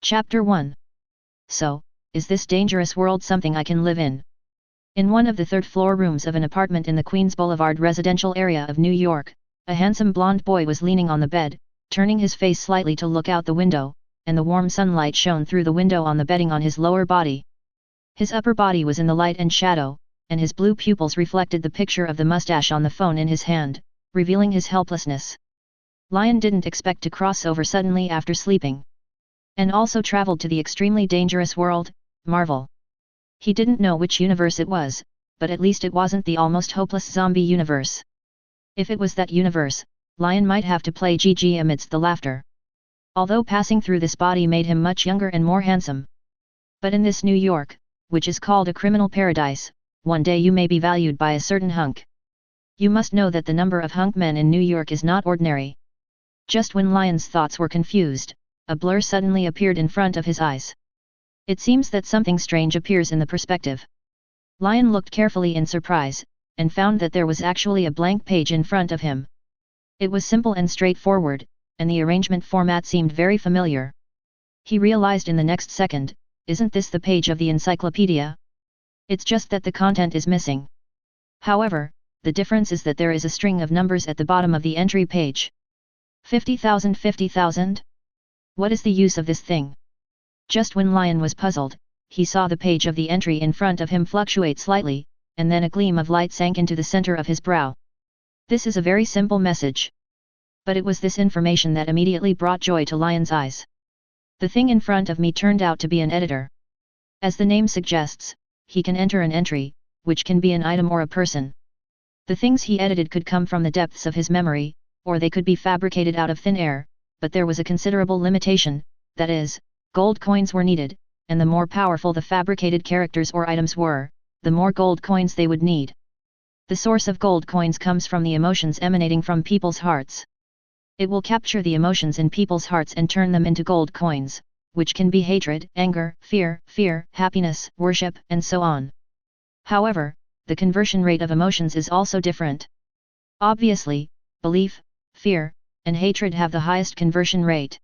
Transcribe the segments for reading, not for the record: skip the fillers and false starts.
Chapter 1. So, is this dangerous world something I can live in? In one of the third-floor rooms of an apartment in the Queens Boulevard residential area of New York, a handsome blonde boy was leaning on the bed, turning his face slightly to look out the window, and the warm sunlight shone through the window on the bedding on his lower body. His upper body was in the light and shadow, and his blue pupils reflected the picture of the mustache on the phone in his hand, revealing his helplessness. Lyon didn't expect to cross over suddenly after sleeping. And also traveled to the extremely dangerous world, Marvel. He didn't know which universe it was, but at least it wasn't the almost hopeless zombie universe. If it was that universe, Lyon might have to play GG amidst the laughter. Although passing through this body made him much younger and more handsome. But in this New York, which is called a criminal paradise, one day you may be valued by a certain hunk. You must know that the number of hunk men in New York is not ordinary. Just when Lyon's thoughts were confused, a blur suddenly appeared in front of his eyes. It seems that something strange appears in the perspective. Lyon looked carefully in surprise, and found that there was actually a blank page in front of him. It was simple and straightforward, and the arrangement format seemed very familiar. He realized in the next second, isn't this the page of the encyclopedia? It's just that the content is missing. However, the difference is that there is a string of numbers at the bottom of the entry page. 50,000 50,000? What is the use of this thing? Just when Lyon was puzzled, he saw the page of the entry in front of him fluctuate slightly, and then a gleam of light sank into the center of his brow. This is a very simple message. But it was this information that immediately brought joy to Lyon's eyes. The thing in front of me turned out to be an editor. As the name suggests, he can enter an entry, which can be an item or a person. The things he edited could come from the depths of his memory, or they could be fabricated out of thin air, but there was a considerable limitation, that is, gold coins were needed, and the more powerful the fabricated characters or items were, the more gold coins they would need. The source of gold coins comes from the emotions emanating from people's hearts. It will capture the emotions in people's hearts and turn them into gold coins, which can be hatred, anger, fear, happiness, worship, and so on. However, the conversion rate of emotions is also different. Obviously, belief, fear, and hatred have the highest conversion rate.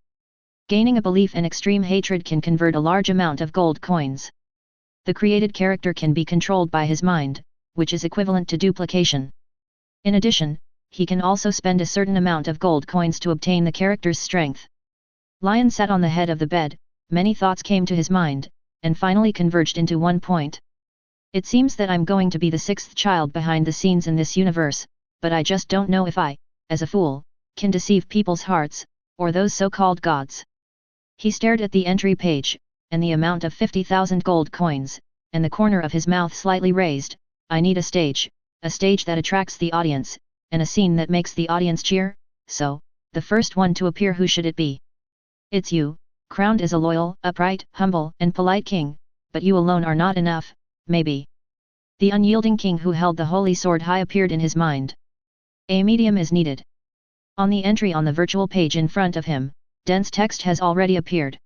Gaining a belief and extreme hatred can convert a large amount of gold coins. The created character can be controlled by his mind, which is equivalent to duplication. In addition, he can also spend a certain amount of gold coins to obtain the character's strength. Lyon sat on the head of the bed, many thoughts came to his mind, and finally converged into one point. It seems that I'm going to be the sixth child behind the scenes in this universe, but I just don't know if I, as a fool, can deceive people's hearts, or those so-called gods. He stared at the entry page, and the amount of 50,000 gold coins, and the corner of his mouth slightly raised. I need a stage that attracts the audience, and a scene that makes the audience cheer, so, the first one to appear, who should it be? It's you, crowned as a loyal, upright, humble, and polite king, but you alone are not enough, maybe. The unyielding king who held the holy sword high appeared in his mind. A medium is needed. On the entry on the virtual page in front of him, dense text has already appeared.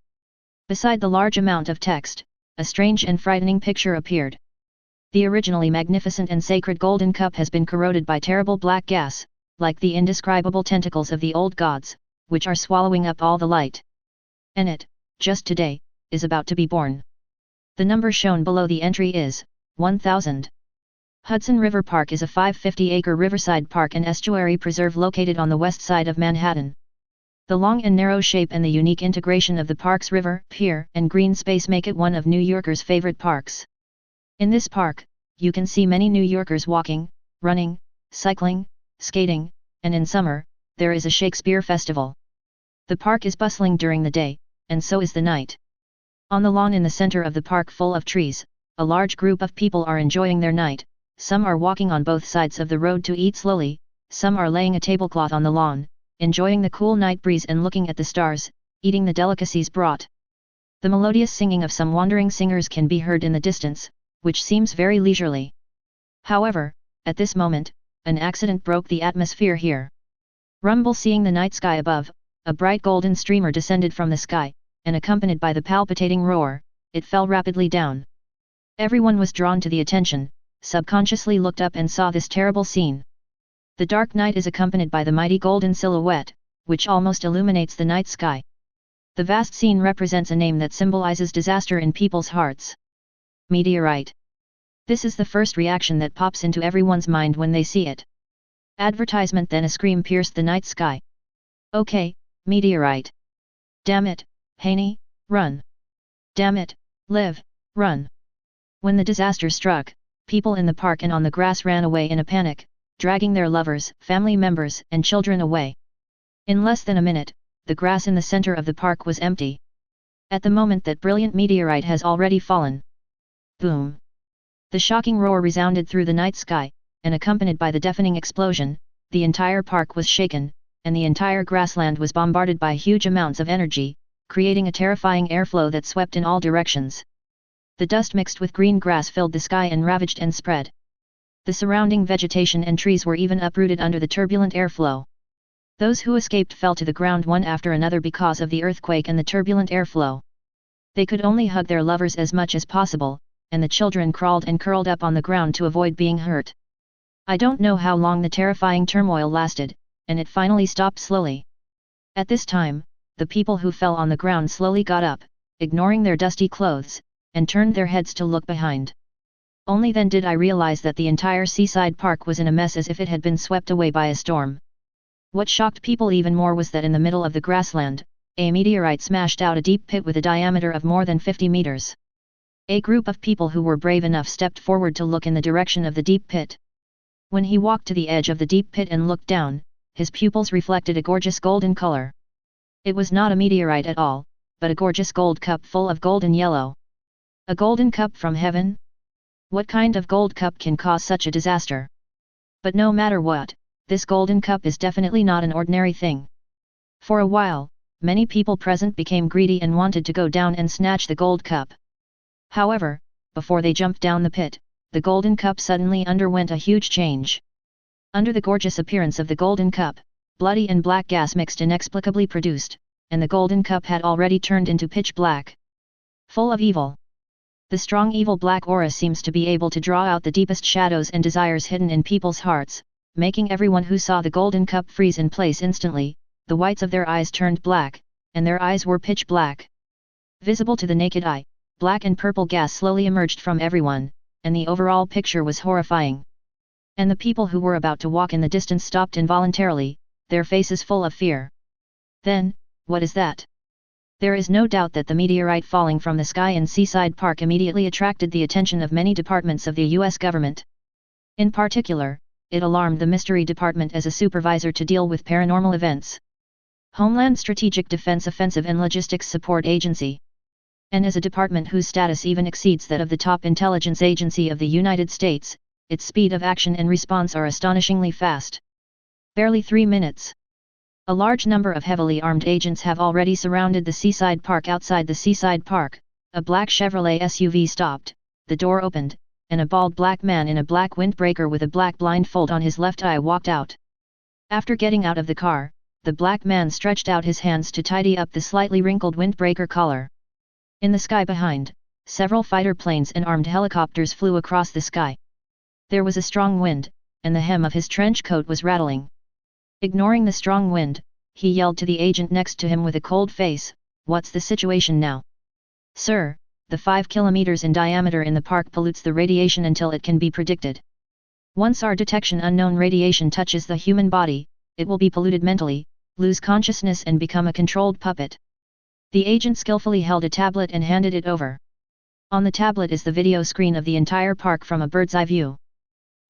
Beside the large amount of text, a strange and frightening picture appeared. The originally magnificent and sacred golden cup has been corroded by terrible black gas, like the indescribable tentacles of the old gods, which are swallowing up all the light. And it, just today, is about to be born. The number shown below the entry is 1000. Hudson River Park is a 550-acre riverside park and estuary preserve located on the west side of Manhattan. The long and narrow shape and the unique integration of the park's river, pier, and green space make it one of New Yorkers' favorite parks. In this park, you can see many New Yorkers walking, running, cycling, skating, and in summer, there is a Shakespeare festival. The park is bustling during the day, and so is the night. On the lawn in the center of the park full of trees, a large group of people are enjoying their night. Some are walking on both sides of the road to eat slowly, some are laying a tablecloth on the lawn, enjoying the cool night breeze and looking at the stars, eating the delicacies brought. The melodious singing of some wandering singers can be heard in the distance, which seems very leisurely. However, at this moment, an accident broke the atmosphere here. Rumble, seeing the night sky above, a bright golden streamer descended from the sky, and accompanied by the palpitating roar, it fell rapidly down. Everyone was drawn to the attention, subconsciously looked up and saw this terrible scene. The dark night is accompanied by the mighty golden silhouette, which almost illuminates the night sky. The vast scene represents a name that symbolizes disaster in people's hearts. Meteorite. This is the first reaction that pops into everyone's mind when they see it. Advertisement. Then a scream pierced the night sky. Okay, meteorite. Damn it, Haney, run. Damn it, Liv, run. When the disaster struck, people in the park and on the grass ran away in a panic, dragging their lovers, family members, and children away. In less than a minute, the grass in the center of the park was empty. At the moment that brilliant meteorite has already fallen. Boom! The shocking roar resounded through the night sky, and accompanied by the deafening explosion, the entire park was shaken, and the entire grassland was bombarded by huge amounts of energy, creating a terrifying airflow that swept in all directions. The dust mixed with green grass filled the sky and ravaged and spread. The surrounding vegetation and trees were even uprooted under the turbulent airflow. Those who escaped fell to the ground one after another because of the earthquake and the turbulent airflow. They could only hug their lovers as much as possible, and the children crawled and curled up on the ground to avoid being hurt. I don't know how long the terrifying turmoil lasted, and it finally stopped slowly. At this time, the people who fell on the ground slowly got up, ignoring their dusty clothes, and turned their heads to look behind. Only then did I realize that the entire seaside park was in a mess as if it had been swept away by a storm. What shocked people even more was that in the middle of the grassland, a meteorite smashed out a deep pit with a diameter of more than 50 meters. A group of people who were brave enough stepped forward to look in the direction of the deep pit. When he walked to the edge of the deep pit and looked down, his pupils reflected a gorgeous golden color. It was not a meteorite at all, but a gorgeous gold cup full of golden yellow. A golden cup from heaven? What kind of gold cup can cause such a disaster? But no matter what, this golden cup is definitely not an ordinary thing. For a while, many people present became greedy and wanted to go down and snatch the gold cup. However, before they jumped down the pit, the golden cup suddenly underwent a huge change. Under the gorgeous appearance of the golden cup, bloody and black gas mixed inexplicably produced, and the golden cup had already turned into pitch black. Full of evil. The strong evil black aura seems to be able to draw out the deepest shadows and desires hidden in people's hearts, making everyone who saw the golden cup freeze in place instantly. The whites of their eyes turned black, and their eyes were pitch black. Visible to the naked eye, black and purple gas slowly emerged from everyone, and the overall picture was horrifying. And the people who were about to walk in the distance stopped involuntarily, their faces full of fear. Then, what is that? There is no doubt that the meteorite falling from the sky in Seaside Park immediately attracted the attention of many departments of the US government. In particular, it alarmed the Mystery Department as a supervisor to deal with paranormal events, Homeland Strategic Defense Offensive and Logistics Support Agency, and as a department whose status even exceeds that of the top intelligence agency of the United States, its speed of action and response are astonishingly fast. Barely 3 minutes. A large number of heavily armed agents have already surrounded the Seaside Park. Outside the Seaside Park, a black Chevrolet SUV stopped, the door opened, and a bald black man in a black windbreaker with a black blindfold on his left eye walked out. After getting out of the car, the black man stretched out his hands to tidy up the slightly wrinkled windbreaker collar. In the sky behind, several fighter planes and armed helicopters flew across the sky. There was a strong wind, and the hem of his trench coat was rattling. Ignoring the strong wind, he yelled to the agent next to him with a cold face, "What's the situation now?" "Sir, the 5 kilometers in diameter in the park pollutes the radiation until it can be predicted. Once our detection unknown radiation touches the human body, it will be polluted mentally, lose consciousness and become a controlled puppet." The agent skillfully held a tablet and handed it over. On the tablet is the video screen of the entire park from a bird's eye view.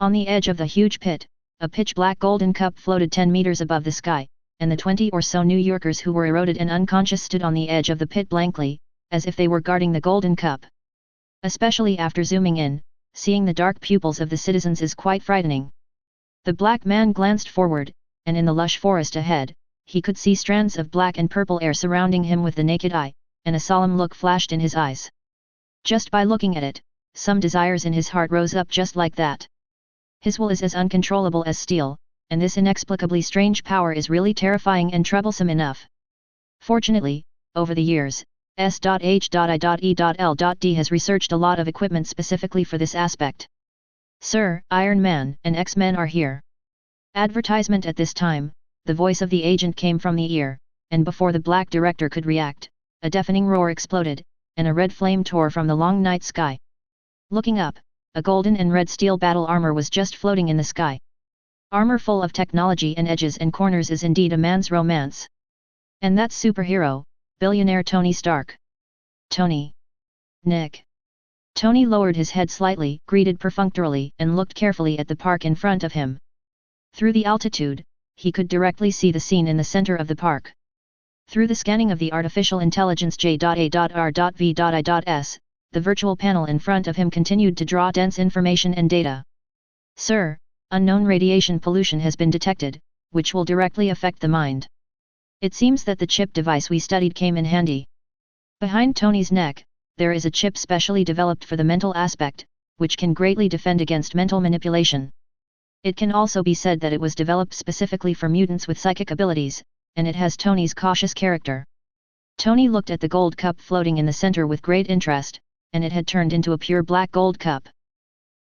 On the edge of the huge pit, a pitch-black golden cup floated 10 meters above the sky, and the 20 or so New Yorkers who were eroded and unconscious stood on the edge of the pit blankly, as if they were guarding the golden cup. Especially after zooming in, seeing the dark pupils of the citizens is quite frightening. The black man glanced forward, and in the lush forest ahead, he could see strands of black and purple air surrounding him with the naked eye, and a solemn look flashed in his eyes. Just by looking at it, some desires in his heart rose up just like that. His will is as uncontrollable as steel, and this inexplicably strange power is really terrifying and troublesome enough. Fortunately, over the years, S.H.I.E.L.D. has researched a lot of equipment specifically for this aspect. "Sir, Iron Man and X-Men are here." Advertisement. At this time, the voice of the agent came from the ear, and before the black director could react, a deafening roar exploded, and a red flame tore from the long night sky. Looking up, a golden and red steel battle armor was just floating in the sky. Armor full of technology and edges and corners is indeed a man's romance. And that's superhero, billionaire Tony Stark. Tony. Nick. Tony lowered his head slightly, greeted perfunctorily, and looked carefully at the park in front of him. Through the altitude, he could directly see the scene in the center of the park. Through the scanning of the artificial intelligence J.A.R.V.I.S, the virtual panel in front of him continued to draw dense information and data. Sir, unknown radiation pollution has been detected, which will directly affect the mind. It seems that the chip device we studied came in handy. Behind Tony's neck, there is a chip specially developed for the mental aspect, which can greatly defend against mental manipulation. It can also be said that it was developed specifically for mutants with psychic abilities, and it has Tony's cautious character. Tony looked at the gold cup floating in the center with great interest, and it had turned into a pure black gold cup.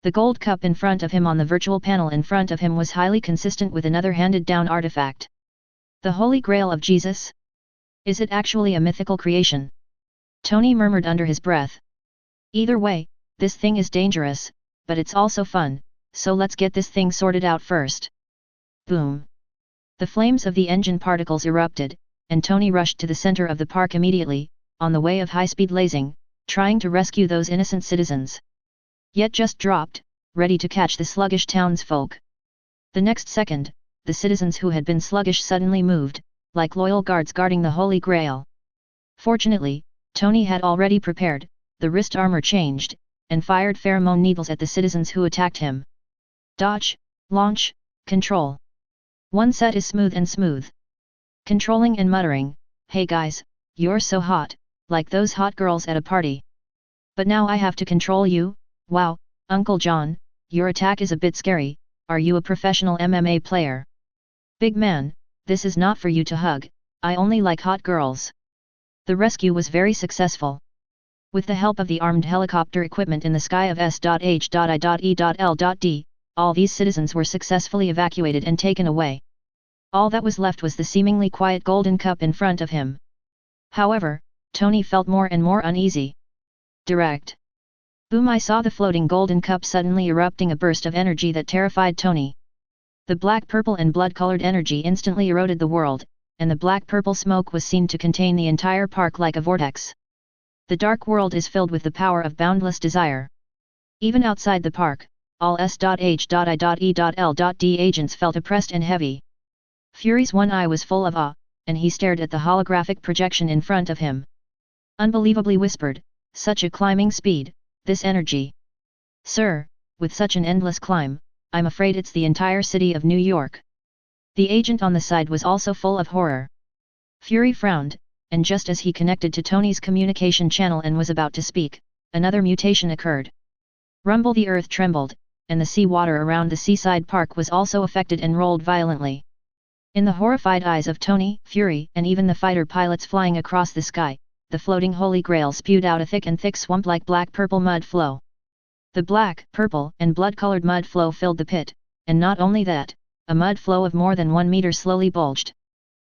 The gold cup in front of him on the virtual panel in front of him was highly consistent with another handed-down artifact. The Holy Grail of Jesus? Is it actually a mythical creation? Tony murmured under his breath. Either way, this thing is dangerous, but it's also fun, so let's get this thing sorted out first. Boom. The flames of the engine particles erupted, and Tony rushed to the center of the park immediately, on the way of high-speed lasing, trying to rescue those innocent citizens. Yet just dropped, ready to catch the sluggish townsfolk. The next second, the citizens who had been sluggish suddenly moved, like loyal guards guarding the Holy Grail. Fortunately, Tony had already prepared, the wrist armor changed, and fired pheromone needles at the citizens who attacked him. Dodge, launch, control. One set is smooth and smooth. Controlling and muttering, hey guys, you're so hot, like those hot girls at a party. But now I have to control you. Wow, Uncle John, your attack is a bit scary. Are you a professional MMA player? Big man, this is not for you to hug, I only like hot girls. The rescue was very successful. With the help of the armed helicopter equipment in the sky of S.H.I.E.L.D, all these citizens were successfully evacuated and taken away. All that was left was the seemingly quiet golden cup in front of him. However, Tony felt more and more uneasy. Direct. Boom! I saw the floating golden cup suddenly erupting a burst of energy that terrified Tony. The black-purple and blood-colored energy instantly eroded the world, and the black-purple smoke was seen to contain the entire park like a vortex. The dark world is filled with the power of boundless desire. Even outside the park, all S.H.I.E.L.D agents felt oppressed and heavy. Fury's one eye was full of awe, and he stared at the holographic projection in front of him. Unbelievably whispered, such a climbing speed, this energy. Sir, with such an endless climb, I'm afraid it's the entire city of New York. The agent on the side was also full of horror. Fury frowned, and just as he connected to Tony's communication channel and was about to speak, another mutation occurred. Rumble! The earth trembled, and the sea water around the seaside park was also affected and rolled violently. In the horrified eyes of Tony, Fury, and even the fighter pilots flying across the sky, the floating Holy Grail spewed out a thick and thick swamp-like black-purple mud flow. The black, purple, and blood-colored mud flow filled the pit, and not only that, a mud flow of more than 1 meter slowly bulged.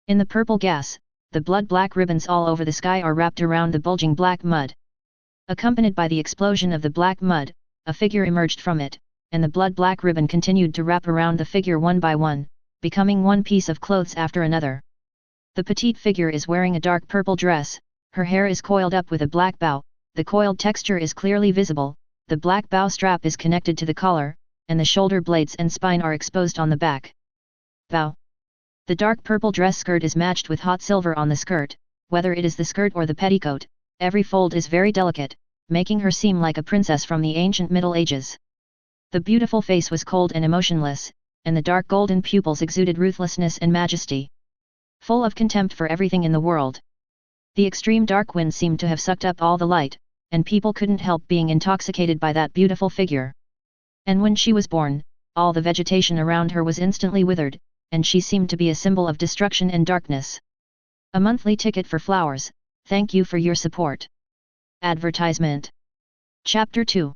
In the purple gas, the blood-black ribbons all over the sky are wrapped around the bulging black mud. Accompanied by the explosion of the black mud, a figure emerged from it, and the blood-black ribbon continued to wrap around the figure one by one, becoming one piece of clothes after another. The petite figure is wearing a dark purple dress, her hair is coiled up with a black bow, the coiled texture is clearly visible, the black bow strap is connected to the collar, and the shoulder blades and spine are exposed on the back. Bow. The dark purple dress skirt is matched with hot silver on the skirt, whether it is the skirt or the petticoat, every fold is very delicate, making her seem like a princess from the ancient Middle Ages. The beautiful face was cold and emotionless, and the dark golden pupils exuded ruthlessness and majesty. Full of contempt for everything in the world. The extreme dark wind seemed to have sucked up all the light, and people couldn't help being intoxicated by that beautiful figure. And when she was born, all the vegetation around her was instantly withered, and she seemed to be a symbol of destruction and darkness. A monthly ticket for flowers, thank you for your support. Advertisement. Chapter 2.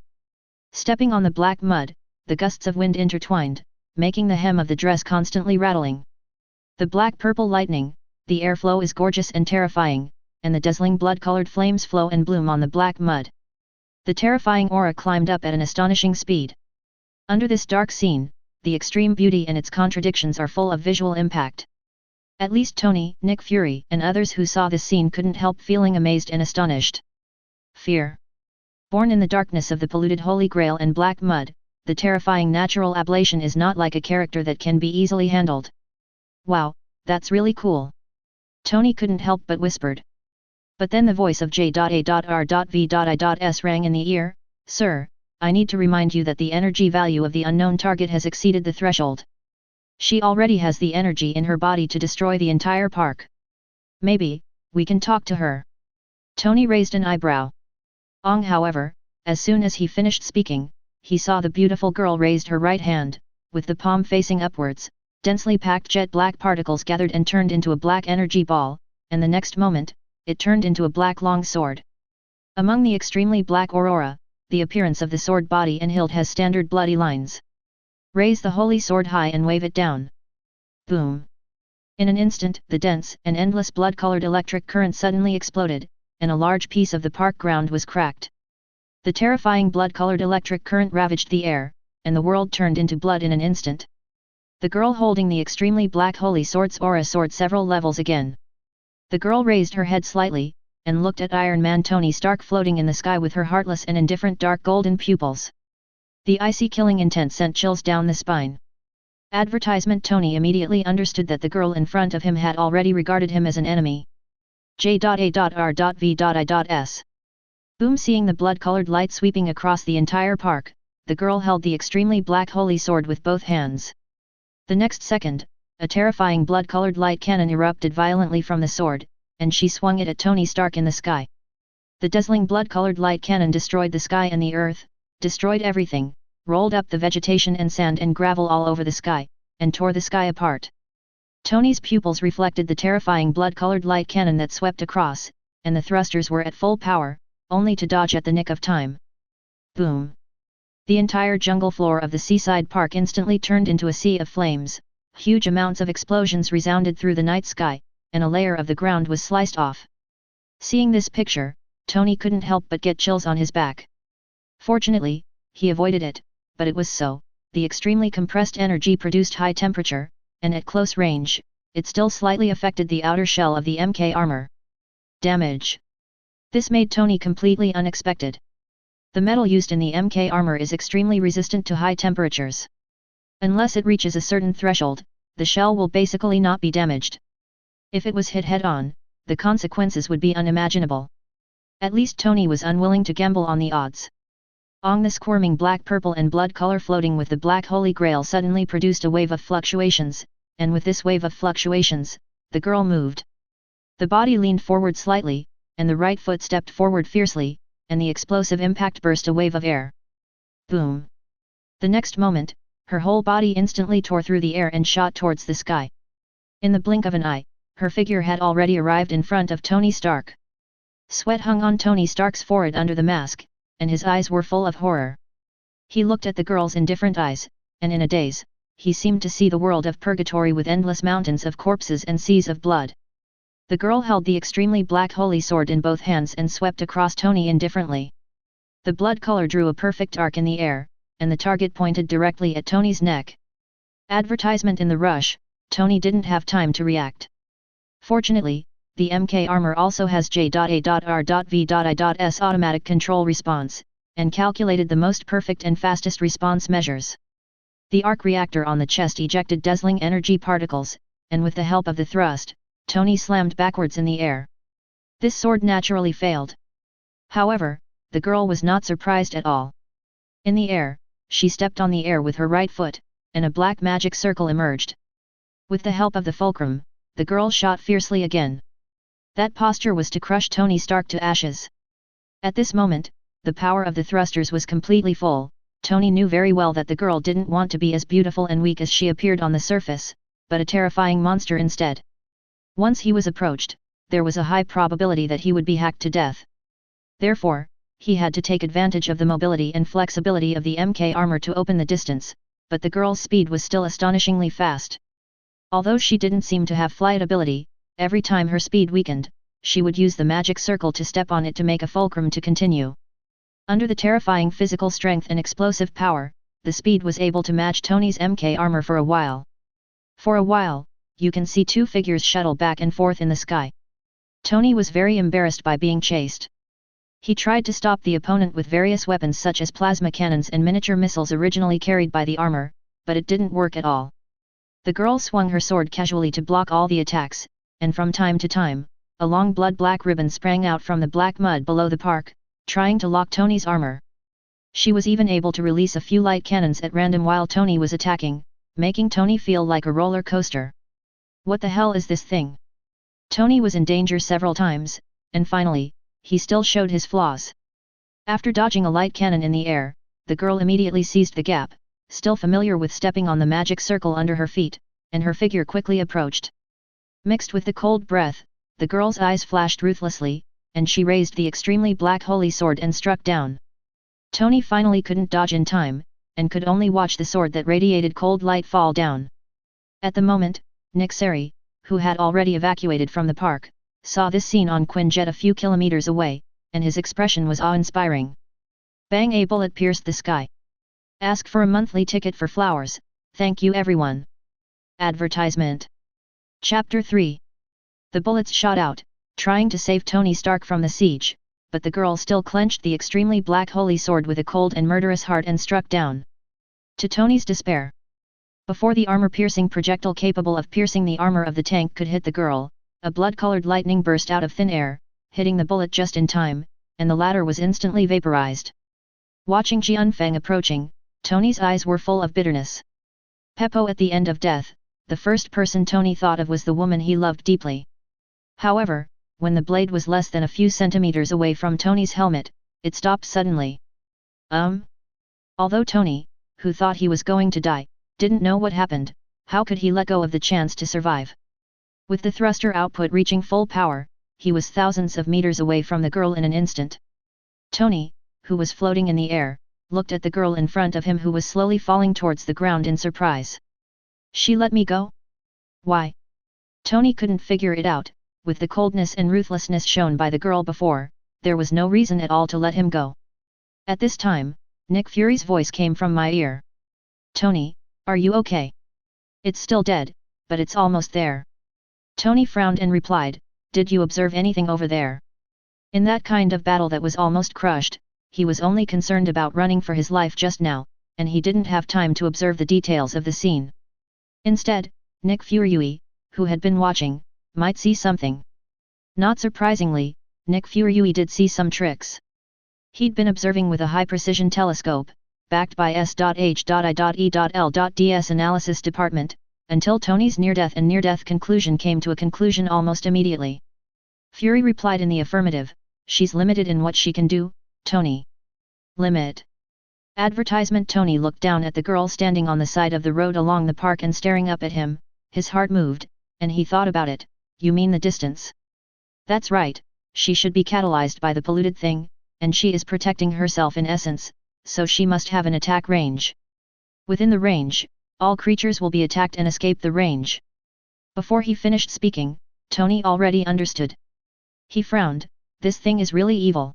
Stepping on the black mud, the gusts of wind intertwined, making the hem of the dress constantly rattling. The black-purple lightning, the airflow is gorgeous and terrifying, and the dazzling blood-colored flames flow and bloom on the black mud. The terrifying aura climbed up at an astonishing speed. Under this dark scene, the extreme beauty and its contradictions are full of visual impact. At least Tony, Nick Fury, and others who saw this scene couldn't help feeling amazed and astonished. Fear. Born in the darkness of the polluted Holy Grail and black mud, the terrifying natural ablation is not like a character that can be easily handled. Wow, that's really cool. Tony couldn't help but whispered. But then the voice of J.A.R.V.I.S rang in the ear. Sir, I need to remind you that the energy value of the unknown target has exceeded the threshold. She already has the energy in her body to destroy the entire park. Maybe, we can talk to her. Tony raised an eyebrow. However, as soon as he finished speaking, he saw the beautiful girl raised her right hand, with the palm facing upwards, densely packed jet black particles gathered and turned into a black energy ball, and the next moment, it turned into a black long sword. Among the extremely black aurora, the appearance of the sword body and hilt has standard bloody lines. Raise the holy sword high and wave it down. Boom! In an instant, the dense and endless blood-colored electric current suddenly exploded, and a large piece of the park ground was cracked. The terrifying blood-colored electric current ravaged the air, and the world turned into blood in an instant. The girl holding the extremely black holy sword's aura soared several levels again. The girl raised her head slightly, and looked at Iron Man Tony Stark floating in the sky with her heartless and indifferent dark golden pupils. The icy killing intent sent chills down the spine. Advertisement. Tony immediately understood that the girl in front of him had already regarded him as an enemy. J.A.R.V.I.S. Boom! Seeing the blood-colored light sweeping across the entire park, the girl held the extremely black holy sword with both hands. The next second, a terrifying blood-colored light cannon erupted violently from the sword, and she swung it at Tony Stark in the sky. The dazzling blood-colored light cannon destroyed the sky and the earth, destroyed everything, rolled up the vegetation and sand and gravel all over the sky, and tore the sky apart. Tony's pupils reflected the terrifying blood-colored light cannon that swept across, and the thrusters were at full power, only to dodge at the nick of time. Boom! The entire jungle floor of the seaside park instantly turned into a sea of flames, huge amounts of explosions resounded through the night sky, and a layer of the ground was sliced off. Seeing this picture, Tony couldn't help but get chills on his back. Fortunately, he avoided it, but it was so, the extremely compressed energy produced high temperature, and at close range, it still slightly affected the outer shell of the MK armor. Damage. This made Tony completely unexpected. The metal used in the MK armor is extremely resistant to high temperatures. Unless it reaches a certain threshold, the shell will basically not be damaged. If it was hit head-on, the consequences would be unimaginable. At least Tony was unwilling to gamble on the odds. The squirming black purple and blood color floating with the black holy grail suddenly produced a wave of fluctuations, and with this wave of fluctuations, the girl moved. The body leaned forward slightly, and the right foot stepped forward fiercely, and the explosive impact burst a wave of air. Boom! The next moment, her whole body instantly tore through the air and shot towards the sky. In the blink of an eye, her figure had already arrived in front of Tony Stark. Sweat hung on Tony Stark's forehead under the mask, and his eyes were full of horror. He looked at the girl's indifferent eyes, and in a daze, he seemed to see the world of purgatory with endless mountains of corpses and seas of blood. The girl held the extremely black holy sword in both hands and swept across Tony indifferently. The blood color drew a perfect arc in the air, and the target pointed directly at Tony's neck. Advertisement. In the rush, Tony didn't have time to react. Fortunately, the MK armor also has J.A.R.V.I.S automatic control response, and calculated the most perfect and fastest response measures. The arc reactor on the chest ejected dazzling energy particles, and with the help of the thrust, Tony slammed backwards in the air. This sword naturally failed. However, the girl was not surprised at all. In the air, she stepped on the air with her right foot, and a black magic circle emerged. With the help of the fulcrum, the girl shot fiercely again. That posture was to crush Tony Stark to ashes. At this moment, the power of the thrusters was completely full. Tony knew very well that the girl didn't want to be as beautiful and weak as she appeared on the surface, but a terrifying monster instead. Once he was approached, there was a high probability that he would be hacked to death. Therefore, he had to take advantage of the mobility and flexibility of the MK armor to open the distance, but the girl's speed was still astonishingly fast. Although she didn't seem to have flight ability, every time her speed weakened, she would use the magic circle to step on it to make a fulcrum to continue. Under the terrifying physical strength and explosive power, the speed was able to match Tony's MK armor for a while. For a while, you can see two figures shuttle back and forth in the sky. Tony was very embarrassed by being chased. He tried to stop the opponent with various weapons such as plasma cannons and miniature missiles originally carried by the armor, but it didn't work at all. The girl swung her sword casually to block all the attacks, and from time to time, a long blood-black ribbon sprang out from the black mud below the park, trying to lock Tony's armor. She was even able to release a few light cannons at random while Tony was attacking, making Tony feel like a roller coaster. What the hell is this thing? Tony was in danger several times, and finally, he still showed his flaws. After dodging a light cannon in the air, the girl immediately seized the gap, still familiar with stepping on the magic circle under her feet, and her figure quickly approached. Mixed with the cold breath, the girl's eyes flashed ruthlessly, and she raised the extremely black holy sword and struck down. Tony finally couldn't dodge in time, and could only watch the sword that radiated cold light fall down. At the moment, Nick Seri, who had already evacuated from the park, saw this scene on Quinjet a few kilometers away, and his expression was awe-inspiring. Bang! A bullet pierced the sky. Ask for a monthly ticket for flowers, thank you everyone. Advertisement. Chapter 3. The bullets shot out, trying to save Tony Stark from the siege, but the girl still clenched the extremely black holy sword with a cold and murderous heart and struck down. To Tony's despair. Before the armor-piercing projectile capable of piercing the armor of the tank could hit the girl, a blood-colored lightning burst out of thin air, hitting the bullet just in time, and the latter was instantly vaporized. Watching Jianfeng approaching, Tony's eyes were full of bitterness. Peppo at the end of death, the first person Tony thought of was the woman he loved deeply. However, when the blade was less than a few centimeters away from Tony's helmet, it stopped suddenly. Although Tony, who thought he was going to die, didn't know what happened, how could he let go of the chance to survive? With the thruster output reaching full power, he was thousands of meters away from the girl in an instant. Tony, who was floating in the air, looked at the girl in front of him who was slowly falling towards the ground in surprise. She let me go? Why? Tony couldn't figure it out. With the coldness and ruthlessness shown by the girl before, there was no reason at all to let him go. At this time, Nick Fury's voice came from my ear. Tony, are you okay? It's still dead, but it's almost there. Tony frowned and replied, did you observe anything over there? In that kind of battle that was almost crushed, he was only concerned about running for his life just now, and he didn't have time to observe the details of the scene. Instead, Nick Fury, who had been watching, might see something. Not surprisingly, Nick Fury did see some tricks. He'd been observing with a high-precision telescope, backed by S.H.I.E.L.DS analysis department, until Tony's near-death conclusion came to a conclusion almost immediately. Fury replied in the affirmative, she's limited in what she can do, Tony. Limit. Advertisement. Tony looked down at the girl standing on the side of the road along the park and staring up at him, his heart moved, and he thought about it. You mean the distance? That's right, she should be catalyzed by the polluted thing, and she is protecting herself in essence, so she must have an attack range. Within the range, all creatures will be attacked and escape the range. Before he finished speaking, Tony already understood. He frowned, this thing is really evil.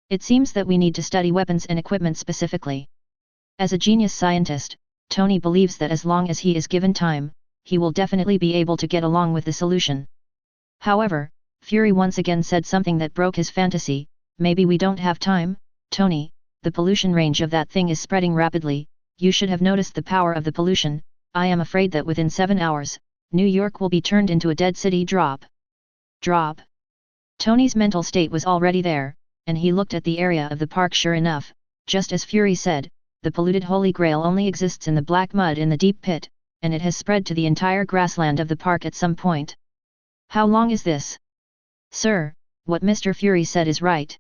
It seems that we need to study weapons and equipment specifically. As a genius scientist, Tony believes that as long as he is given time, he will definitely be able to get along with the solution. However, Fury once again said something that broke his fantasy, maybe we don't have time, Tony, the pollution range of that thing is spreading rapidly, you should have noticed the power of the pollution, I am afraid that within 7 hours, New York will be turned into a dead city. Drop. Tony's mental state was already there, and he looked at the area of the park. Sure enough, just as Fury said, the polluted Holy Grail only exists in the black mud in the deep pit, and it has spread to the entire grassland of the park at some point. How long is this? Sir, what Mr. Fury said is right.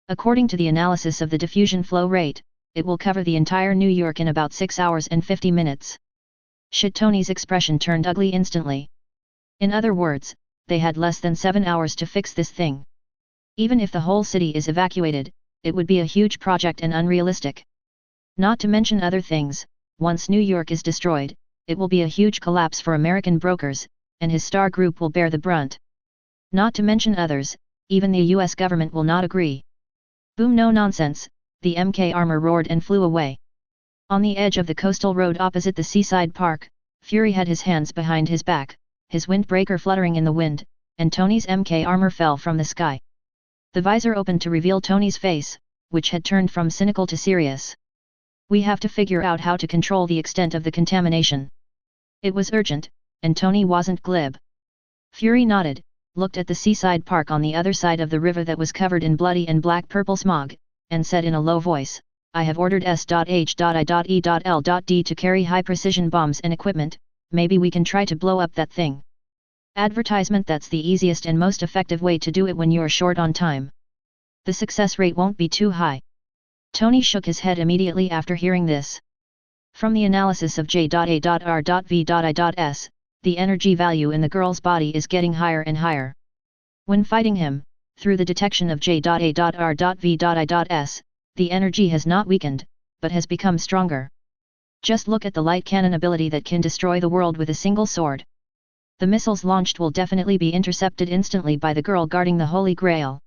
According to the analysis of the diffusion flow rate, it will cover the entire New York in about 6 hours and 50 minutes. Shit. Tony's expression turned ugly instantly. In other words, they had less than 7 hours to fix this thing. Even if the whole city is evacuated, it would be a huge project and unrealistic. Not to mention other things, once New York is destroyed, it will be a huge collapse for American brokers, and his star group will bear the brunt. Not to mention others, even the US government will not agree. Boom, no nonsense, the MK armor roared and flew away. On the edge of the coastal road opposite the seaside park, Fury had his hands behind his back, his windbreaker fluttering in the wind, and Tony's MK armor fell from the sky. The visor opened to reveal Tony's face, which had turned from cynical to serious. We have to figure out how to control the extent of the contamination. It was urgent, and Tony wasn't glib. Fury nodded, looked at the seaside park on the other side of the river that was covered in bloody and black-purple smog, and said in a low voice, I have ordered S.H.I.E.L.D to carry high-precision bombs and equipment, maybe we can try to blow up that thing. Advertisement. That's the easiest and most effective way to do it when you're short on time. The success rate won't be too high. Tony shook his head immediately after hearing this. From the analysis of J.A.R.V.I.S, the energy value in the girl's body is getting higher and higher. When fighting him, through the detection of J.A.R.V.I.S, the energy has not weakened, but has become stronger. Just look at the light cannon ability that can destroy the world with a single sword. The missiles launched will definitely be intercepted instantly by the girl guarding the Holy Grail.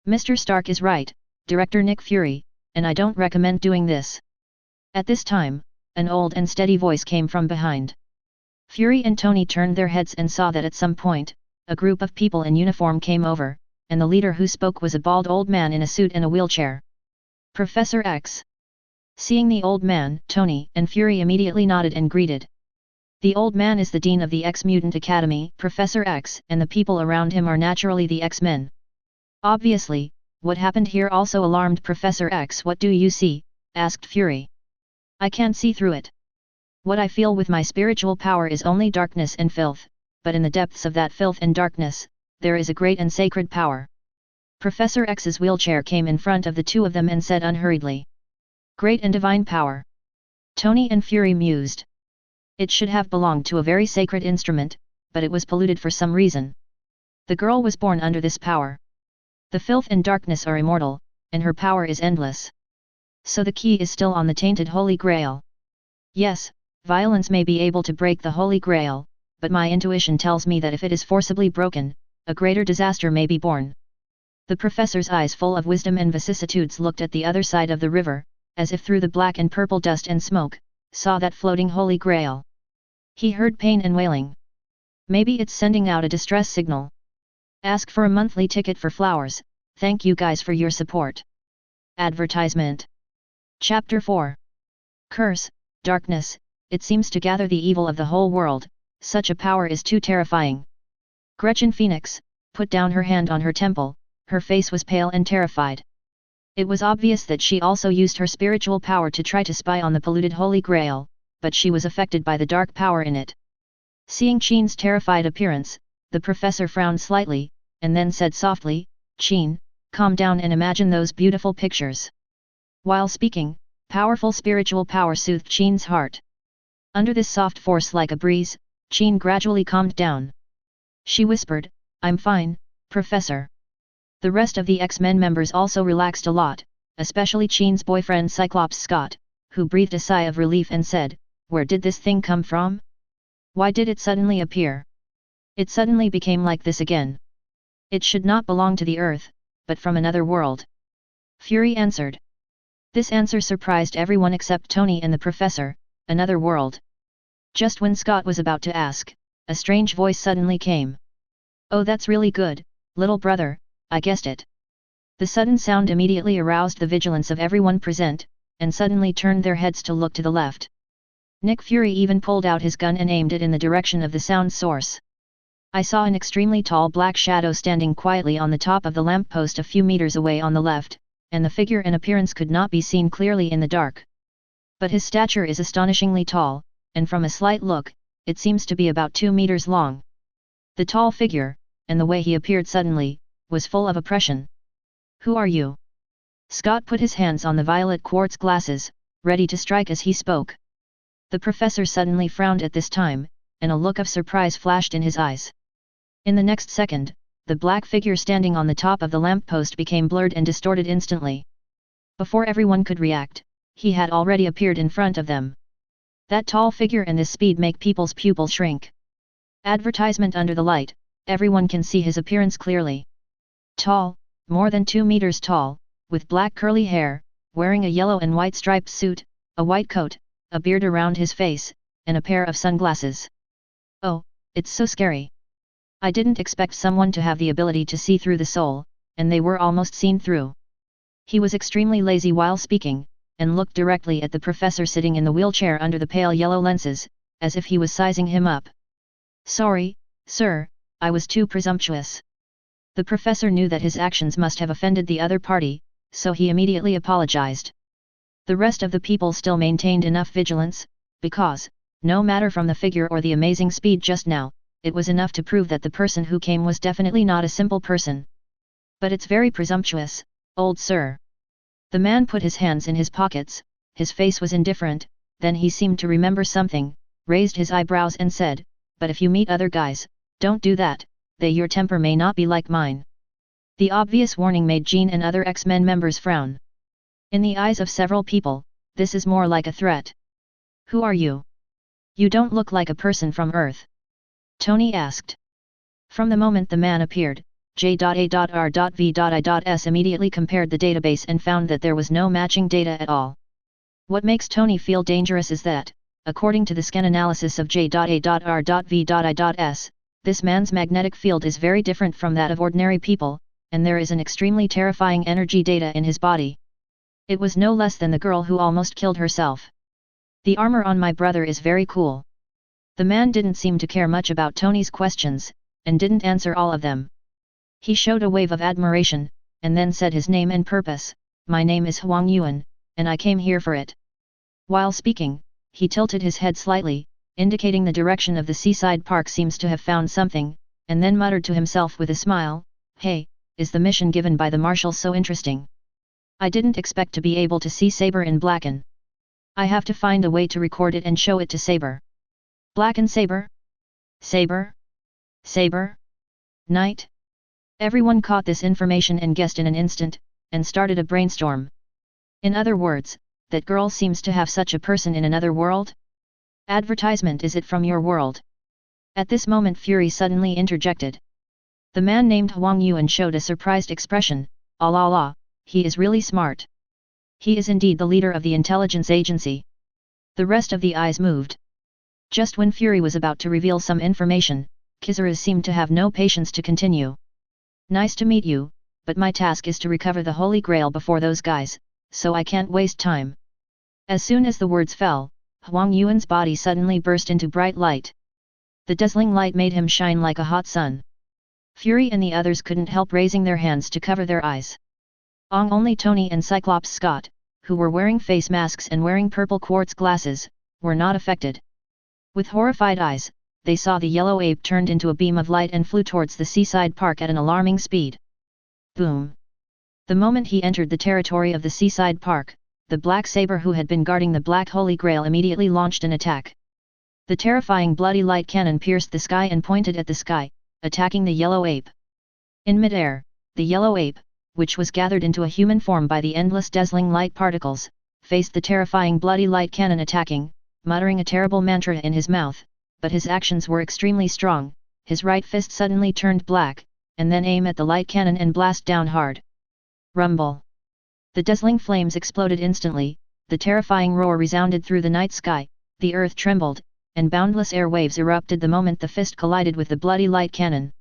Mr. Stark is right, Director Nick Fury, and I don't recommend doing this. At this time, an old and steady voice came from behind. Fury and Tony turned their heads and saw that at some point, a group of people in uniform came over, and the leader who spoke was a bald old man in a suit and a wheelchair. Professor X. Seeing the old man, Tony and Fury immediately nodded and greeted. The old man is the dean of the X-Mutant Academy, Professor X, and the people around him are naturally the X-Men. Obviously, what happened here also alarmed Professor X. What do you see? Asked Fury. I can't see through it. What I feel with my spiritual power is only darkness and filth, but in the depths of that filth and darkness, there is a great and sacred power. Professor X's wheelchair came in front of the two of them and said unhurriedly. Great and divine power. Tony and Fury mused. It should have belonged to a very sacred instrument, but it was polluted for some reason. The girl was born under this power. The filth and darkness are immortal, and her power is endless. So the key is still on the tainted Holy Grail. Yes, violence may be able to break the Holy Grail, but my intuition tells me that if it is forcibly broken, a greater disaster may be born. The professor's eyes full of wisdom and vicissitudes looked at the other side of the river, as if through the black and purple dust and smoke, saw that floating Holy Grail. He heard pain and wailing. Maybe it's sending out a distress signal. Ask for a monthly ticket for flowers, thank you guys for your support. Advertisement. Chapter 4. Curse, darkness, it seems to gather the evil of the whole world, such a power is too terrifying. Gretchen Phoenix put down her hand on her temple, her face was pale and terrified. It was obvious that she also used her spiritual power to try to spy on the polluted Holy Grail, but she was affected by the dark power in it. Seeing Chin's terrified appearance, the professor frowned slightly, and then said softly, Chin, calm down and imagine those beautiful pictures. While speaking, powerful spiritual power soothed Chin's heart. Under this soft force like a breeze, Chin gradually calmed down. She whispered, I'm fine, Professor. The rest of the X-Men members also relaxed a lot, especially Chin's boyfriend Cyclops Scott, who breathed a sigh of relief and said, where did this thing come from? Why did it suddenly appear? It suddenly became like this again. It should not belong to the Earth, but from another world. Fury answered. This answer surprised everyone except Tony and the professor, another world. Just when Scott was about to ask, a strange voice suddenly came. Oh, that's really good, little brother, I guessed it. The sudden sound immediately aroused the vigilance of everyone present, and suddenly turned their heads to look to the left. Nick Fury even pulled out his gun and aimed it in the direction of the sound source. I saw an extremely tall black shadow standing quietly on the top of the lamppost a few meters away on the left, and the figure and appearance could not be seen clearly in the dark. But his stature is astonishingly tall, and from a slight look, it seems to be about 2 meters long. The tall figure, and the way he appeared suddenly, was full of oppression. Who are you? Scott put his hands on the violet quartz glasses, ready to strike as he spoke. The professor suddenly frowned at this time, and a look of surprise flashed in his eyes. In the next second, the black figure standing on the top of the lamppost became blurred and distorted instantly. Before everyone could react, he had already appeared in front of them. That tall figure and this speed make people's pupils shrink. Advertisement under the light, Everyone can see his appearance clearly. Tall, more than 2 meters tall, with black curly hair, wearing a yellow and white striped suit, a white coat, a beard around his face, and a pair of sunglasses. Oh, it's so scary. I didn't expect someone to have the ability to see through the soul, and they were almost seen through. He was extremely lazy while speaking, and looked directly at the professor sitting in the wheelchair under the pale yellow lenses, as if he was sizing him up. Sorry, sir, I was too presumptuous. The professor knew that his actions must have offended the other party, so he immediately apologized. The rest of the people still maintained enough vigilance, because, no matter from the figure or the amazing speed just now, it was enough to prove that the person who came was definitely not a simple person. But it's very presumptuous, old sir. The man put his hands in his pockets, his face was indifferent, then he seemed to remember something, raised his eyebrows and said, but if you meet other guys, don't do that, your temper may not be like mine. The obvious warning made Jean and other X-Men members frown. In the eyes of several people, this is more like a threat. Who are you? You don't look like a person from Earth. Tony asked. From the moment the man appeared, J.A.R.V.I.S. immediately compared the database and found that there was no matching data at all. What makes Tony feel dangerous is that, according to the scan analysis of J.A.R.V.I.S., this man's magnetic field is very different from that of ordinary people, and there is an extremely terrifying energy data in his body. It was no less than the girl who almost killed herself. The armor on my brother is very cool. The man didn't seem to care much about Tony's questions, and didn't answer all of them. He showed a wave of admiration, and then said his name and purpose. My name is Huang Yuan, and I came here for it. While speaking, he tilted his head slightly, indicating the direction of the seaside park seems to have found something, and then muttered to himself with a smile, Hey, is the mission given by the marshal so interesting? I didn't expect to be able to see Saber in Blacken. I have to find a way to record it and show it to Saber. Blacken Saber? Saber? Saber? Night? Everyone caught this information and guessed in an instant, and started a brainstorm. In other words, that girl seems to have such a person in another world? Advertisement, is it from your world? At this moment Fury suddenly interjected. The man named Huang Yuan showed a surprised expression, la, he is really smart. He is indeed the leader of the intelligence agency. The rest of the eyes moved. Just when Fury was about to reveal some information, Kizaru seemed to have no patience to continue. Nice to meet you, but my task is to recover the Holy Grail before those guys, so I can't waste time. As soon as the words fell, Huang Yuan's body suddenly burst into bright light. The dazzling light made him shine like a hot sun. Fury and the others couldn't help raising their hands to cover their eyes. Only Tony and Cyclops Scott, who were wearing face masks and wearing purple quartz glasses, were not affected. With horrified eyes, they saw the yellow ape turned into a beam of light and flew towards the seaside park at an alarming speed. Boom! The moment he entered the territory of the seaside park, the black saber who had been guarding the Black Holy Grail immediately launched an attack. The terrifying bloody light cannon pierced the sky and pointed at the sky, attacking the yellow ape. In midair, the yellow ape, which was gathered into a human form by the endless dazzling light particles, faced the terrifying bloody light cannon attacking, muttering a terrible mantra in his mouth, but his actions were extremely strong. His right fist suddenly turned black, and then aim at the light cannon and blast down hard. Rumble! The dazzling flames exploded instantly, the terrifying roar resounded through the night sky, the earth trembled, and boundless air waves erupted the moment the fist collided with the bloody light cannon.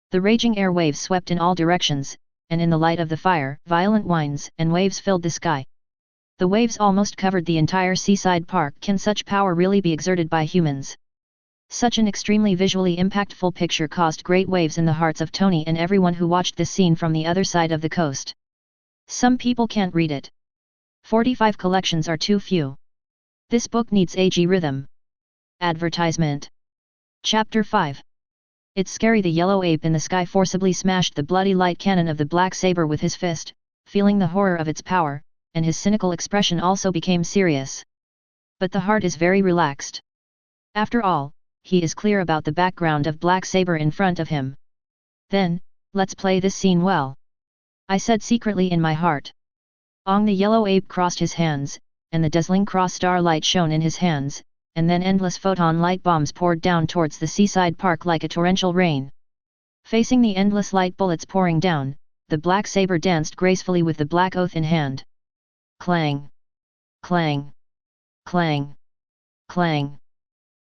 The raging air waves swept in all directions, and in the light of the fire, violent winds and waves filled the sky. The waves almost covered the entire seaside park. Can such power really be exerted by humans? Such an extremely visually impactful picture caused great waves in the hearts of Tony and everyone who watched this scene from the other side of the coast. Some people can't read it. 45 collections are too few. This book needs AG rhythm. Advertisement. Chapter 5. It's scary. The yellow ape in the sky forcibly smashed the bloody light cannon of the black saber with his fist, feeling the horror of its power, and his cynical expression also became serious. But the heart is very relaxed. After all, he is clear about the background of Black Saber in front of him. Then, let's play this scene well. I said secretly in my heart. The yellow ape crossed his hands, and the dazzling cross-star light shone in his hands, and then endless photon light bombs poured down towards the seaside park like a torrential rain. Facing the endless light bullets pouring down, the black saber danced gracefully with the black oath in hand. Clang! Clang! Clang! Clang!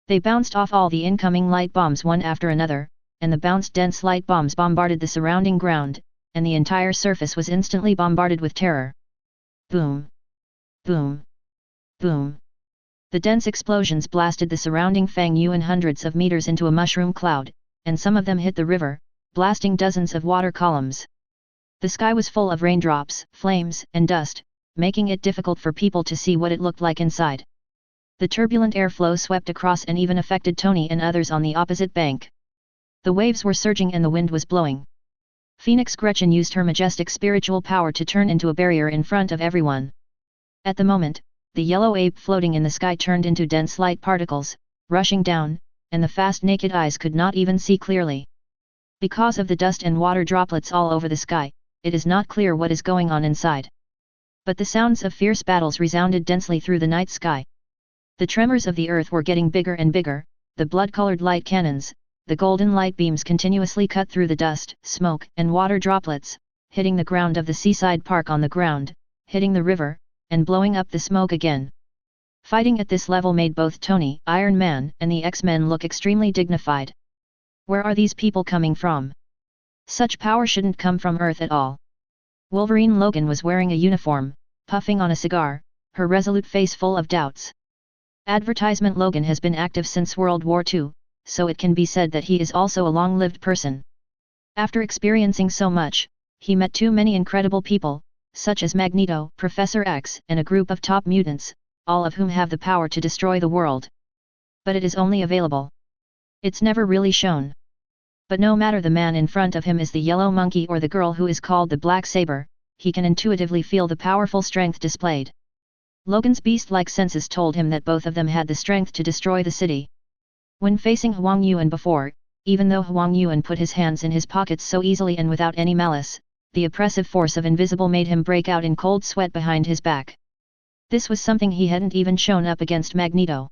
They bounced off all the incoming light bombs one after another, and the bounced dense light bombs bombarded the surrounding ground, and the entire surface was instantly bombarded with terror. Boom! Boom! Boom! The dense explosions blasted the surrounding Fang Yuan hundreds of meters into a mushroom cloud, and some of them hit the river, blasting dozens of water columns. The sky was full of raindrops, flames, and dust, making it difficult for people to see what it looked like inside. The turbulent airflow swept across and even affected Tony and others on the opposite bank. The waves were surging and the wind was blowing. Phoenix Gretchen used her majestic spiritual power to turn into a barrier in front of everyone. At the moment, the yellow ape floating in the sky turned into dense light particles, rushing down, and the fast naked eyes could not even see clearly. Because of the dust and water droplets all over the sky, it is not clear what is going on inside. But the sounds of fierce battles resounded densely through the night sky. The tremors of the earth were getting bigger and bigger, the blood-colored light cannons, the golden light beams continuously cut through the dust, smoke, and water droplets, hitting the ground of the seaside park on the ground, hitting the river, and blowing up the smoke again. Fighting at this level made both Tony, Iron Man, and the X-Men look extremely dignified. Where are these people coming from? Such power shouldn't come from Earth at all. Wolverine Logan was wearing a uniform, puffing on a cigar, her resolute face full of doubts. Advertisement Logan has been active since World War II, so it can be said that he is also a long-lived person. After experiencing so much, he met too many incredible people, such as Magneto, Professor X, and a group of top mutants, all of whom have the power to destroy the world. But it is only available. It's never really shown. But no matter the man in front of him is the yellow monkey or the girl who is called the Black Saber, he can intuitively feel the powerful strength displayed. Logan's beast-like senses told him that both of them had the strength to destroy the city. When facing Huang Yuan before, even though Huang Yuan put his hands in his pockets so easily and without any malice, the oppressive force of invisible made him break out in cold sweat behind his back. This was something he hadn't even shown up against Magneto.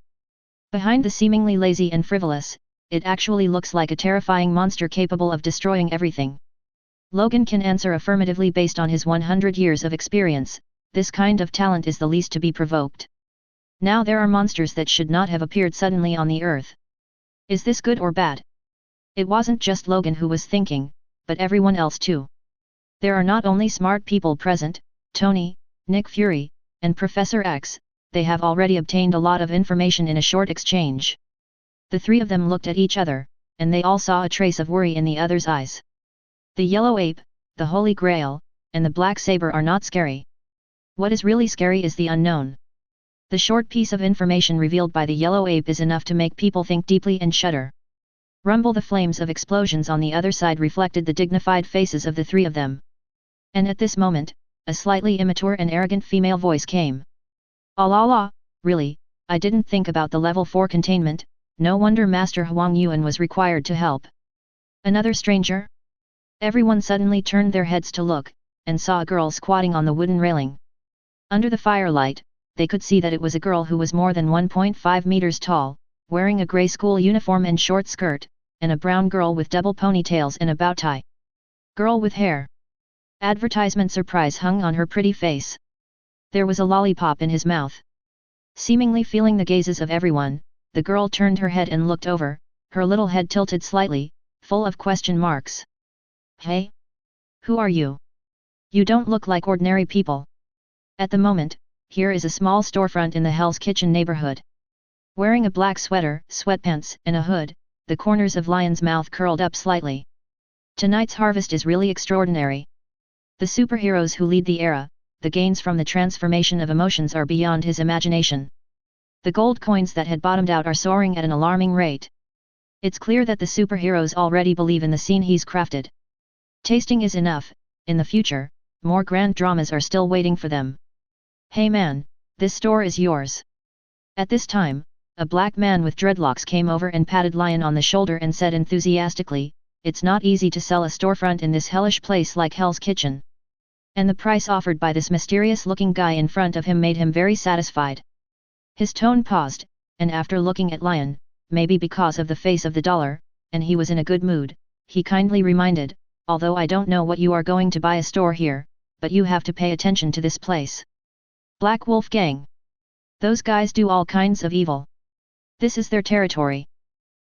Behind the seemingly lazy and frivolous, it actually looks like a terrifying monster capable of destroying everything. Logan can answer affirmatively based on his 100 years of experience. This kind of talent is the least to be provoked. Now there are monsters that should not have appeared suddenly on the earth. Is this good or bad? It wasn't just Logan who was thinking, but everyone else too. There are not only smart people present, Tony, Nick Fury, and Professor X, they have already obtained a lot of information in a short exchange. The three of them looked at each other, and they all saw a trace of worry in the other's eyes. The yellow ape, the Holy Grail, and the Black Saber are not scary. What is really scary is the unknown. The short piece of information revealed by the yellow ape is enough to make people think deeply and shudder. Rumble the flames of explosions on the other side reflected the dignified faces of the three of them. And at this moment, a slightly immature and arrogant female voice came. "Ah la la, really, I didn't think about the level 4 containment, no wonder Master Huang Yuan was required to help." Another stranger? Everyone suddenly turned their heads to look, and saw a girl squatting on the wooden railing. Under the firelight, they could see that it was a girl who was more than 1.5 meters tall, wearing a grey school uniform and short skirt, and a brown girl with double ponytails and a bow tie. Girl with hair. Advertisement surprise hung on her pretty face. There was a lollipop in his mouth. Seemingly feeling the gazes of everyone, the girl turned her head and looked over, her little head tilted slightly, full of question marks. "Hey? Who are you? You don't look like ordinary people." At the moment, here is a small storefront in the Hell's Kitchen neighborhood. Wearing a black sweater, sweatpants, and a hood, the corners of Lyon's mouth curled up slightly. Tonight's harvest is really extraordinary. The superheroes who lead the era, the gains from the transformation of emotions are beyond his imagination. The gold coins that had bottomed out are soaring at an alarming rate. It's clear that the superheroes already believe in the scene he's crafted. Tasting is enough, in the future, more grand dramas are still waiting for them. "Hey man, this store is yours." At this time, a black man with dreadlocks came over and patted Lyon on the shoulder and said enthusiastically, "It's not easy to sell a storefront in this hellish place like Hell's Kitchen." And the price offered by this mysterious-looking guy in front of him made him very satisfied. His tone paused, and after looking at Lyon, maybe because of the face of the dollar, and he was in a good mood, he kindly reminded, although I don't know what you are going to buy a store here, but you have to pay attention to this place. Black Wolf Gang. Those guys do all kinds of evil. This is their territory.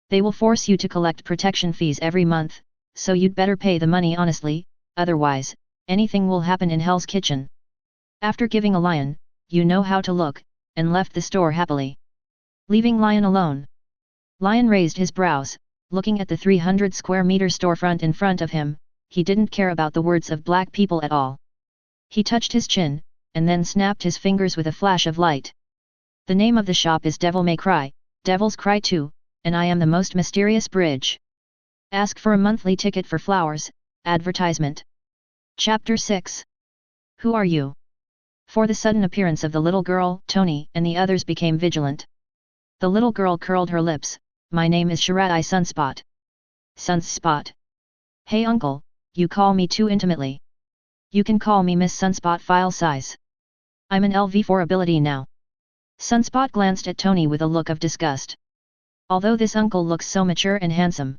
They will force you to collect protection fees every month, so you'd better pay the money honestly, otherwise, anything will happen in Hell's Kitchen. After giving a Lyon, you know how to look, and left the store happily. Leaving Lyon alone. Lyon raised his brows, looking at the 300 square meter storefront in front of him. He didn't care about the words of black people at all. He touched his chin, and then snapped his fingers with a flash of light. The name of the shop is Devil May Cry, Devil's Cry 2, and I am the most mysterious bridge. Ask for a monthly ticket for flowers. Advertisement. Chapter 6. Who are you? For the sudden appearance of the little girl, Tony and the others became vigilant. The little girl curled her lips. My name is Shirai Sunspot. Sunspot. Hey uncle, you call me too intimately. You can call me Miss Sunspot file size. I'm an LV4 ability now. Sunspot glanced at Tony with a look of disgust. Although this uncle looks so mature and handsome.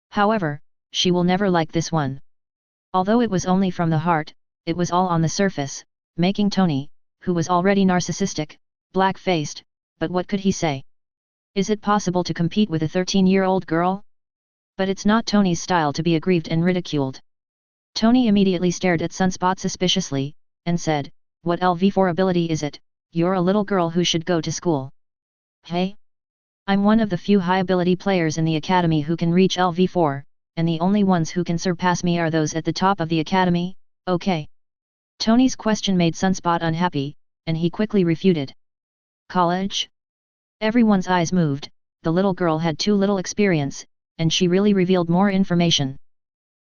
However, she will never like this one. Although it was only from the heart, it was all on the surface, making Tony, who was already narcissistic, black-faced, but what could he say? Is it possible to compete with a 13-year-old girl? But it's not Tony's style to be aggrieved and ridiculed. Tony immediately stared at Sunspot suspiciously, and said, what LV4 ability is it? You're a little girl who should go to school. Hey? I'm one of the few high-ability players in the academy who can reach LV4, and the only ones who can surpass me are those at the top of the academy, okay? Tony's question made Sunspot unhappy, and he quickly refuted. College? Everyone's eyes moved. The little girl had too little experience, and she really revealed more information.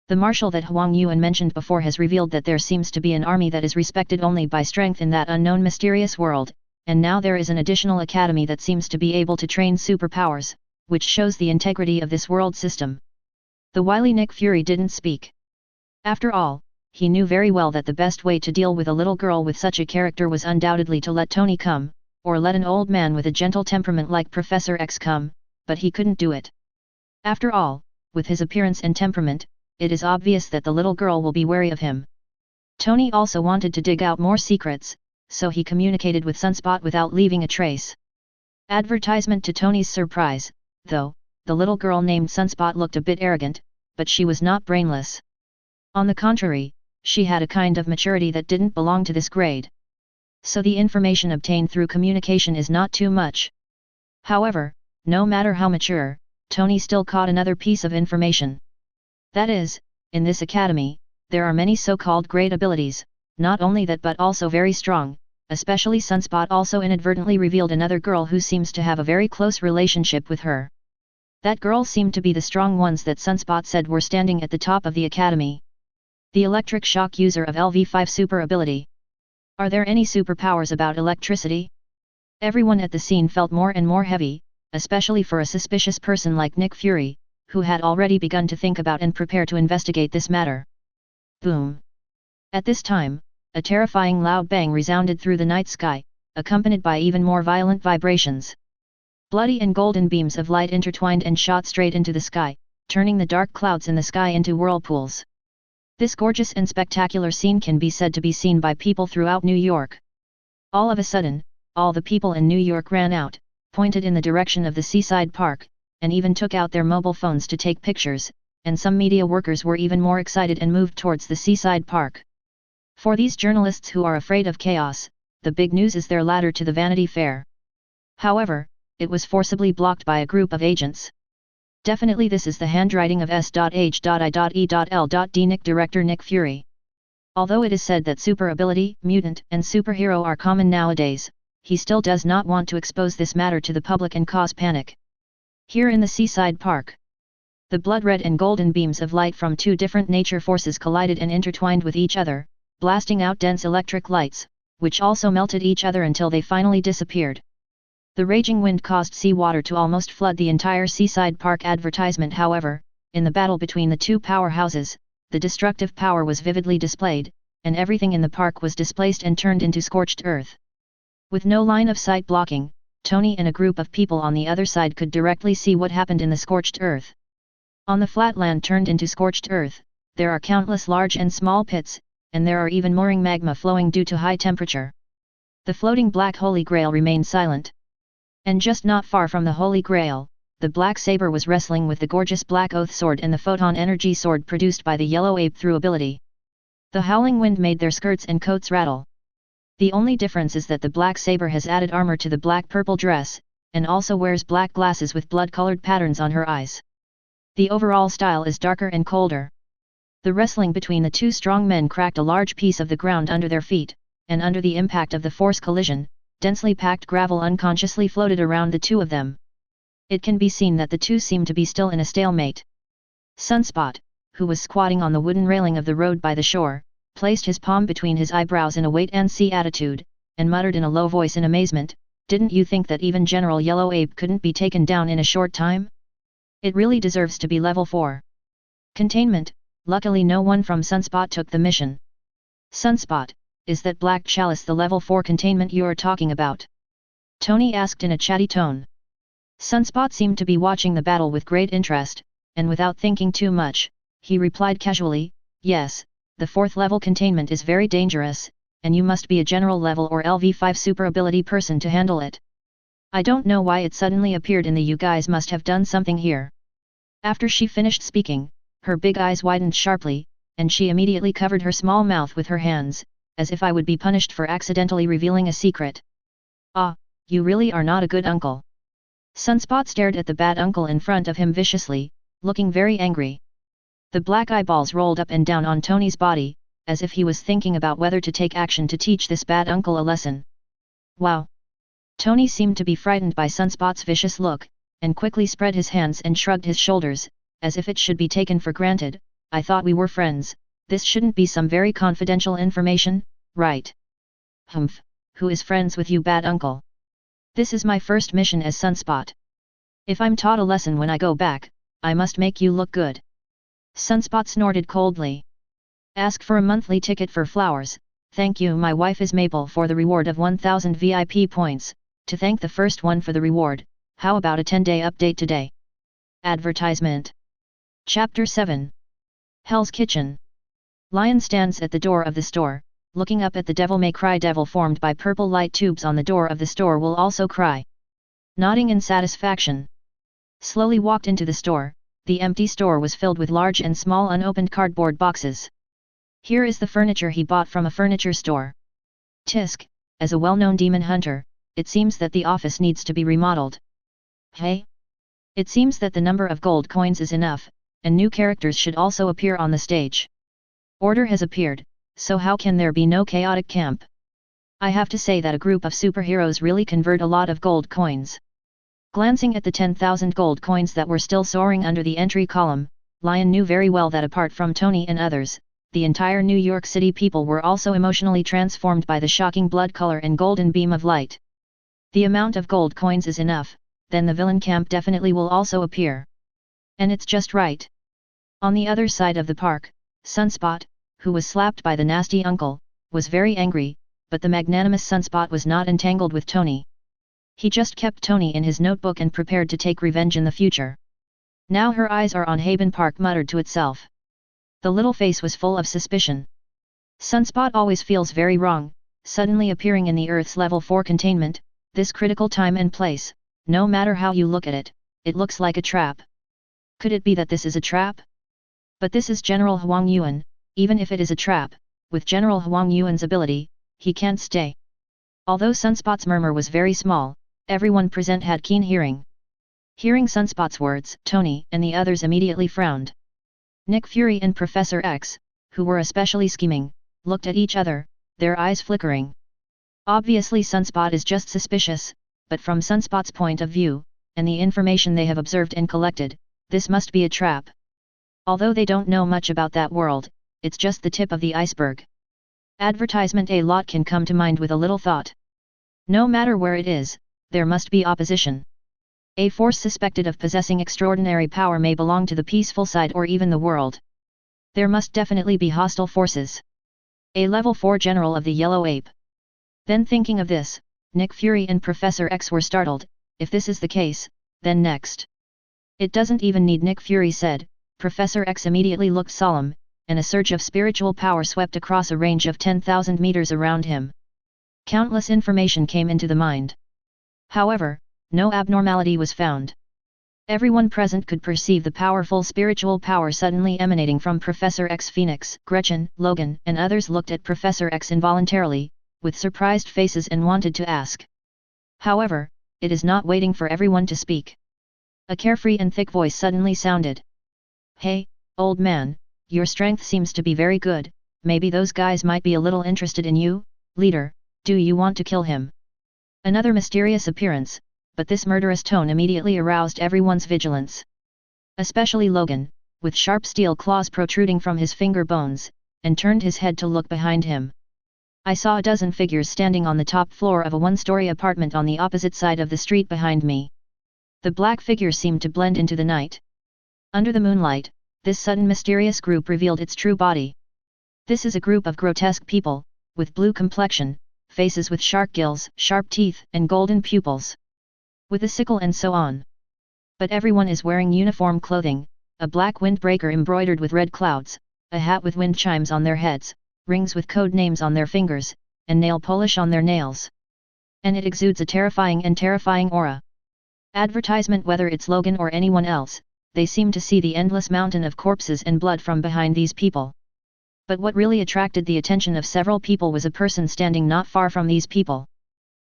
The marshal that Huang Yuan mentioned before has revealed that there seems to be an army that is respected only by strength in that unknown mysterious world, and now there is an additional academy that seems to be able to train superpowers, which shows the integrity of this world system. The wily Nick Fury didn't speak. After all, he knew very well that the best way to deal with a little girl with such a character was undoubtedly to let Tony come, or let an old man with a gentle temperament like Professor X come, but he couldn't do it. After all, with his appearance and temperament, it is obvious that the little girl will be wary of him. Tony also wanted to dig out more secrets, so he communicated with Sunspot without leaving a trace. Advertisement. To Tony's surprise, though, the little girl named Sunspot looked a bit arrogant, but she was not brainless. On the contrary, she had a kind of maturity that didn't belong to this grade. So the information obtained through communication is not too much. However, no matter how mature, Tony still caught another piece of information. That is, in this academy, there are many so-called great abilities, not only that but also very strong, especially Sunspot also inadvertently revealed another girl who seems to have a very close relationship with her. That girl seemed to be the strong ones that Sunspot said were standing at the top of the academy. The electric shock user of LV5 super ability. Are there any superpowers about electricity? Everyone at the scene felt more and more heavy, especially for a suspicious person like Nick Fury, who had already begun to think about and prepare to investigate this matter. Boom! At this time, a terrifying loud bang resounded through the night sky, accompanied by even more violent vibrations. Bloody and golden beams of light intertwined and shot straight into the sky, turning the dark clouds in the sky into whirlpools. This gorgeous and spectacular scene can be said to be seen by people throughout New York. All of a sudden, all the people in New York ran out, pointed in the direction of the seaside park, and even took out their mobile phones to take pictures, and some media workers were even more excited and moved towards the seaside park. For these journalists who are afraid of chaos, the big news is their ladder to the Vanity Fair. However, it was forcibly blocked by a group of agents. Definitely this is the handwriting of S.H.I.E.L.D. Nick Director Nick Fury. Although it is said that super ability, mutant, and superhero are common nowadays, he still does not want to expose this matter to the public and cause panic. Here in the seaside park, the blood-red and golden beams of light from two different nature forces collided and intertwined with each other, blasting out dense electric lights, which also melted each other until they finally disappeared. The raging wind caused seawater to almost flood the entire seaside park. Advertisement. However, in the battle between the two powerhouses, the destructive power was vividly displayed, and everything in the park was displaced and turned into scorched earth. With no line of sight blocking, Tony and a group of people on the other side could directly see what happened in the scorched earth. On the flat land turned into scorched earth, there are countless large and small pits, and there are even mooring magma flowing due to high temperature. The floating black Holy Grail remained silent. And just not far from the Holy Grail, the black Saber was wrestling with the gorgeous black oath sword and the photon energy sword produced by the yellow ape through ability. The howling wind made their skirts and coats rattle. The only difference is that the black Saber has added armor to the black-purple dress, and also wears black glasses with blood-colored patterns on her eyes. The overall style is darker and colder. The wrestling between the two strong men cracked a large piece of the ground under their feet, and under the impact of the force collision, densely packed gravel unconsciously floated around the two of them. It can be seen that the two seem to be still in a stalemate. Sunspot, who was squatting on the wooden railing of the road by the shore, placed his palm between his eyebrows in a wait-and-see attitude, and muttered in a low voice in amazement, "Didn't you think that even General Yellow Ape couldn't be taken down in a short time? It really deserves to be level 4. Containment." Luckily no one from Sunspot took the mission. "Sunspot, is that Black Chalice the level 4 containment you're talking about?" Tony asked in a chatty tone. Sunspot seemed to be watching the battle with great interest, and without thinking too much, he replied casually, "Yes, the 4th level containment is very dangerous, and you must be a general level or LV5 super ability person to handle it. I don't know why it suddenly appeared in the you guys must have done something here." After she finished speaking, her big eyes widened sharply, and she immediately covered her small mouth with her hands, as if I would be punished for accidentally revealing a secret. "Ah, you really are not a good uncle." Sunspot stared at the bad uncle in front of him viciously, looking very angry. The black eyeballs rolled up and down on Tony's body, as if he was thinking about whether to take action to teach this bad uncle a lesson. "Wow!" Tony seemed to be frightened by Sunspot's vicious look, and quickly spread his hands and shrugged his shoulders, as if it should be taken for granted. "I thought we were friends, this shouldn't be some very confidential information, right?" "Humph, who is friends with you, bad uncle? This is my first mission as Sunspot. If I'm taught a lesson when I go back, I must make you look good." Sunspot snorted coldly. "Ask for a monthly ticket for flowers, thank you my wife is Maple for the reward of 1000 VIP points, to thank the first one for the reward, how about a 10-day update today?" Advertisement. Chapter 7. Hell's Kitchen. Lyon stands at the door of the store, looking up at the Devil May Cry devil formed by purple light tubes on the door of the store will also cry. Nodding in satisfaction. Slowly walked into the store. The empty store was filled with large and small unopened cardboard boxes. Here is the furniture he bought from a furniture store. Tisk, as a well-known demon hunter, it seems that the office needs to be remodeled. Hey? It seems that the number of gold coins is enough, and new characters should also appear on the stage. Order has appeared, so how can there be no chaotic camp? I have to say that a group of superheroes really convert a lot of gold coins. Glancing at the 10,000 gold coins that were still soaring under the entry column, Lyon knew very well that apart from Tony and others, the entire New York City people were also emotionally transformed by the shocking blood color and golden beam of light. The amount of gold coins is enough, then the villain camp definitely will also appear. And it's just right. On the other side of the park, Sunspot, who was slapped by the nasty uncle, was very angry, but the magnanimous Sunspot was not entangled with Tony. He just kept Tony in his notebook and prepared to take revenge in the future. Now her eyes are on Haven Park, muttered to itself. The little face was full of suspicion. Sunspot always feels very wrong, suddenly appearing in the Earth's level 4 containment, this critical time and place, no matter how you look at it looks like a trap. Could it be that this is a trap? But this is General Huang Yuan, even if it is a trap, with General Huang Yuan's ability, he can't stay. Although Sunspot's murmur was very small, everyone present had keen hearing. Hearing Sunspot's words, Tony and the others immediately frowned. Nick Fury and Professor X, who were especially scheming, looked at each other, their eyes flickering. Obviously Sunspot is just suspicious, but from Sunspot's point of view, and the information they have observed and collected, this must be a trap. Although they don't know much about that world, it's just the tip of the iceberg. Advertisement. A lot can come to mind with a little thought. No matter where it is, there must be opposition. A force suspected of possessing extraordinary power may belong to the peaceful side or even the world. There must definitely be hostile forces. A level 4 general of the Yellow Ape. Then thinking of this, Nick Fury and Professor X were startled. If this is the case, then next. It doesn't even need, Nick Fury said, Professor X immediately looked solemn, and a surge of spiritual power swept across a range of 10,000 meters around him. Countless information came into the mind. However, no abnormality was found. Everyone present could perceive the powerful spiritual power suddenly emanating from Professor X. Phoenix, Gretchen, Logan, and others looked at Professor X involuntarily, with surprised faces and wanted to ask. However, it is not waiting for everyone to speak. A carefree and thick voice suddenly sounded. Hey, old man, your strength seems to be very good, maybe those guys might be a little interested in you, leader, do you want to kill him? Another mysterious appearance, but this murderous tone immediately aroused everyone's vigilance. Especially Logan, with sharp steel claws protruding from his finger bones, and turned his head to look behind him. I saw a dozen figures standing on the top floor of a one-story apartment on the opposite side of the street behind me. The black figures seemed to blend into the night. Under the moonlight, this sudden mysterious group revealed its true body. This is a group of grotesque people, with blue complexion, faces with shark gills, sharp teeth, and golden pupils. With a sickle and so on. But everyone is wearing uniform clothing, a black windbreaker embroidered with red clouds, a hat with wind chimes on their heads, rings with code names on their fingers, and nail polish on their nails. And it exudes a terrifying aura. Advertisement, whether it's Logan or anyone else, they seem to see the endless mountain of corpses and blood from behind these people. But what really attracted the attention of several people was a person standing not far from these people.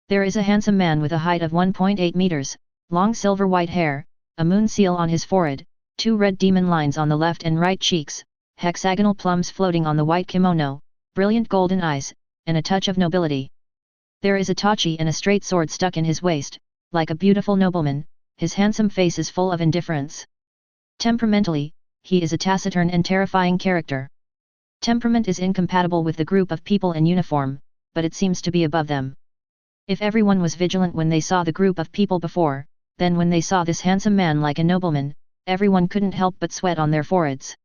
There is a handsome man with a height of 1.8 meters, long silver white hair, a moon seal on his forehead, 2 red demon lines on the left and right cheeks, hexagonal plums floating on the white kimono, brilliant golden eyes, and a touch of nobility. There is a tachi and a straight sword stuck in his waist, like a beautiful nobleman, his handsome face is full of indifference. Temperamentally, he is a taciturn and terrifying character. Temperament is incompatible with the group of people in uniform, but it seems to be above them. If everyone was vigilant when they saw the group of people before, then when they saw this handsome man like a nobleman, everyone couldn't help but sweat on their foreheads.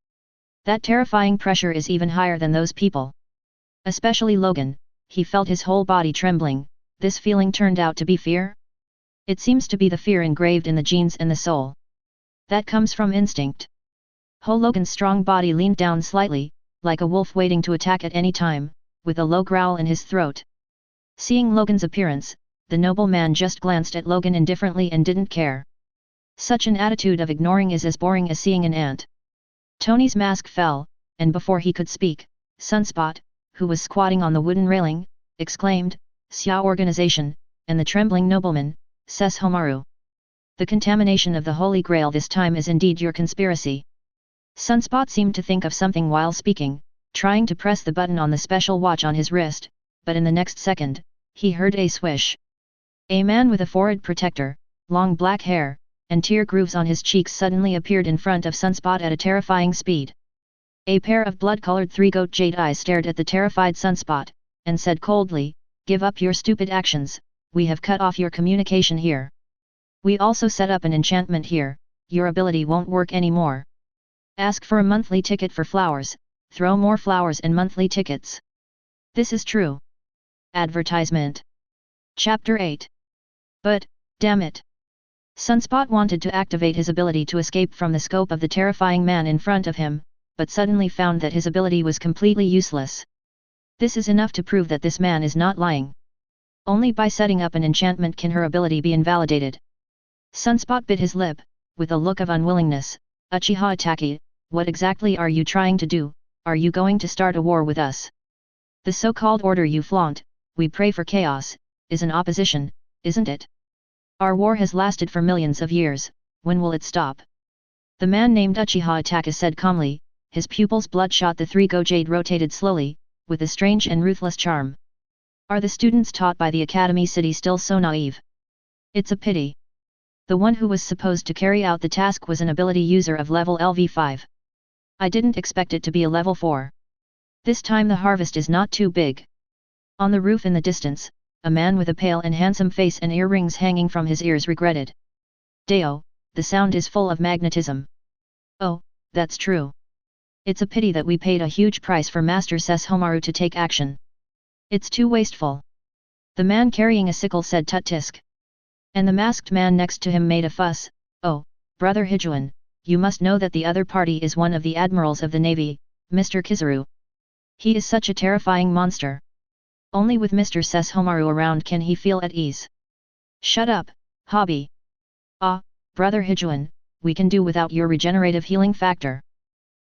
That terrifying pressure is even higher than those people. Especially Logan, he felt his whole body trembling. This feeling turned out to be fear? It seems to be the fear engraved in the genes and the soul. That comes from instinct. Logan's strong body leaned down slightly, like a wolf waiting to attack at any time, with a low growl in his throat. Seeing Logan's appearance, the nobleman just glanced at Logan indifferently and didn't care. Such an attitude of ignoring is as boring as seeing an ant. Tony's mask fell, and before he could speak, Sunspot, who was squatting on the wooden railing, exclaimed, "Xia organization," and the trembling nobleman, "Ses Homaru. The contamination of the Holy Grail this time is indeed your conspiracy." Sunspot seemed to think of something while speaking, trying to press the button on the special watch on his wrist, but in the next second, he heard a swish. A man with a forehead protector, long black hair, and tear grooves on his cheeks suddenly appeared in front of Sunspot at a terrifying speed. A pair of blood-colored three-goat jade eyes stared at the terrified Sunspot, and said coldly, "Give up your stupid actions, we have cut off your communication here. We also set up an enchantment here, your ability won't work anymore. Ask for a monthly ticket for flowers, throw more flowers and monthly tickets." This is true. Advertisement. Chapter 8. But, damn it. Sunspot wanted to activate his ability to escape from the scope of the terrifying man in front of him, but suddenly found that his ability was completely useless. This is enough to prove that this man is not lying. Only by setting up an enchantment can her ability be invalidated. Sunspot bit his lip, with a look of unwillingness. "Uchiha Itaki, what exactly are you trying to do? Are you going to start a war with us? The so-called order you flaunt, we pray for chaos, is an opposition, isn't it? Our war has lasted for millions of years, when will it stop?" The man named Uchiha Itaka said calmly, his pupils bloodshot. The three-go jade rotated slowly, with a strange and ruthless charm. Are the students taught by the Academy City still so naive? It's a pity. The one who was supposed to carry out the task was an ability user of level LV5. I didn't expect it to be a level 4. This time the harvest is not too big. On the roof in the distance, a man with a pale and handsome face and earrings hanging from his ears regretted. "Deo, the sound is full of magnetism." "Oh, that's true. It's a pity that we paid a huge price for Master Ses Homaru to take action. It's too wasteful." The man carrying a sickle said tut tisk. And the masked man next to him made a fuss. "Oh, Brother Hijuan, you must know that the other party is one of the admirals of the navy, Mr. Kizaru. He is such a terrifying monster. Only with Mr. Sesshomaru around can he feel at ease. Shut up, hobby. Ah, brother Hijuan, we can do without your regenerative healing factor.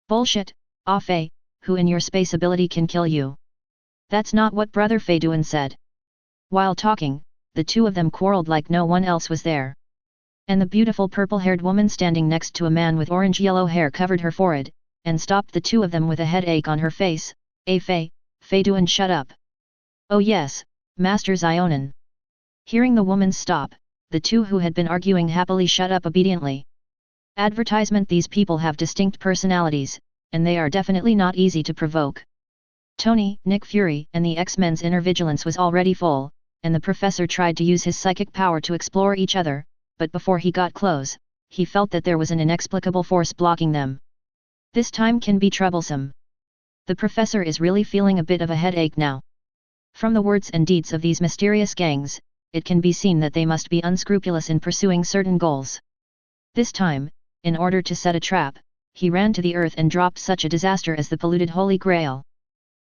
Bullshit, Ah Fei, who in your space ability can kill you? That's not what brother Feiduan said. While talking, the two of them quarreled like no one else was there. And the beautiful purple-haired woman standing next to a man with orange-yellow hair covered her forehead, and stopped the two of them with a headache on her face. Fei, Feiduan, shut up. Oh yes, Master Zionin. Hearing the woman stop, the two who had been arguing happily shut up obediently. Advertisement: these people have distinct personalities, and they are definitely not easy to provoke. Tony, Nick Fury and the X-Men's inner vigilance was already full, and the professor tried to use his psychic power to explore each other, but before he got close, he felt that there was an inexplicable force blocking them. This time can be troublesome. The professor is really feeling a bit of a headache now. From the words and deeds of these mysterious gangs, it can be seen that they must be unscrupulous in pursuing certain goals. This time, in order to set a trap, he ran to the earth and dropped such a disaster as the polluted Holy Grail.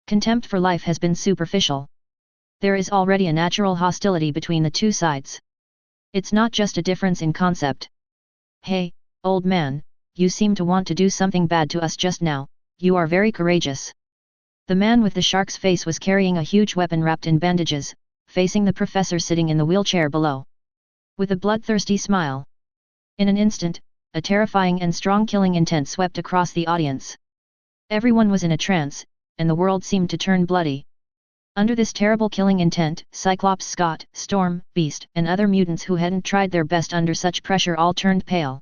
Contempt for life has been superficial. There is already a natural hostility between the two sides. It's not just a difference in concept. Hey, old man, you seem to want to do something bad to us just now. You are very courageous. The man with the shark's face was carrying a huge weapon wrapped in bandages, facing the professor sitting in the wheelchair below. With a bloodthirsty smile. In an instant, a terrifying and strong killing intent swept across the audience. Everyone was in a trance, and the world seemed to turn bloody. Under this terrible killing intent, Cyclops, Scott, Storm, Beast, and other mutants who hadn't tried their best under such pressure all turned pale.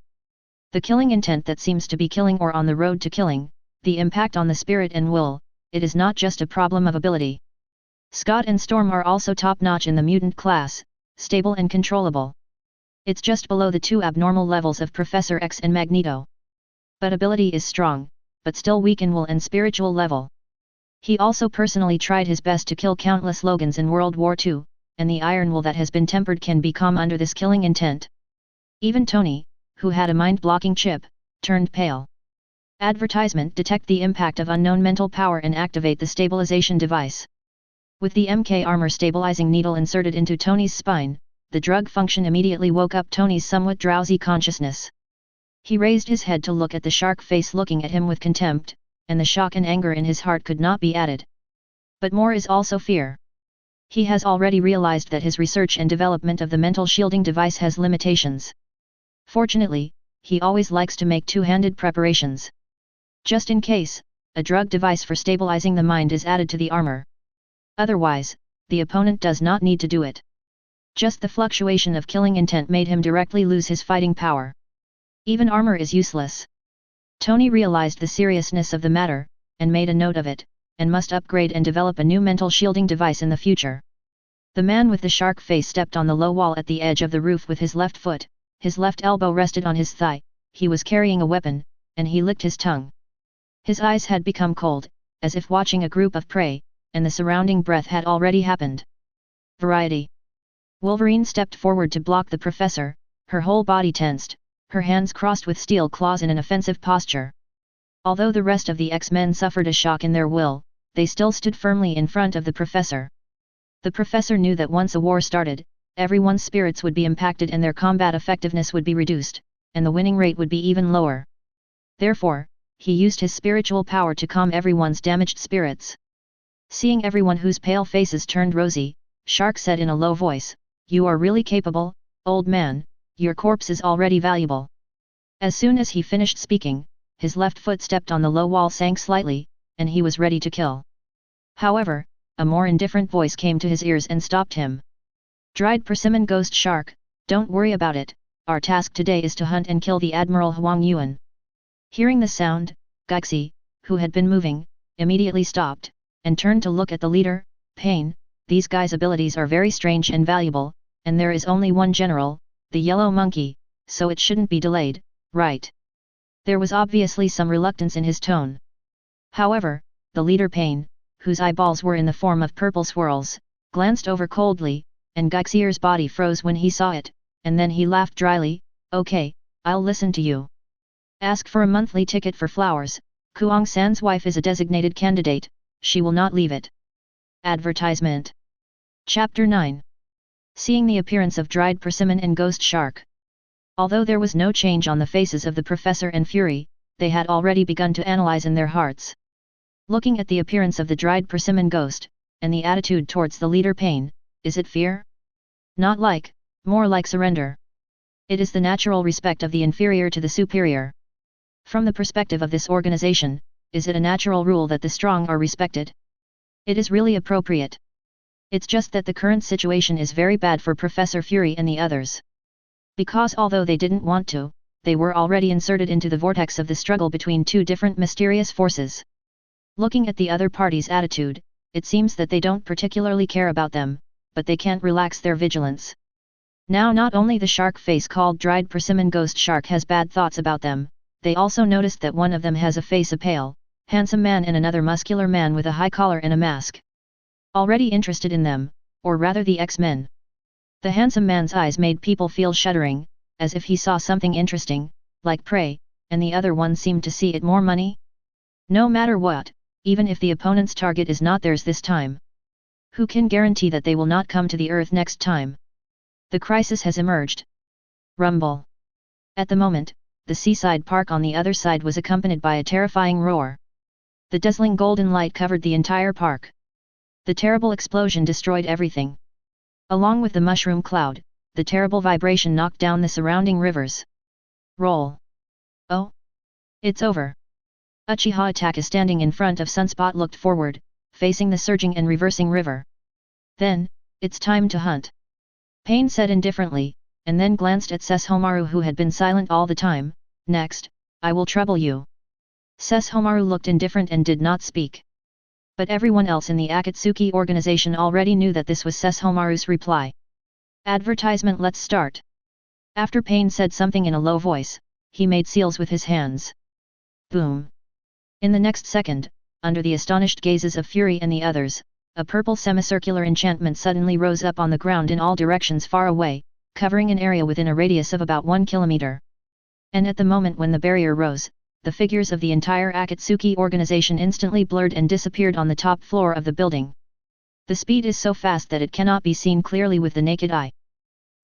The killing intent that seems to be killing or on the road to killing, the impact on the spirit and will, it is not just a problem of ability. Scott and Storm are also top-notch in the mutant class, stable and controllable. It's just below the two abnormal levels of Professor X and Magneto. But ability is strong, but still weak in will and spiritual level. He also personally tried his best to kill countless Logans in World War II, and the iron will that has been tempered can be calm under this killing intent. Even Tony, who had a mind-blocking chip, turned pale. Advertisement: detect the impact of unknown mental power and activate the stabilization device. With the MK armor stabilizing needle inserted into Tony's spine, the drug function immediately woke up Tony's somewhat drowsy consciousness. He raised his head to look at the shark face looking at him with contempt, and the shock and anger in his heart could not be added. But more is also fear. He has already realized that his research and development of the mental shielding device has limitations. Fortunately, he always likes to make two-handed preparations. Just in case, a drug device for stabilizing the mind is added to the armor. Otherwise, the opponent does not need to do it. Just the fluctuation of killing intent made him directly lose his fighting power. Even armor is useless. Tony realized the seriousness of the matter, and made a note of it, and must upgrade and develop a new mental shielding device in the future. The man with the shark face stepped on the low wall at the edge of the roof with his left foot, his left elbow rested on his thigh, he was carrying a weapon, and he licked his tongue. His eyes had become cold, as if watching a group of prey, and the surrounding breath had already happened. Variety. Wolverine stepped forward to block the professor, her whole body tensed, her hands crossed with steel claws in an offensive posture. Although the rest of the X-Men suffered a shock in their will, they still stood firmly in front of the professor. The professor knew that once a war started, everyone's spirits would be impacted and their combat effectiveness would be reduced, and the winning rate would be even lower. Therefore, he used his spiritual power to calm everyone's damaged spirits. Seeing everyone whose pale faces turned rosy, Shark said in a low voice, "You are really capable, old man, your corpse is already valuable." As soon as he finished speaking, his left foot stepped on the low wall sank slightly, and he was ready to kill. However, a more indifferent voice came to his ears and stopped him. "Dried persimmon ghost shark, don't worry about it, our task today is to hunt and kill the Admiral Huang Yuan." Hearing the sound, Geixi, who had been moving, immediately stopped, and turned to look at the leader. "Pain, these guys' abilities are very strange and valuable, and there is only one general, the yellow monkey, so it shouldn't be delayed, right?" There was obviously some reluctance in his tone. However, the leader Pain, whose eyeballs were in the form of purple swirls, glanced over coldly, and Geixier's body froze when he saw it, and then he laughed dryly, "Okay, I'll listen to you." Ask for a monthly ticket for flowers, Kuang-san's wife is a designated candidate, she will not leave it. Advertisement. Chapter 9. Seeing the appearance of dried persimmon and ghost shark. Although there was no change on the faces of the professor and Fury, they had already begun to analyze in their hearts. Looking at the appearance of the dried persimmon ghost, and the attitude towards the leader Pain, is it fear? Not like, more like surrender. It is the natural respect of the inferior to the superior. From the perspective of this organization, is it a natural rule that the strong are respected? It is really appropriate. It's just that the current situation is very bad for Professor Fury and the others. Because although they didn't want to, they were already inserted into the vortex of the struggle between two different mysterious forces. Looking at the other party's attitude, it seems that they don't particularly care about them, but they can't relax their vigilance. Now not only the shark face called dried persimmon ghost shark has bad thoughts about them, they also noticed that one of them has a face a pale, handsome man and another muscular man with a high collar and a mask. Already interested in them, or rather the X-Men. The handsome man's eyes made people feel shuddering, as if he saw something interesting, like prey, and the other one seemed to see it more money. No matter what, even if the opponent's target is not theirs this time. Who can guarantee that they will not come to the earth next time? The crisis has emerged. Rumble. At the moment, the seaside park on the other side was accompanied by a terrifying roar. The dazzling golden light covered the entire park. The terrible explosion destroyed everything. Along with the mushroom cloud, the terrible vibration knocked down the surrounding rivers. Roll. Oh! It's over. Uchiha Attack is standing in front of Sunspot looked forward, facing the surging and reversing river. Then, it's time to hunt. Pain said indifferently, and then glanced at Sesshomaru who had been silent all the time. Next, I will trouble you. Sesshomaru looked indifferent and did not speak. But everyone else in the Akatsuki organization already knew that this was Sesshomaru's reply. Advertisement. Let's start. After Pain said something in a low voice, he made seals with his hands. Boom. In the next second, under the astonished gazes of Fury and the others, a purple semicircular enchantment suddenly rose up on the ground in all directions far away, covering an area within a radius of about 1 kilometer. And at the moment when the barrier rose, the figures of the entire Akatsuki organization instantly blurred and disappeared on the top floor of the building. The speed is so fast that it cannot be seen clearly with the naked eye.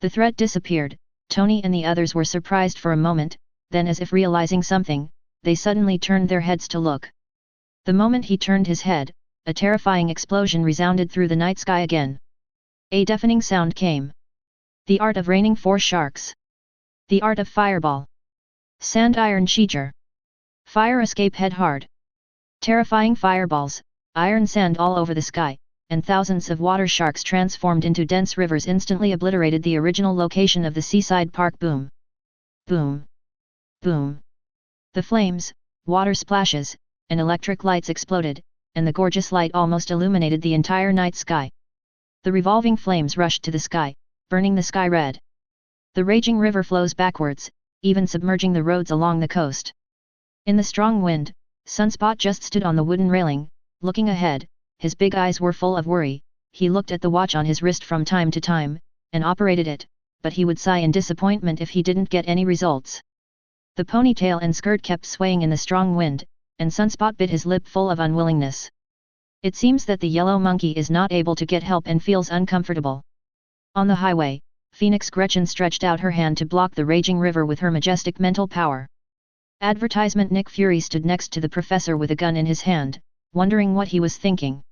The threat disappeared. Tony and the others were surprised for a moment, then as if realizing something, they suddenly turned their heads to look. The moment he turned his head, a terrifying explosion resounded through the night sky again. A deafening sound came. The art of raining 4 sharks. The art of fireball. Sand iron Shiger. Fire escape head hard. Terrifying fireballs, iron sand all over the sky, and thousands of water sharks transformed into dense rivers instantly obliterated the original location of the seaside park. Boom. Boom. Boom. The flames, water splashes, and electric lights exploded, and the gorgeous light almost illuminated the entire night sky. The revolving flames rushed to the sky, burning the sky red. The raging river flows backwards, even submerging the roads along the coast. In the strong wind, Sunspot just stood on the wooden railing, looking ahead. His big eyes were full of worry. He looked at the watch on his wrist from time to time, and operated it, but he would sigh in disappointment if he didn't get any results. The ponytail and skirt kept swaying in the strong wind, and Sunspot bit his lip full of unwillingness. It seems that the yellow monkey is not able to get help and feels uncomfortable. On the highway, Phoenix Gretchen stretched out her hand to block the raging river with her majestic mental power. Advertisement. Nick Fury stood next to the professor with a gun in his hand, wondering what he was thinking.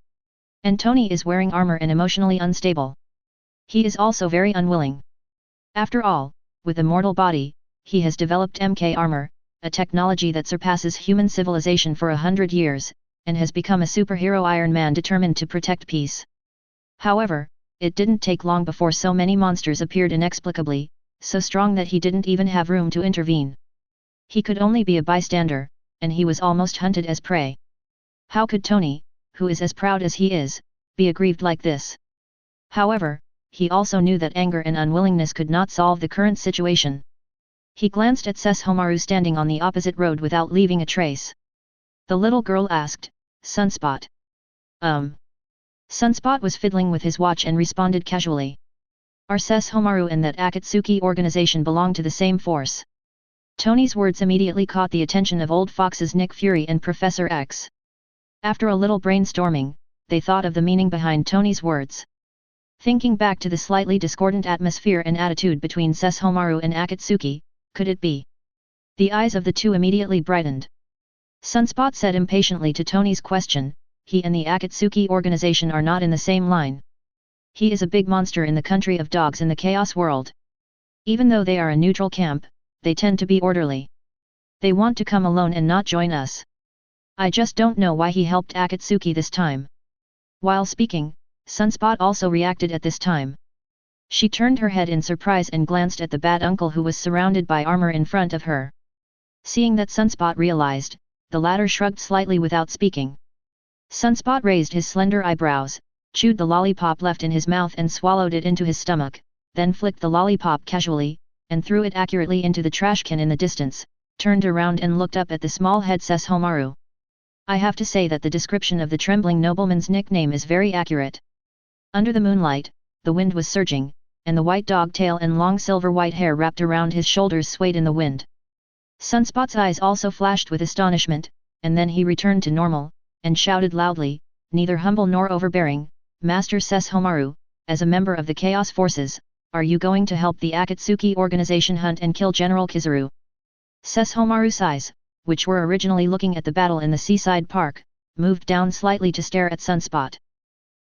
And Tony is wearing armor and emotionally unstable. He is also very unwilling. After all, with a mortal body, he has developed MK armor, a technology that surpasses human civilization for 100 years, and has become a superhero Iron Man determined to protect peace. However, it didn't take long before so many monsters appeared inexplicably, so strong that he didn't even have room to intervene. He could only be a bystander, and he was almost hunted as prey. How could Tony, who is as proud as he is, be aggrieved like this? However, he also knew that anger and unwillingness could not solve the current situation. He glanced at Sesshomaru standing on the opposite road without leaving a trace. The little girl asked, Sunspot. Sunspot was fiddling with his watch and responded casually. Our Sesshomaru and that Akatsuki organization belong to the same force. Tony's words immediately caught the attention of Old Fox's Nick Fury and Professor X. After a little brainstorming, they thought of the meaning behind Tony's words. Thinking back to the slightly discordant atmosphere and attitude between Sesshomaru and Akatsuki, could it be? The eyes of the two immediately brightened. Sunspot said impatiently to Tony's question, he and the Akatsuki organization are not in the same line. He is a big monster in the country of dogs in the Chaos world. Even though they are a neutral camp, they tend to be orderly. They want to come alone and not join us. I just don't know why he helped Akatsuki this time. While speaking, Sunspot also reacted at this time. She turned her head in surprise and glanced at the bad uncle who was surrounded by armor in front of her. Seeing that Sunspot realized, the latter shrugged slightly without speaking. Sunspot raised his slender eyebrows, chewed the lollipop left in his mouth and swallowed it into his stomach, then flicked the lollipop casually, and threw it accurately into the trash can in the distance, turned around and looked up at the small head Sesshomaru. I have to say that the description of the trembling nobleman's nickname is very accurate. Under the moonlight, the wind was surging, and the white dog tail and long silver-white hair wrapped around his shoulders swayed in the wind. Sunspot's eyes also flashed with astonishment, and then he returned to normal, and shouted loudly, neither humble nor overbearing, Master Sesshomaru, as a member of the Chaos Forces, are you going to help the Akatsuki organization hunt and kill General Kizaru? Sesshomaru's eyes, which were originally looking at the battle in the seaside park, moved down slightly to stare at Sunspot.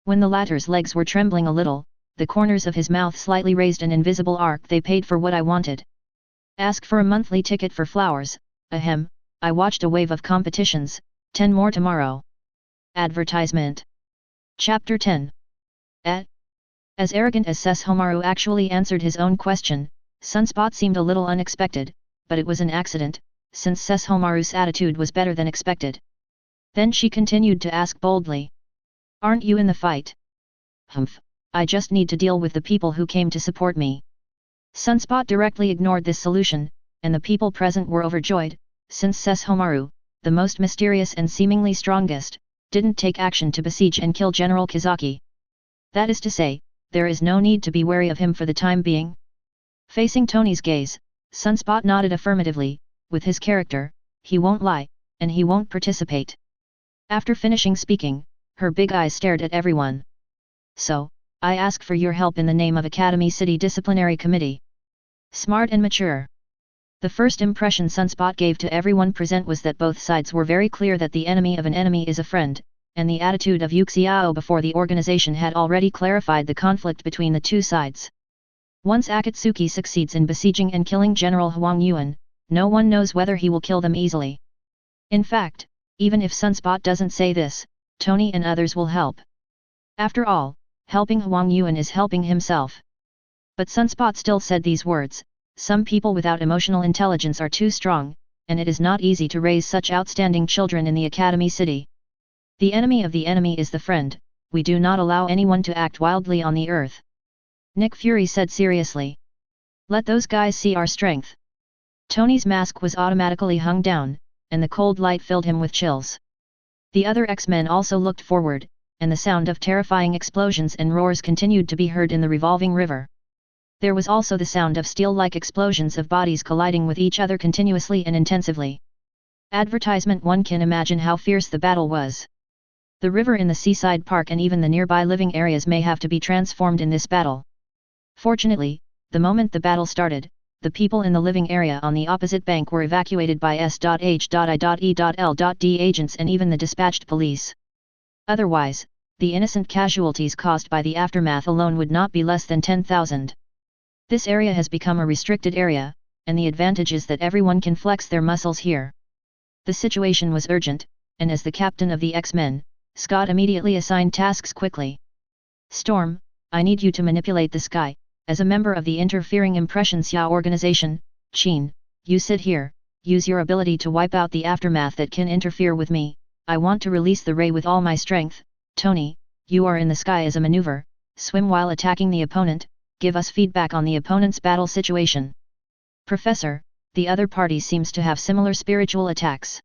When the latter's legs were trembling a little, the corners of his mouth slightly raised an invisible arc. They paid for what I wanted. Ask for a monthly ticket for flowers, ahem, I watched a wave of competitions, 10 more tomorrow. Advertisement. Chapter 10. As arrogant as Sesshomaru actually answered his own question, Sunspot seemed a little unexpected, but it was an accident, since Sesshomaru's attitude was better than expected. Then she continued to ask boldly. Aren't you in the fight? Humph, I just need to deal with the people who came to support me. Sunspot directly ignored this solution, and the people present were overjoyed, since Sesshomaru, the most mysterious and seemingly strongest, didn't take action to besiege and kill General Kizaki. That is to say, there is no need to be wary of him for the time being. Facing Tony's gaze, Sunspot nodded affirmatively. With his character, he won't lie, and he won't participate. After finishing speaking, her big eyes stared at everyone. So, I ask for your help in the name of Academy City Disciplinary Committee. Smart and mature. The first impression Sunspot gave to everyone present was that both sides were very clear that the enemy of an enemy is a friend, and the attitude of Yuxiao before the organization had already clarified the conflict between the two sides. Once Akatsuki succeeds in besieging and killing General Huang Yuan, no one knows whether he will kill them easily. In fact, even if Sunspot doesn't say this, Tony and others will help. After all, helping Huang Yuan is helping himself. But Sunspot still said these words, some people without emotional intelligence are too strong, and it is not easy to raise such outstanding children in the Academy City. The enemy of the enemy is the friend, we do not allow anyone to act wildly on the earth. Nick Fury said seriously. Let those guys see our strength. Tony's mask was automatically hung down, and the cold light filled him with chills. The other X-Men also looked forward, and the sound of terrifying explosions and roars continued to be heard in the revolving river. There was also the sound of steel-like explosions of bodies colliding with each other continuously and intensively. Advertisement. One can imagine how fierce the battle was. The river in the seaside park and even the nearby living areas may have to be transformed in this battle. Fortunately, the moment the battle started, the people in the living area on the opposite bank were evacuated by S.H.I.E.L.D. agents and even the dispatched police. Otherwise, the innocent casualties caused by the aftermath alone would not be less than 10,000. This area has become a restricted area, and the advantage is that everyone can flex their muscles here. The situation was urgent, and as the captain of the X-Men, Scott immediately assigned tasks quickly. Storm, I need you to manipulate the sky. As a member of the Interfering Impressions Ya organization, Sheen, you sit here, use your ability to wipe out the aftermath that can interfere with me. I want to release the ray with all my strength. Tony, you are in the sky as a maneuver, swim while attacking the opponent, give us feedback on the opponent's battle situation. Professor, the other party seems to have similar spiritual attacks.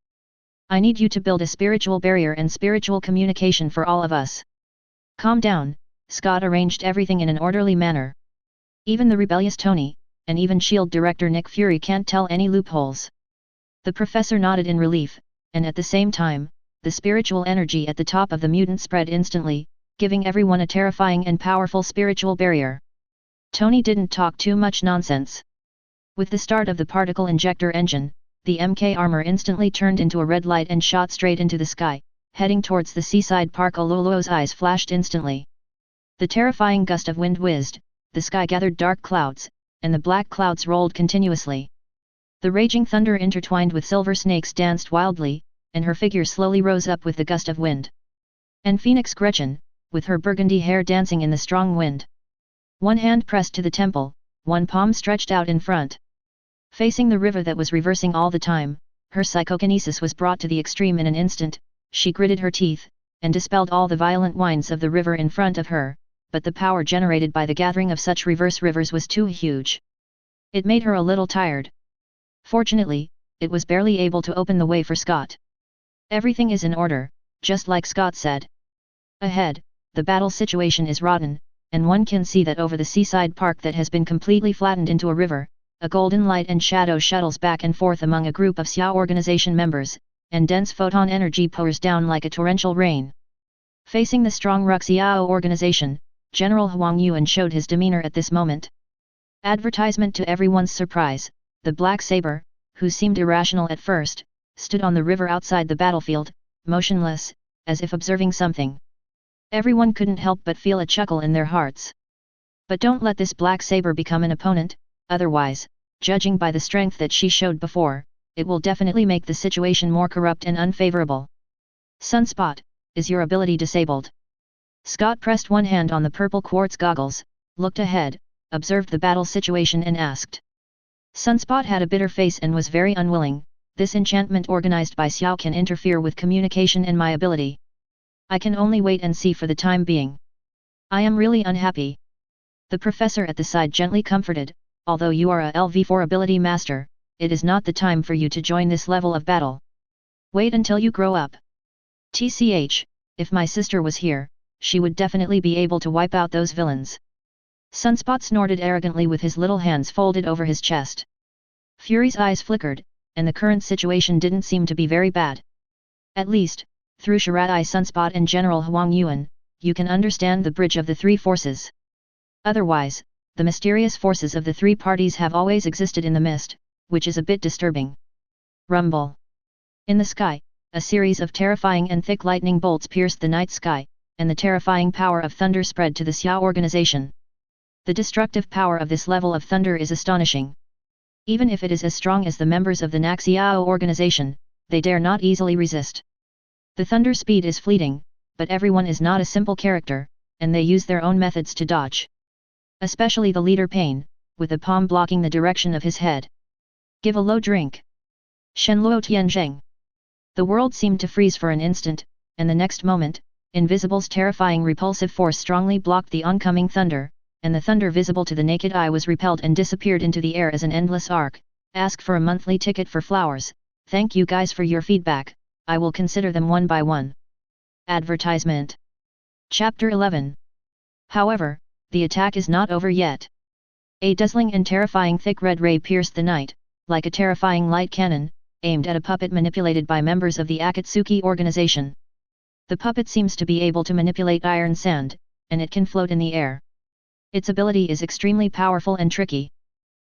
I need you to build a spiritual barrier and spiritual communication for all of us. Calm down, Scott arranged everything in an orderly manner. Even the rebellious Tony, and even S.H.I.E.L.D. director Nick Fury can't tell any loopholes. The professor nodded in relief, and at the same time, the spiritual energy at the top of the mutant spread instantly, giving everyone a terrifying and powerful spiritual barrier. Tony didn't talk too much nonsense. With the start of the particle injector engine, the MK armor instantly turned into a red light and shot straight into the sky, heading towards the seaside park. Ololo's eyes flashed instantly. The terrifying gust of wind whizzed, the sky gathered dark clouds, and the black clouds rolled continuously. The raging thunder intertwined with silver snakes danced wildly, and her figure slowly rose up with the gust of wind. And Phoenix Gretchen, with her burgundy hair dancing in the strong wind. One hand pressed to the temple, one palm stretched out in front. Facing the river that was reversing all the time, her psychokinesis was brought to the extreme in an instant. She gritted her teeth, and dispelled all the violent winds of the river in front of her, but the power generated by the gathering of such reverse rivers was too huge. It made her a little tired. Fortunately, it was barely able to open the way for Scott. Everything is in order, just like Scott said. Ahead, the battle situation is rotten, and one can see that over the seaside park that has been completely flattened into a river, a golden light and shadow shuttles back and forth among a group of Xiao organization members, and dense photon energy pours down like a torrential rain. Facing the strong Ruxiao organization, General Huang Yuan showed his demeanor at this moment. Advertisement to everyone's surprise, the Black Saber, who seemed irrational at first, stood on the river outside the battlefield, motionless, as if observing something. Everyone couldn't help but feel a chuckle in their hearts. But don't let this Black Saber become an opponent, otherwise, judging by the strength that she showed before, it will definitely make the situation more corrupt and unfavorable. Sunspot, is your ability disabled? Scott pressed one hand on the purple quartz goggles, looked ahead, observed the battle situation and asked. Sunspot had a bitter face and was very unwilling. This enchantment organized by Xiao can interfere with communication and my ability. I can only wait and see for the time being. I am really unhappy. The professor at the side gently comforted, although you are a LV4 ability master, it is not the time for you to join this level of battle. Wait until you grow up. TCH, if my sister was here, she would definitely be able to wipe out those villains. Sunspot snorted arrogantly with his little hands folded over his chest. Fury's eyes flickered, and the current situation didn't seem to be very bad. At least, through Shirai Sunspot and General Huang Yuan, you can understand the bridge of the three forces. Otherwise, the mysterious forces of the three parties have always existed in the mist, which is a bit disturbing. Rumble. In the sky, a series of terrifying and thick lightning bolts pierced the night sky, and the terrifying power of thunder spread to the Xiao organization. The destructive power of this level of thunder is astonishing. Even if it is as strong as the members of the Naxiao organization, they dare not easily resist. The thunder speed is fleeting, but everyone is not a simple character, and they use their own methods to dodge. Especially the leader Pain, with a palm blocking the direction of his head. Give a low drink. Shenluo Tianzheng. The world seemed to freeze for an instant, and the next moment, Invisible's terrifying repulsive force strongly blocked the oncoming thunder, and the thunder visible to the naked eye was repelled and disappeared into the air as an endless arc. Ask for a monthly ticket for flowers. Thank you guys for your feedback, I will consider them one by one. Advertisement. Chapter 11. However, the attack is not over yet. A dazzling and terrifying thick red ray pierced the night, like a terrifying light cannon, aimed at a puppet manipulated by members of the Akatsuki organization. The puppet seems to be able to manipulate iron sand, and it can float in the air. Its ability is extremely powerful and tricky.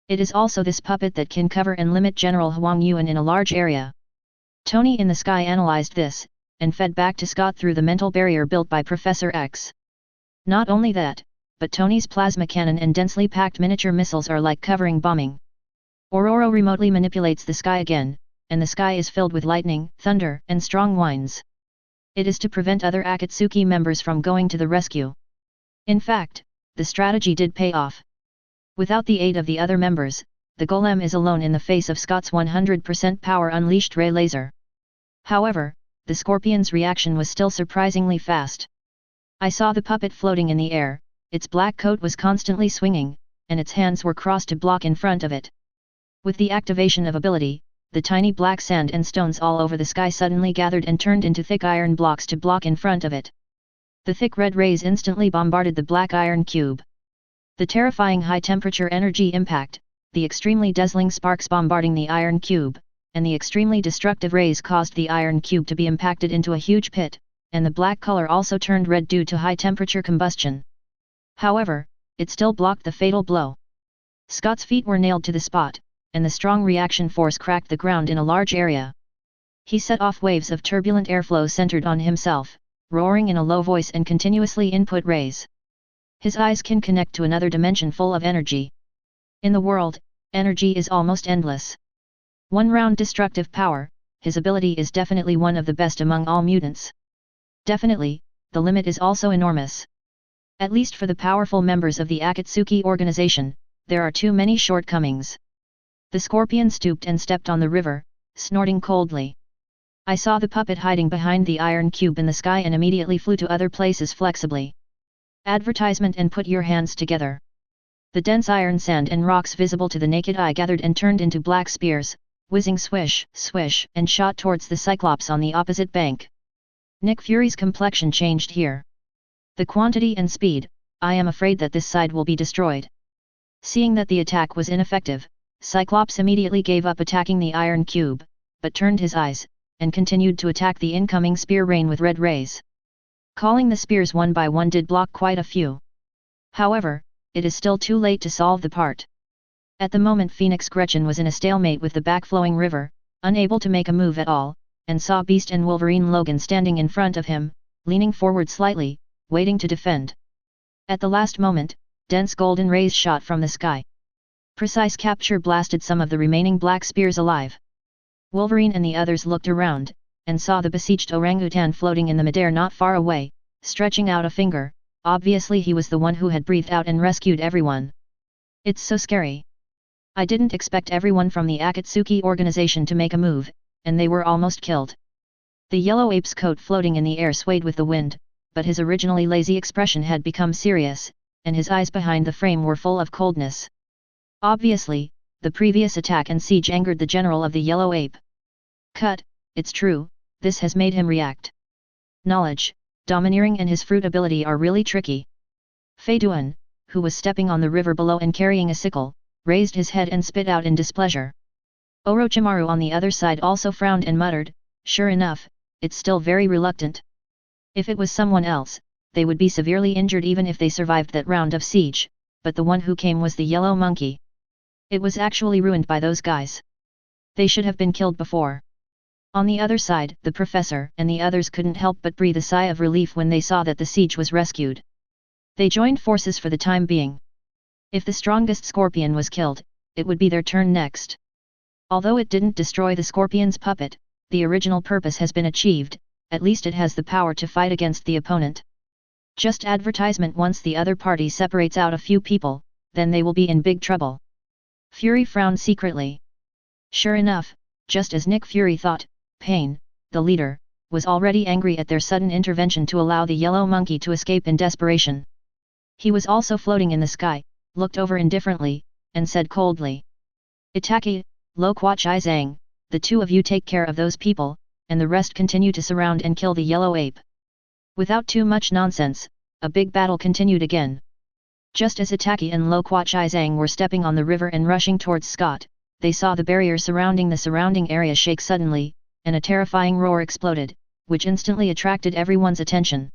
It is also this puppet that can cover and limit General Huang Yuan in a large area. Tony in the sky analyzed this, and fed back to Scott through the mental barrier built by Professor X. Not only that, but Tony's plasma cannon and densely packed miniature missiles are like covering bombing. Ororo remotely manipulates the sky again, and the sky is filled with lightning, thunder, and strong winds. It is to prevent other Akatsuki members from going to the rescue. In fact, the strategy did pay off. Without the aid of the other members, the golem is alone in the face of Scott's 100% power unleashed ray laser. However, the scorpion's reaction was still surprisingly fast. I saw the puppet floating in the air, its black coat was constantly swinging, and its hands were crossed to block in front of it. With the activation of ability, the tiny black sand and stones all over the sky suddenly gathered and turned into thick iron blocks to block in front of it. The thick red rays instantly bombarded the black iron cube. The terrifying high-temperature energy impact, the extremely dazzling sparks bombarding the iron cube, and the extremely destructive rays caused the iron cube to be impacted into a huge pit, and the black color also turned red due to high temperature combustion. However, it still blocked the fatal blow. Scott's feet were nailed to the spot, and the strong reaction force cracked the ground in a large area. He set off waves of turbulent airflow centered on himself, roaring in a low voice and continuously input rays. His eyes can connect to another dimension full of energy. In the world, energy is almost endless. One round destructive power, his ability is definitely one of the best among all mutants. Definitely, the limit is also enormous. At least for the powerful members of the Akatsuki organization, there are too many shortcomings. The scorpion stooped and stepped on the river, snorting coldly. I saw the puppet hiding behind the iron cube in the sky and immediately flew to other places flexibly. Advertisement and put your hands together. The dense iron sand and rocks visible to the naked eye gathered and turned into black spears, whizzing swish, swish, and shot towards the Cyclops on the opposite bank. Nick Fury's complexion changed here. The quantity and speed, I am afraid that this side will be destroyed. Seeing that the attack was ineffective, Cyclops immediately gave up attacking the iron cube, but turned his eyes, and continued to attack the incoming spear rain with red rays. Calling the spears one by one did block quite a few. However, it is still too late to solve the part. At the moment Phoenix Gretchen was in a stalemate with the back-flowing river, unable to make a move at all, and saw Beast and Wolverine Logan standing in front of him, leaning forward slightly, waiting to defend. At the last moment, dense golden rays shot from the sky. Precise capture blasted some of the remaining black spears alive. Wolverine and the others looked around, and saw the besieged orangutan floating in the midair not far away, stretching out a finger. Obviously he was the one who had breathed out and rescued everyone. It's so scary. I didn't expect everyone from the Akatsuki organization to make a move, and they were almost killed. The yellow ape's coat floating in the air swayed with the wind, but his originally lazy expression had become serious, and his eyes behind the frame were full of coldness. Obviously, the previous attack and siege angered the general of the yellow ape. Cut, it's true, this has made him react. Knowledge, domineering and his fruit ability are really tricky. Fei Duan, who was stepping on the river below and carrying a sickle, raised his head and spit out in displeasure. Orochimaru on the other side also frowned and muttered, sure enough, it's still very reluctant. If it was someone else, they would be severely injured even if they survived that round of siege, but the one who came was the yellow monkey. It was actually ruined by those guys. They should have been killed before. On the other side, the professor and the others couldn't help but breathe a sigh of relief when they saw that the siege was rescued. They joined forces for the time being. If the strongest scorpion was killed, it would be their turn next. Although it didn't destroy the scorpion's puppet, the original purpose has been achieved, at least it has the power to fight against the opponent. Just advertisement once the other party separates out a few people, then they will be in big trouble. Fury frowned secretly. Sure enough, just as Nick Fury thought, Pain, the leader, was already angry at their sudden intervention to allow the yellow monkey to escape in desperation. He was also floating in the sky, looked over indifferently, and said coldly. Itaki, Lo Kwa Chai Zhang, the two of you take care of those people, and the rest continue to surround and kill the yellow ape. Without too much nonsense, a big battle continued again. Just as Itaki and Lo Kwa Chai Zhang were stepping on the river and rushing towards Scott, they saw the barrier surrounding the surrounding area shake suddenly, and a terrifying roar exploded, which instantly attracted everyone's attention.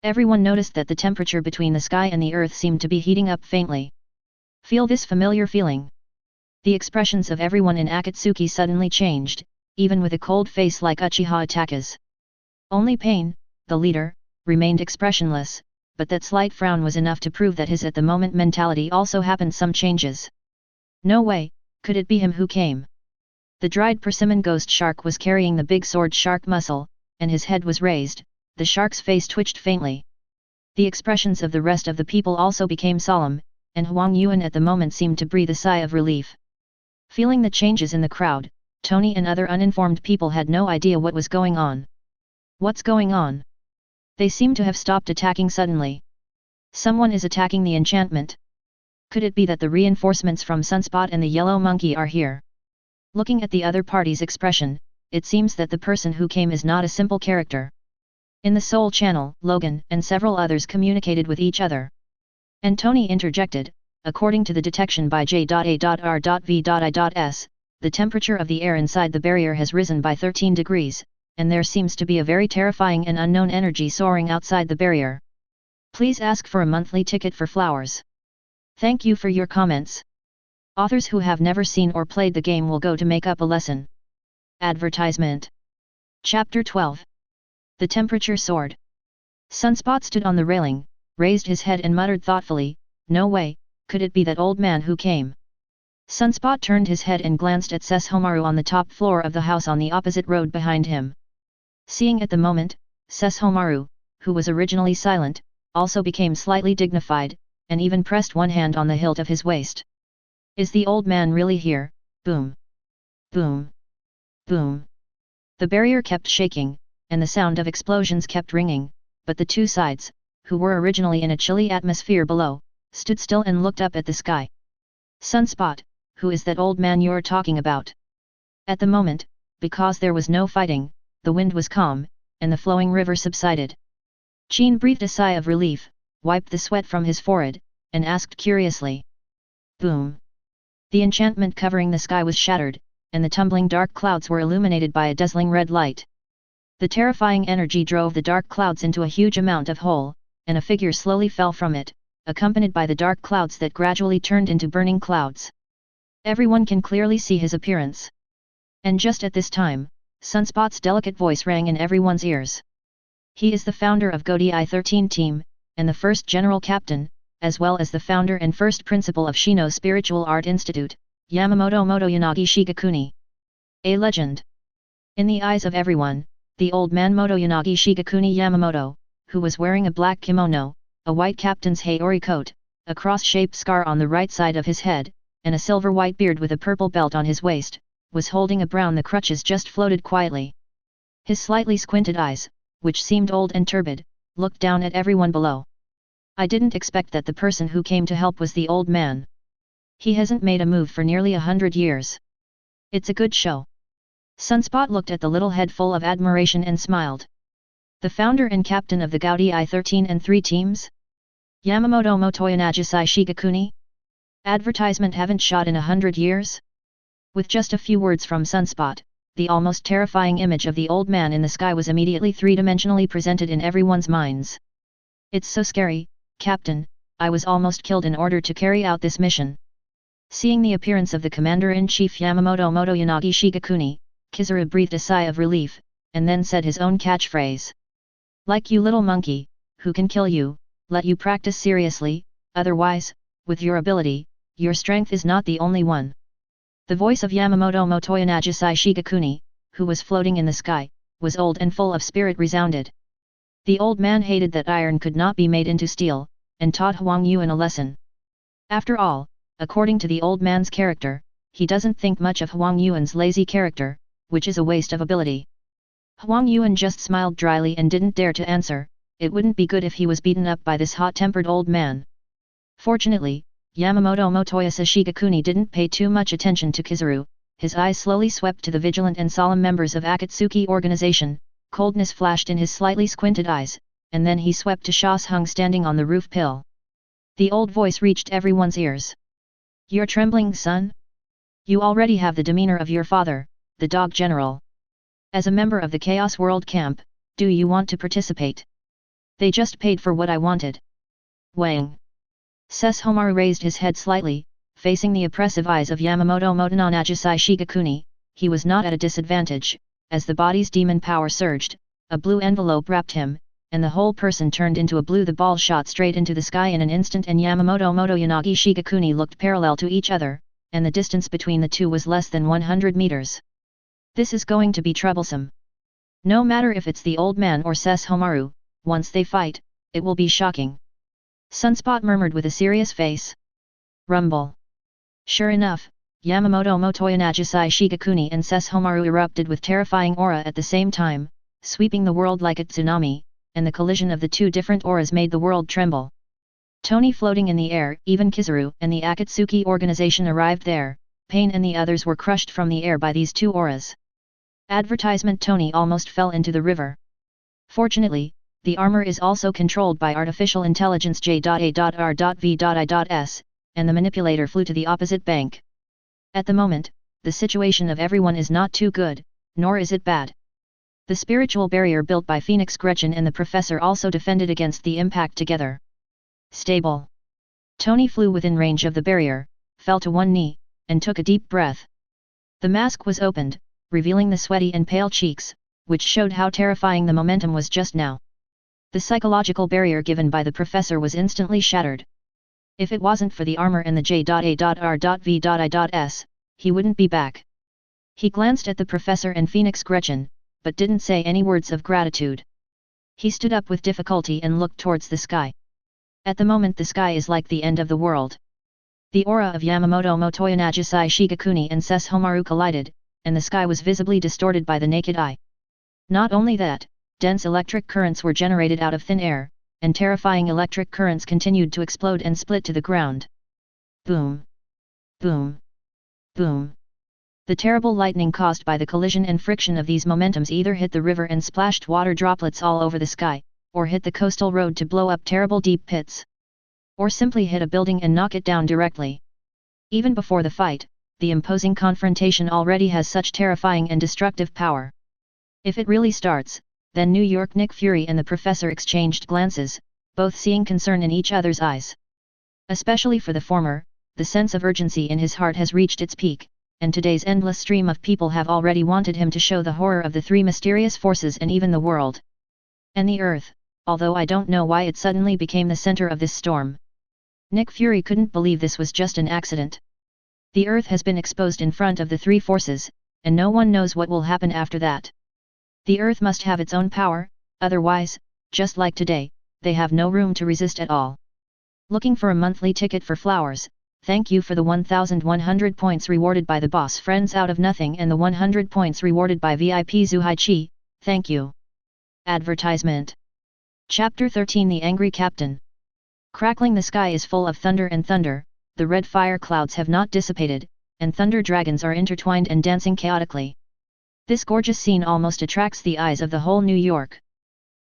Everyone noticed that the temperature between the sky and the earth seemed to be heating up faintly. Feel this familiar feeling? The expressions of everyone in Akatsuki suddenly changed, even with a cold face like Uchiha Itaka's. Only Pain, the leader, remained expressionless, but that slight frown was enough to prove that his at-the-moment mentality also happened some changes. No way, could it be him who came? The dried persimmon ghost shark was carrying the big sword shark muscle, and his head was raised, the shark's face twitched faintly. The expressions of the rest of the people also became solemn, and Huang Yuan at the moment seemed to breathe a sigh of relief. Feeling the changes in the crowd, Tony and other uninformed people had no idea what was going on. What's going on? They seem to have stopped attacking suddenly. Someone is attacking the enchantment. Could it be that the reinforcements from Sunspot and the Yellow Monkey are here? Looking at the other party's expression, it seems that the person who came is not a simple character. In the Soul Channel, Logan and several others communicated with each other. And Tony interjected, according to the detection by J.A.R.V.I.S, the temperature of the air inside the barrier has risen by 13 degrees, and there seems to be a very terrifying and unknown energy soaring outside the barrier. Please ask for a monthly ticket for flowers. Thank you for your comments. Authors who have never seen or played the game will go to make up a lesson. Advertisement. Chapter 12. The temperature soared. Sunspot stood on the railing, raised his head and muttered thoughtfully, "No way, could it be that old man who came?" Sunspot turned his head and glanced at Sesshomaru on the top floor of the house on the opposite road behind him. Seeing at the moment, Sesshomaru, who was originally silent, also became slightly dignified, and even pressed one hand on the hilt of his waist. "Is the old man really here?" Boom! Boom! Boom! The barrier kept shaking, and the sound of explosions kept ringing, but the two sides, who were originally in a chilly atmosphere below, stood still and looked up at the sky. "Sunspot, who is that old man you're talking about?" At the moment, because there was no fighting, the wind was calm, and the flowing river subsided. Qin breathed a sigh of relief, wiped the sweat from his forehead, and asked curiously. Boom! The enchantment covering the sky was shattered, and the tumbling dark clouds were illuminated by a dazzling red light. The terrifying energy drove the dark clouds into a huge amount of hole, and a figure slowly fell from it, accompanied by the dark clouds that gradually turned into burning clouds. Everyone can clearly see his appearance. And just at this time, Sunspot's delicate voice rang in everyone's ears. He is the founder of Godai 13 team, and the first general captain, as well as the founder and first principal of Shino Spiritual Art Institute, Yamamoto Motoyanagi Shigekuni. A legend. In the eyes of everyone, the old man Motoyanagi Shigekuni Yamamoto, who was wearing a black kimono, a white captain's Haori coat, a cross-shaped scar on the right side of his head, and a silver-white beard with a purple belt on his waist, was holding a brown. The crutches just floated quietly. His slightly squinted eyes, which seemed old and turbid, looked down at everyone below. "I didn't expect that the person who came to help was the old man. He hasn't made a move for nearly 100 years. It's a good show." Sunspot looked at the little head full of admiration and smiled. "The founder and captain of the Godai 13 and 3 teams? Yamamoto Motoyanagi Shigekuni? Advertisement haven't shot in 100 years?" With just a few words from Sunspot, the almost terrifying image of the old man in the sky was immediately three-dimensionally presented in everyone's minds. "It's so scary, Captain, I was almost killed in order to carry out this mission." Seeing the appearance of the Commander-in-Chief Yamamoto Motoyanagi Shigekuni, Kizuru breathed a sigh of relief, and then said his own catchphrase. "Like you little monkey, who can kill you, let you practice seriously, otherwise, with your ability, your strength is not the only one." The voice of Yamamoto Motoyanagi Shigekuni, who was floating in the sky, was old and full of spirit resounded. The old man hated that iron could not be made into steel, and taught Huang Yuan a lesson. After all, according to the old man's character, he doesn't think much of Huang Yuan's lazy character, which is a waste of ability. Huang Yuan just smiled dryly and didn't dare to answer. It wouldn't be good if he was beaten up by this hot-tempered old man. Fortunately, Yamamoto Motoyasa Shigekuni didn't pay too much attention to Kizuru. His eyes slowly swept to the vigilant and solemn members of Akatsuki organization. Coldness flashed in his slightly squinted eyes, and then he swept to Shashung standing on the roof pill. The old voice reached everyone's ears. "You're trembling, son? You already have the demeanor of your father, the dog general. As a member of the Chaos World Camp, do you want to participate?" "They just paid for what I wanted." Wang. Sesshomaru raised his head slightly, facing the oppressive eyes of Yamamoto Motoyanagi Shigekuni. He was not at a disadvantage. As the body's demon power surged, a blue envelope wrapped him, and the whole person turned into a blue. The ball shot straight into the sky in an instant, and Yamamoto Motoyanagi Shigekuni looked parallel to each other, and the distance between the two was less than 100 meters. This is going to be troublesome. No matter if it's the old man or Sesshomaru, once they fight, it will be shocking. Sunspot murmured with a serious face. Rumble. Sure enough, Yamamoto Motoyanagi Shigekuni and Sesshomaru erupted with terrifying aura at the same time, sweeping the world like a tsunami, and the collision of the two different auras made the world tremble. Tony floating in the air, even Kizuru and the Akatsuki organization arrived there. Pain and the others were crushed from the air by these two auras. Advertisement. Tony almost fell into the river. Fortunately, the armor is also controlled by artificial intelligence J.A.R.V.I.S, and the manipulator flew to the opposite bank. At the moment, the situation of everyone is not too good, nor is it bad. The spiritual barrier built by Phoenix Gretchen and the professor also defended against the impact together. Stable. Tony flew within range of the barrier, fell to one knee, and took a deep breath. The mask was opened, revealing the sweaty and pale cheeks, which showed how terrifying the momentum was just now. The psychological barrier given by the professor was instantly shattered. If it wasn't for the armor and the J.A.R.V.I.S, he wouldn't be back. He glanced at the professor and Phoenix Gretchen, but didn't say any words of gratitude. He stood up with difficulty and looked towards the sky. At the moment the sky is like the end of the world. The aura of Yamamoto Motoya Nagisai Shigakuni and Sesshomaru collided, and the sky was visibly distorted by the naked eye. Not only that, dense electric currents were generated out of thin air, and terrifying electric currents continued to explode and split to the ground. Boom! Boom! Boom! The terrible lightning caused by the collision and friction of these momentums either hit the river and splashed water droplets all over the sky, or hit the coastal road to blow up terrible deep pits. Or simply hit a building and knock it down directly. Even before the fight, the imposing confrontation already has such terrifying and destructive power. If it really starts, then New York Nick Fury and the professor exchanged glances, both seeing concern in each other's eyes. Especially for the former, the sense of urgency in his heart has reached its peak, and today's endless stream of people have already wanted him to show the horror of the three mysterious forces and even the world. And the Earth, although I don't know why it suddenly became the center of this storm. Nick Fury couldn't believe this was just an accident. The Earth has been exposed in front of the three forces, and no one knows what will happen after that. The Earth must have its own power, otherwise, just like today, they have no room to resist at all. Looking for a monthly ticket for flowers? Thank you for the 1100 points rewarded by the boss friends out of nothing and the 100 points rewarded by VIP Zuhaichi, thank you. Advertisement. Chapter 13 The Angry Captain. Crackling the sky is full of thunder and thunder, the red fire clouds have not dissipated, and thunder dragons are intertwined and dancing chaotically. This gorgeous scene almost attracts the eyes of the whole New York.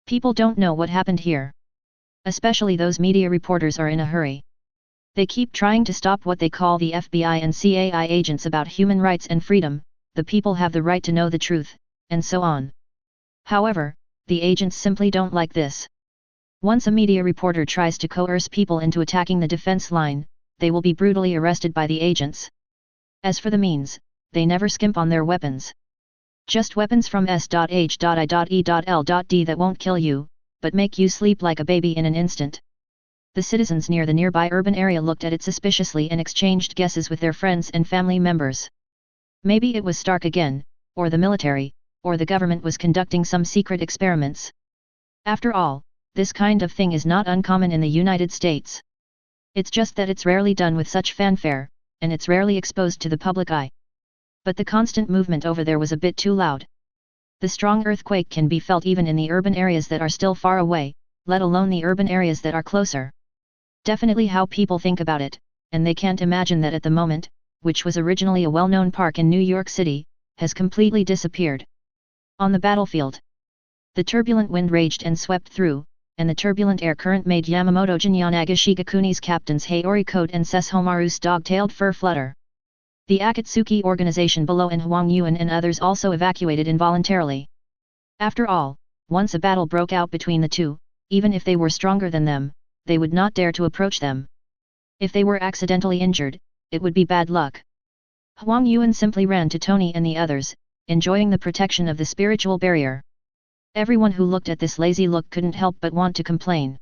People don't know what happened here. Especially those media reporters are in a hurry. They keep trying to stop what they call the FBI and CAI agents about human rights and freedom, the people have the right to know the truth, and so on. However, the agents simply don't like this. Once a media reporter tries to coerce people into attacking the defense line, they will be brutally arrested by the agents. As for the means, they never skimp on their weapons. Just weapons from S.H.I.E.L.D. that won't kill you, but make you sleep like a baby in an instant. The citizens near the nearby urban area looked at it suspiciously and exchanged guesses with their friends and family members. Maybe it was Stark again, or the military, or the government was conducting some secret experiments. After all, this kind of thing is not uncommon in the United States. It's just that it's rarely done with such fanfare, and it's rarely exposed to the public eye. But the constant movement over there was a bit too loud. The strong earthquake can be felt even in the urban areas that are still far away, let alone the urban areas that are closer. Definitely how people think about it, and they can't imagine that at the moment, which was originally a well-known park in New York City, has completely disappeared. On the battlefield, the turbulent wind raged and swept through, and the turbulent air current made Yamamoto Jinyanaga Shigakuni's captain's Hayori coat and Sesshomaru's dog-tailed fur flutter. The Akatsuki organization below and Huang Yuan and others also evacuated involuntarily. After all, once a battle broke out between the two, even if they were stronger than them, they would not dare to approach them. If they were accidentally injured, it would be bad luck. Huang Yuan simply ran to Tony and the others, enjoying the protection of the spiritual barrier. Everyone who looked at this lazy look couldn't help but want to complain.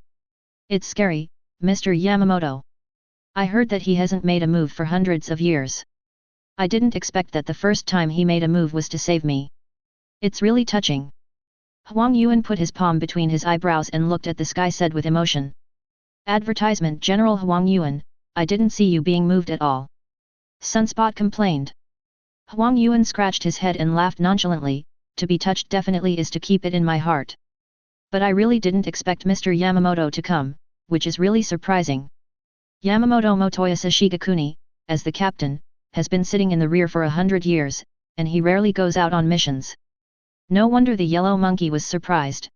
It's scary, Mr. Yamamoto. I heard that he hasn't made a move for hundreds of years. I didn't expect that the first time he made a move was to save me. It's really touching. Huang Yuan put his palm between his eyebrows and looked at the sky, said with emotion. Advertisement General Huang Yuan, I didn't see you being moved at all. Sunspot complained. Huang Yuan scratched his head and laughed nonchalantly, to be touched definitely is to keep it in my heart. But I really didn't expect Mr. Yamamoto to come, which is really surprising. Yamamoto Motoyasa Shigakuni, as the captain, has been sitting in the rear for 100 years, and he rarely goes out on missions. No wonder the yellow monkey was surprised.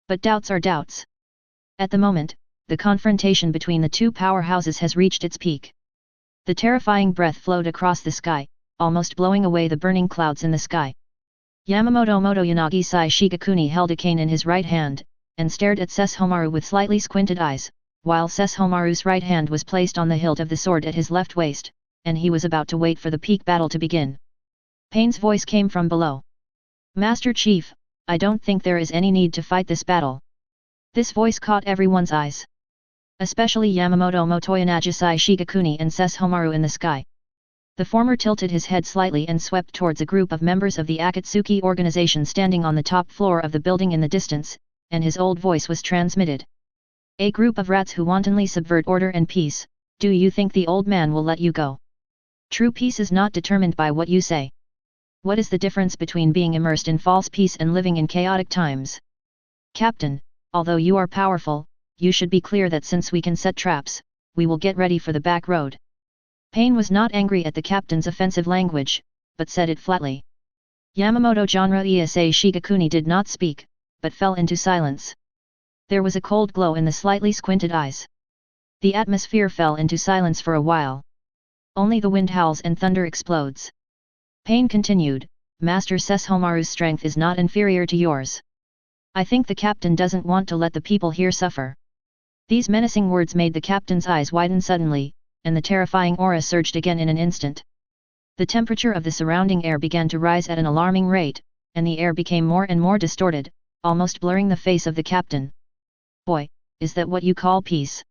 But doubts are doubts. At the moment, the confrontation between the two powerhouses has reached its peak. The terrifying breath flowed across the sky, almost blowing away the burning clouds in the sky. Yamamoto Motoyanagi Sai Shigakuni held a cane in his right hand, and stared at Sesshomaru with slightly squinted eyes, while Sesshomaru's right hand was placed on the hilt of the sword at his left waist, and he was about to wait for the peak battle to begin. Pain's voice came from below. Master Chief, I don't think there is any need to fight this battle. This voice caught everyone's eyes. Especially Yamamoto Motoyanagi Sai Shigakuni and Sesshomaru in the sky. The former tilted his head slightly and swept towards a group of members of the Akatsuki organization standing on the top floor of the building in the distance, and his old voice was transmitted. A group of rats who wantonly subvert order and peace, do you think the old man will let you go? True peace is not determined by what you say. What is the difference between being immersed in false peace and living in chaotic times? Captain, although you are powerful, you should be clear that since we can set traps, we will get ready for the back road. Pain was not angry at the captain's offensive language, but said it flatly. Yamamoto Genre Iasei Shigakuni did not speak, but fell into silence. There was a cold glow in the slightly squinted eyes. The atmosphere fell into silence for a while. Only the wind howls and thunder explodes. Pain continued, Master Sesshomaru's strength is not inferior to yours. I think the captain doesn't want to let the people here suffer. These menacing words made the captain's eyes widen suddenly, and the terrifying aura surged again in an instant. The temperature of the surrounding air began to rise at an alarming rate, and the air became more and more distorted, almost blurring the face of the captain. Boy, is that what you call peace?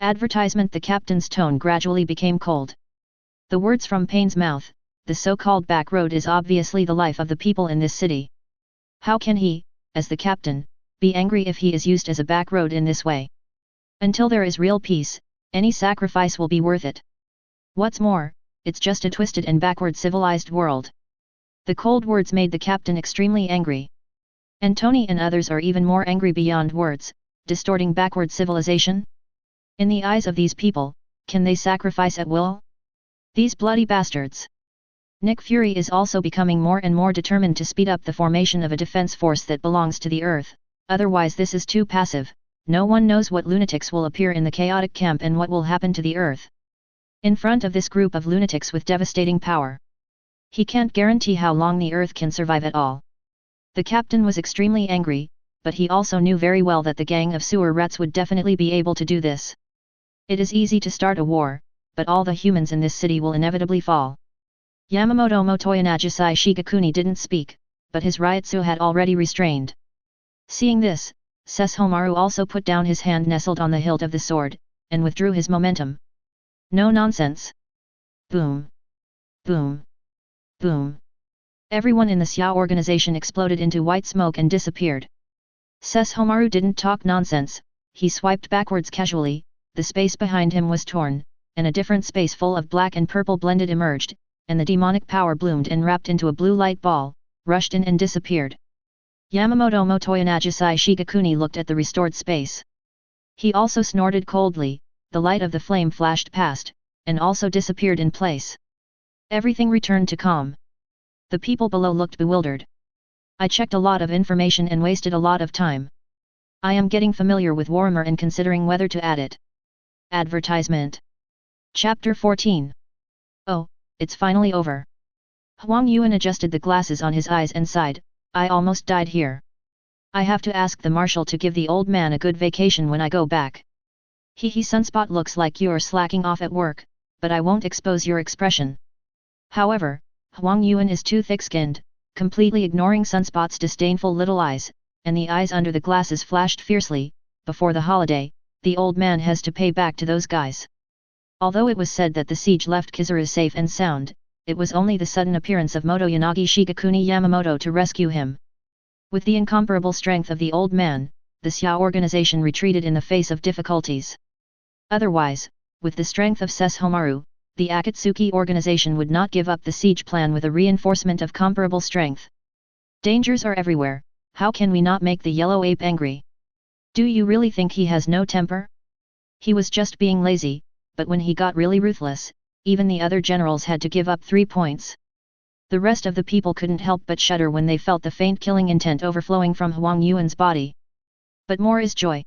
Advertisement. The captain's tone gradually became cold. The words from Pain's mouth, the so-called back road is obviously the life of the people in this city. How can he, as the captain, be angry if he is used as a back road in this way? Until there is real peace, any sacrifice will be worth it. What's more, it's just a twisted and backward civilized world. The cold words made the captain extremely angry. And Tony and others are even more angry beyond words, distorting backward civilization? In the eyes of these people, can they sacrifice at will? These bloody bastards! Nick Fury is also becoming more and more determined to speed up the formation of a defense force that belongs to the Earth, otherwise this is too passive. No one knows what lunatics will appear in the chaotic camp and what will happen to the Earth. In front of this group of lunatics with devastating power, he can't guarantee how long the Earth can survive at all. The captain was extremely angry, but he also knew very well that the gang of sewer rats would definitely be able to do this. It is easy to start a war, but all the humans in this city will inevitably fall. Yamamoto Motoyanagi Sai Shigakuni didn't speak, but his Ryutsu had already restrained. Seeing this, Sesshomaru also put down his hand nestled on the hilt of the sword, and withdrew his momentum. No nonsense! Boom! Boom! Boom! Everyone in the Xiao organization exploded into white smoke and disappeared. Sesshomaru didn't talk nonsense, he swiped backwards casually, the space behind him was torn, and a different space full of black and purple blended emerged, and the demonic power bloomed and wrapped into a blue light ball, rushed in and disappeared. Yamamoto Motoyanagi Sai Shigakuni looked at the restored space. He also snorted coldly, the light of the flame flashed past, and also disappeared in place. Everything returned to calm. The people below looked bewildered. I checked a lot of information and wasted a lot of time. I am getting familiar with Warhammer and considering whether to add it. Advertisement. Chapter 14. Oh, it's finally over. Huang Yuan adjusted the glasses on his eyes and sighed, I almost died here. I have to ask the marshal to give the old man a good vacation when I go back. Sunspot, looks like you're slacking off at work, but I won't expose your expression. However, Huang Yuan is too thick-skinned, completely ignoring Sunspot's disdainful little eyes, and the eyes under the glasses flashed fiercely. Before the holiday, the old man has to pay back to those guys. Although it was said that the siege left Kizura safe and sound, it was only the sudden appearance of Motoyanagi Shigakuni Yamamoto to rescue him. With the incomparable strength of the old man, the Xiao organization retreated in the face of difficulties. Otherwise, with the strength of Sesshomaru, the Akatsuki organization would not give up the siege plan with a reinforcement of comparable strength. Dangers are everywhere, how can we not make the yellow ape angry? Do you really think he has no temper? He was just being lazy, but when he got really ruthless, even the other generals had to give up 3 points. The rest of the people couldn't help but shudder when they felt the faint killing intent overflowing from Huang Yuan's body. But more is joy.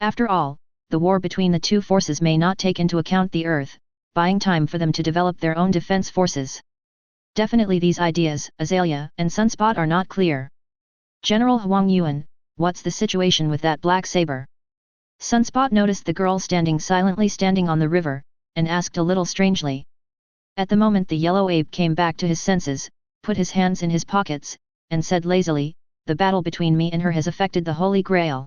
After all, the war between the two forces may not take into account the Earth, buying time for them to develop their own defense forces. Definitely these ideas, Azalea and Sunspot, are not clear. General Huang Yuan, what's the situation with that black saber? Sunspot noticed the girl standing on the river, and asked a little strangely. At the moment the yellow ape came back to his senses, put his hands in his pockets, and said lazily, the battle between me and her has affected the Holy Grail.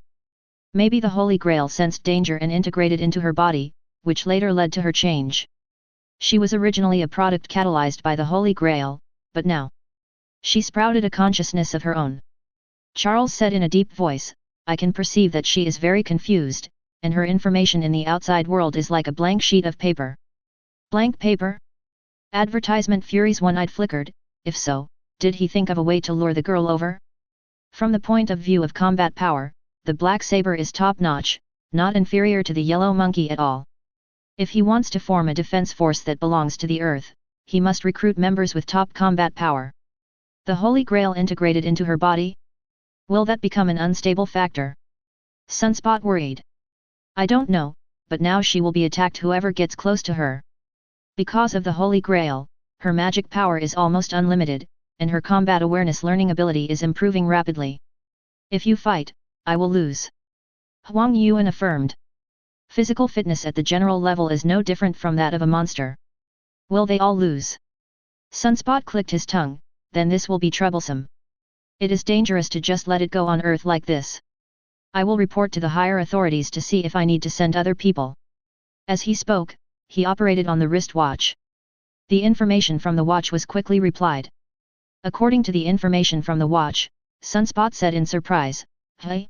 Maybe the Holy Grail sensed danger and integrated into her body, which later led to her change. She was originally a product catalyzed by the Holy Grail, but now she sprouted a consciousness of her own. Charles said in a deep voice, I can perceive that she is very confused, and her information in the outside world is like a blank sheet of paper. Blank paper? Advertisement Fury's one-eyed flickered. If so, did he think of a way to lure the girl over? From the point of view of combat power, the black saber is top-notch, not inferior to the yellow monkey at all. If he wants to form a defense force that belongs to the Earth, he must recruit members with top combat power. The Holy Grail integrated into her body? Will that become an unstable factor? Sunspot worried. I don't know, but now she will be attacked whoever gets close to her. Because of the Holy Grail, her magic power is almost unlimited, and her combat awareness learning ability is improving rapidly. If you fight, I will lose. Huang Yuan affirmed. Physical fitness at the general level is no different from that of a monster. Will they all lose? Sunspot clicked his tongue, then this will be troublesome. It is dangerous to just let it go on Earth like this. I will report to the higher authorities to see if I need to send other people. As he spoke, he operated on the wristwatch. The information from the watch was quickly replied. According to the information from the watch, Sunspot said in surprise, Hey?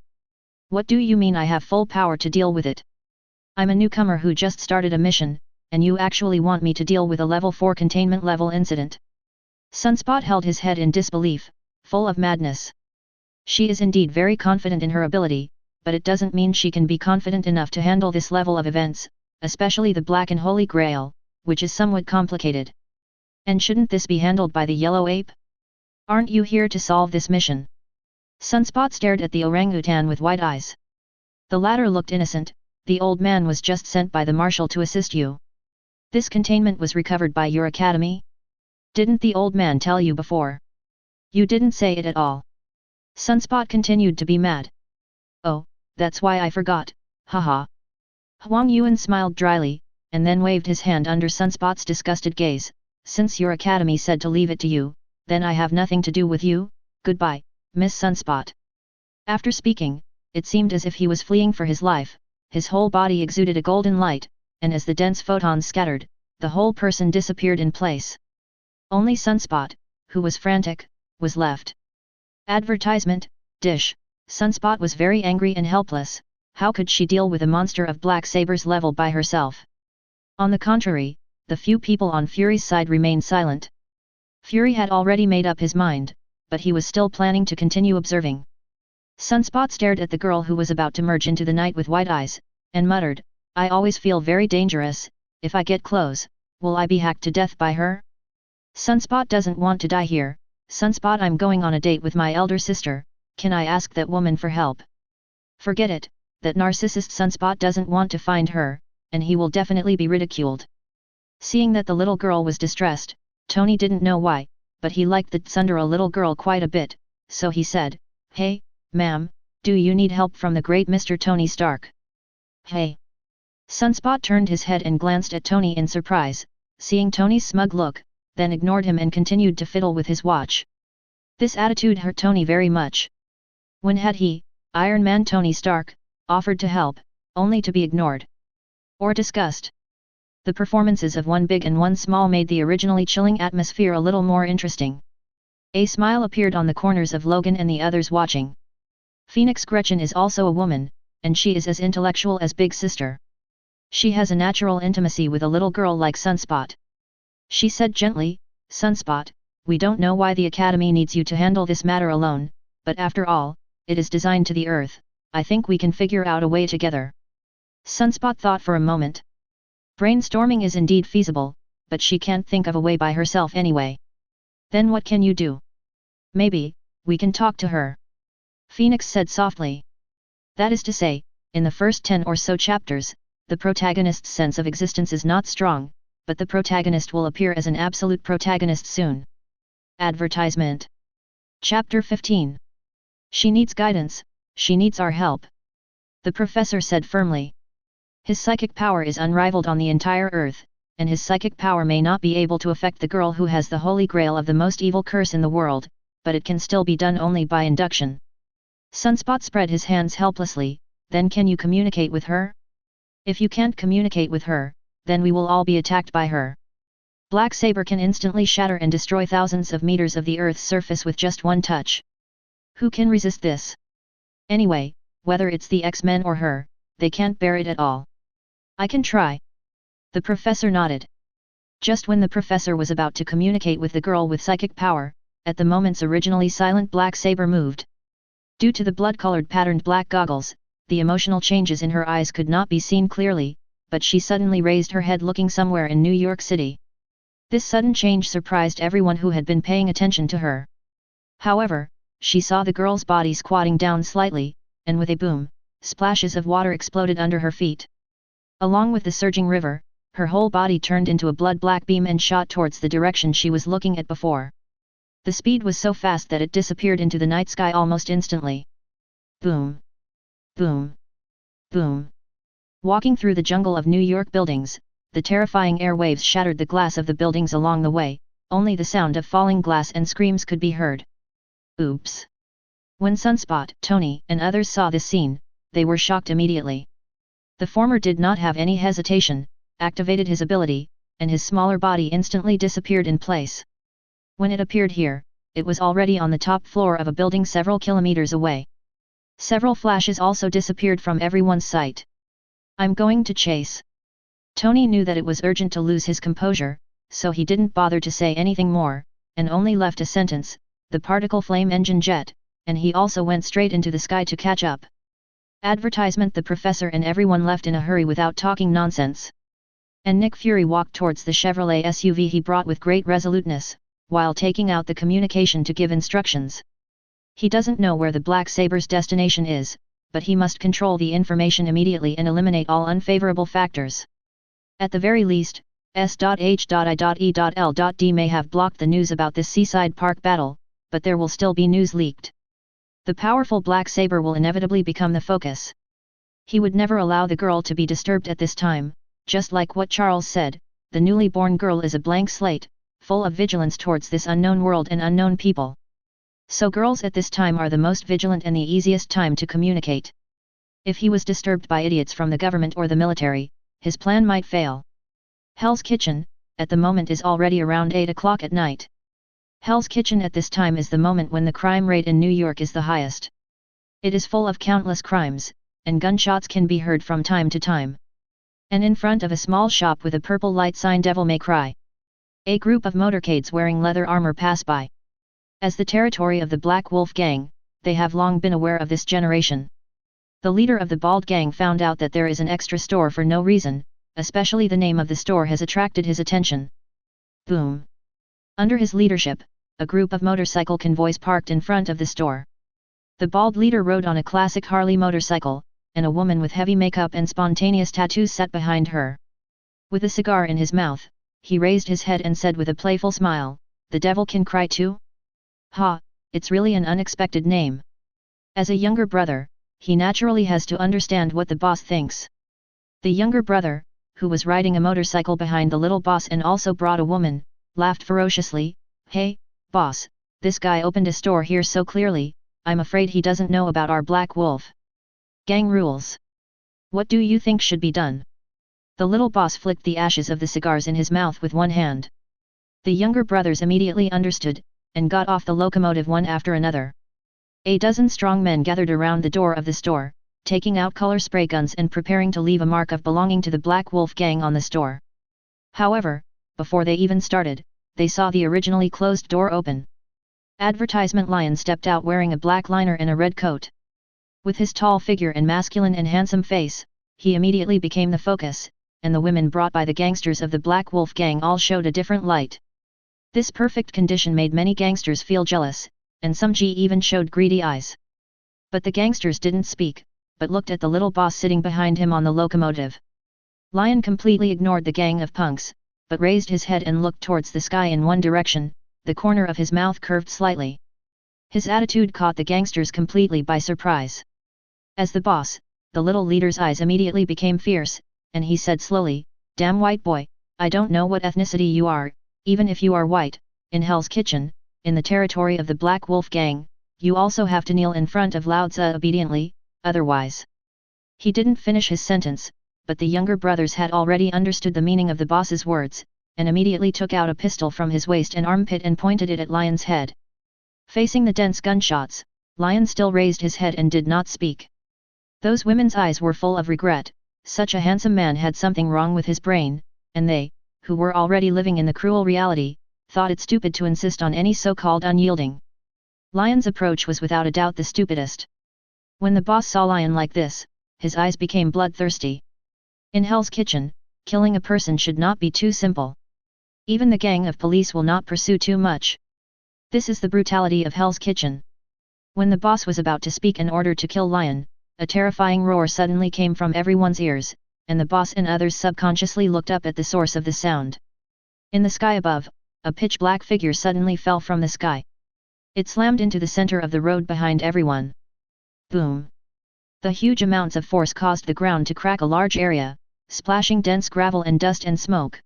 What do you mean I have full power to deal with it? I'm a newcomer who just started a mission, and you actually want me to deal with a level 4 containment level incident? Sunspot held his head in disbelief, full of madness. She is indeed very confident in her ability, but it doesn't mean she can be confident enough to handle this level of events, especially the Black and Holy Grail, which is somewhat complicated. And shouldn't this be handled by the Yellow Ape? Aren't you here to solve this mission? Sunspot stared at the orangutan with wide eyes. The latter looked innocent. The old man was just sent by the marshal to assist you. This containment was recovered by your academy? Didn't the old man tell you before? You didn't say it at all. Sunspot continued to be mad. Oh, that's why I forgot, haha. Huang Yuan smiled dryly, and then waved his hand under Sunspot's disgusted gaze. Since your academy said to leave it to you, then I have nothing to do with you. Goodbye, Miss Sunspot. After speaking, it seemed as if he was fleeing for his life. His whole body exuded a golden light, and as the dense photons scattered, the whole person disappeared in place. Only Sunspot, who was frantic, was left. Advertisement, dish. Sunspot was very angry and helpless. How could she deal with a monster of Black Saber's level by herself? On the contrary, the few people on Fury's side remained silent. Fury had already made up his mind, but he was still planning to continue observing. Sunspot stared at the girl who was about to merge into the night with wide eyes, and muttered, I always feel very dangerous. If I get close, will I be hacked to death by her? Sunspot doesn't want to die here. Sunspot, I'm going on a date with my elder sister, can I ask that woman for help? Forget it, that narcissist Sunspot doesn't want to find her, and he will definitely be ridiculed. Seeing that the little girl was distressed, Tony didn't know why, but he liked the tsundere little girl quite a bit, so he said, Hey, ma'am, do you need help from the great Mr. Tony Stark? Hey! Sunspot turned his head and glanced at Tony in surprise, seeing Tony's smug look, then ignored him and continued to fiddle with his watch. This attitude hurt Tony very much. When had he, Iron Man Tony Stark, offered to help, only to be ignored or discussed? The performances of one big and one small made the originally chilling atmosphere a little more interesting. A smile appeared on the corners of Logan and the others watching. Phoenix Gretchen is also a woman, and she is as intellectual as Big Sister. She has a natural intimacy with a little girl like Sunspot. She said gently, Sunspot, we don't know why the Academy needs you to handle this matter alone, but after all, it is designed to the Earth. I think we can figure out a way together. Sunspot thought for a moment. Brainstorming is indeed feasible, but she can't think of a way by herself anyway. Then what can you do? Maybe, we can talk to her. Phoenix said softly. That is to say, in the first 10 or so chapters, the protagonist's sense of existence is not strong, but the protagonist will appear as an absolute protagonist soon. Advertisement. Chapter 15. She needs guidance, she needs our help. The professor said firmly. His psychic power is unrivaled on the entire earth, and his psychic power may not be able to affect the girl who has the holy grail of the most evil curse in the world, but it can still be done only by induction. Sunspot spread his hands helplessly. Then can you communicate with her? If you can't communicate with her, then we will all be attacked by her. Black Saber can instantly shatter and destroy thousands of meters of the Earth's surface with just one touch. Who can resist this? Anyway, whether it's the X-Men or her, they can't bear it at all. I can try. The professor nodded. Just when the professor was about to communicate with the girl with psychic power, at the moment's originally silent Black Saber moved. Due to the blood-colored patterned black goggles, the emotional changes in her eyes could not be seen clearly, but she suddenly raised her head looking somewhere in New York City. This sudden change surprised everyone who had been paying attention to her. However, she saw the girl's body squatting down slightly, and with a boom, splashes of water exploded under her feet. Along with the surging river, her whole body turned into a blood-black beam and shot towards the direction she was looking at before. The speed was so fast that it disappeared into the night sky almost instantly. Boom! Boom! Boom! Walking through the jungle of New York buildings, the terrifying air waves shattered the glass of the buildings along the way, only the sound of falling glass and screams could be heard. Oops! When Sunspot, Tony, and others saw this scene, they were shocked immediately. The former did not have any hesitation, activated his ability, and his smaller body instantly disappeared in place. When it appeared here, it was already on the top floor of a building several kilometers away. Several flashes also disappeared from everyone's sight. I'm going to chase. Tony knew that it was urgent to lose his composure, so he didn't bother to say anything more, and only left a sentence, the particle flame engine jet, and he also went straight into the sky to catch up. Advertisement. The professor and everyone left in a hurry without talking nonsense. And Nick Fury walked towards the Chevrolet SUV he brought with great resoluteness, while taking out the communication to give instructions. He doesn't know where the Black Saber's destination is, but he must control the information immediately and eliminate all unfavorable factors. At the very least, S.H.I.E.L.D may have blocked the news about this seaside park battle, but there will still be news leaked. The powerful Black Saber will inevitably become the focus. He would never allow the girl to be disturbed at this time, just like what Charles said, the newly born girl is a blank slate, full of vigilance towards this unknown world and unknown people. So girls at this time are the most vigilant and the easiest time to communicate. If he was disturbed by idiots from the government or the military, his plan might fail. Hell's Kitchen, at the moment is already around 8 o'clock at night. Hell's Kitchen at this time is the moment when the crime rate in New York is the highest. It is full of countless crimes, and gunshots can be heard from time to time. And in front of a small shop with a purple light sign Devil May Cry, a group of motorcades wearing leather armor pass by. As the territory of the Black Wolf Gang, they have long been aware of this generation. The leader of the Bald Gang found out that there is an extra store for no reason, especially the name of the store has attracted his attention. Boom! Under his leadership, a group of motorcycle convoys parked in front of the store. The bald leader rode on a classic Harley motorcycle, and a woman with heavy makeup and spontaneous tattoos sat behind her. With a cigar in his mouth, he raised his head and said with a playful smile, "The devil can cry too? Ha, it's really an unexpected name." As a younger brother, he naturally has to understand what the boss thinks. The younger brother, who was riding a motorcycle behind the little boss and also brought a woman, laughed ferociously. "Hey, boss, this guy opened a store here so clearly, I'm afraid he doesn't know about our Black Wolf Gang rules. What do you think should be done?" The little boss flicked the ashes of the cigars in his mouth with one hand. The younger brothers immediately understood, and got off the locomotive one after another. A dozen strong men gathered around the door of the store, taking out color spray guns and preparing to leave a mark of belonging to the Black Wolf Gang on the store. However, before they even started, they saw the originally closed door open. Advertisement. Lyon stepped out wearing a black liner and a red coat. With his tall figure and masculine and handsome face, he immediately became the focus, and the women brought by the gangsters of the Black Wolf Gang all showed a different light. This perfect condition made many gangsters feel jealous, and some even showed greedy eyes. But the gangsters didn't speak, but looked at the little boss sitting behind him on the locomotive. Lyon completely ignored the gang of punks, but raised his head and looked towards the sky in one direction, the corner of his mouth curved slightly. His attitude caught the gangsters completely by surprise. As the boss, the little leader's eyes immediately became fierce, and he said slowly, "Damn white boy, I don't know what ethnicity you are, even if you are white, in Hell's Kitchen, in the territory of the Black Wolf Gang, you also have to kneel in front of Lao Tzu obediently, otherwise." He didn't finish his sentence, but the younger brothers had already understood the meaning of the boss's words, and immediately took out a pistol from his waist and armpit and pointed it at Lyon's head. Facing the dense gunshots, Lyon still raised his head and did not speak. Those women's eyes were full of regret. Such a handsome man had something wrong with his brain, and they, who were already living in the cruel reality, thought it stupid to insist on any so-called unyielding. Lyon's approach was without a doubt the stupidest. When the boss saw Lyon like this, his eyes became bloodthirsty. In Hell's Kitchen, killing a person should not be too simple. Even the gang of police will not pursue too much. This is the brutality of Hell's Kitchen. When the boss was about to speak an order to kill Lyon, a terrifying roar suddenly came from everyone's ears, and the boss and others subconsciously looked up at the source of the sound. In the sky above, a pitch-black figure suddenly fell from the sky. It slammed into the center of the road behind everyone. Boom! The huge amounts of force caused the ground to crack a large area, splashing dense gravel and dust and smoke.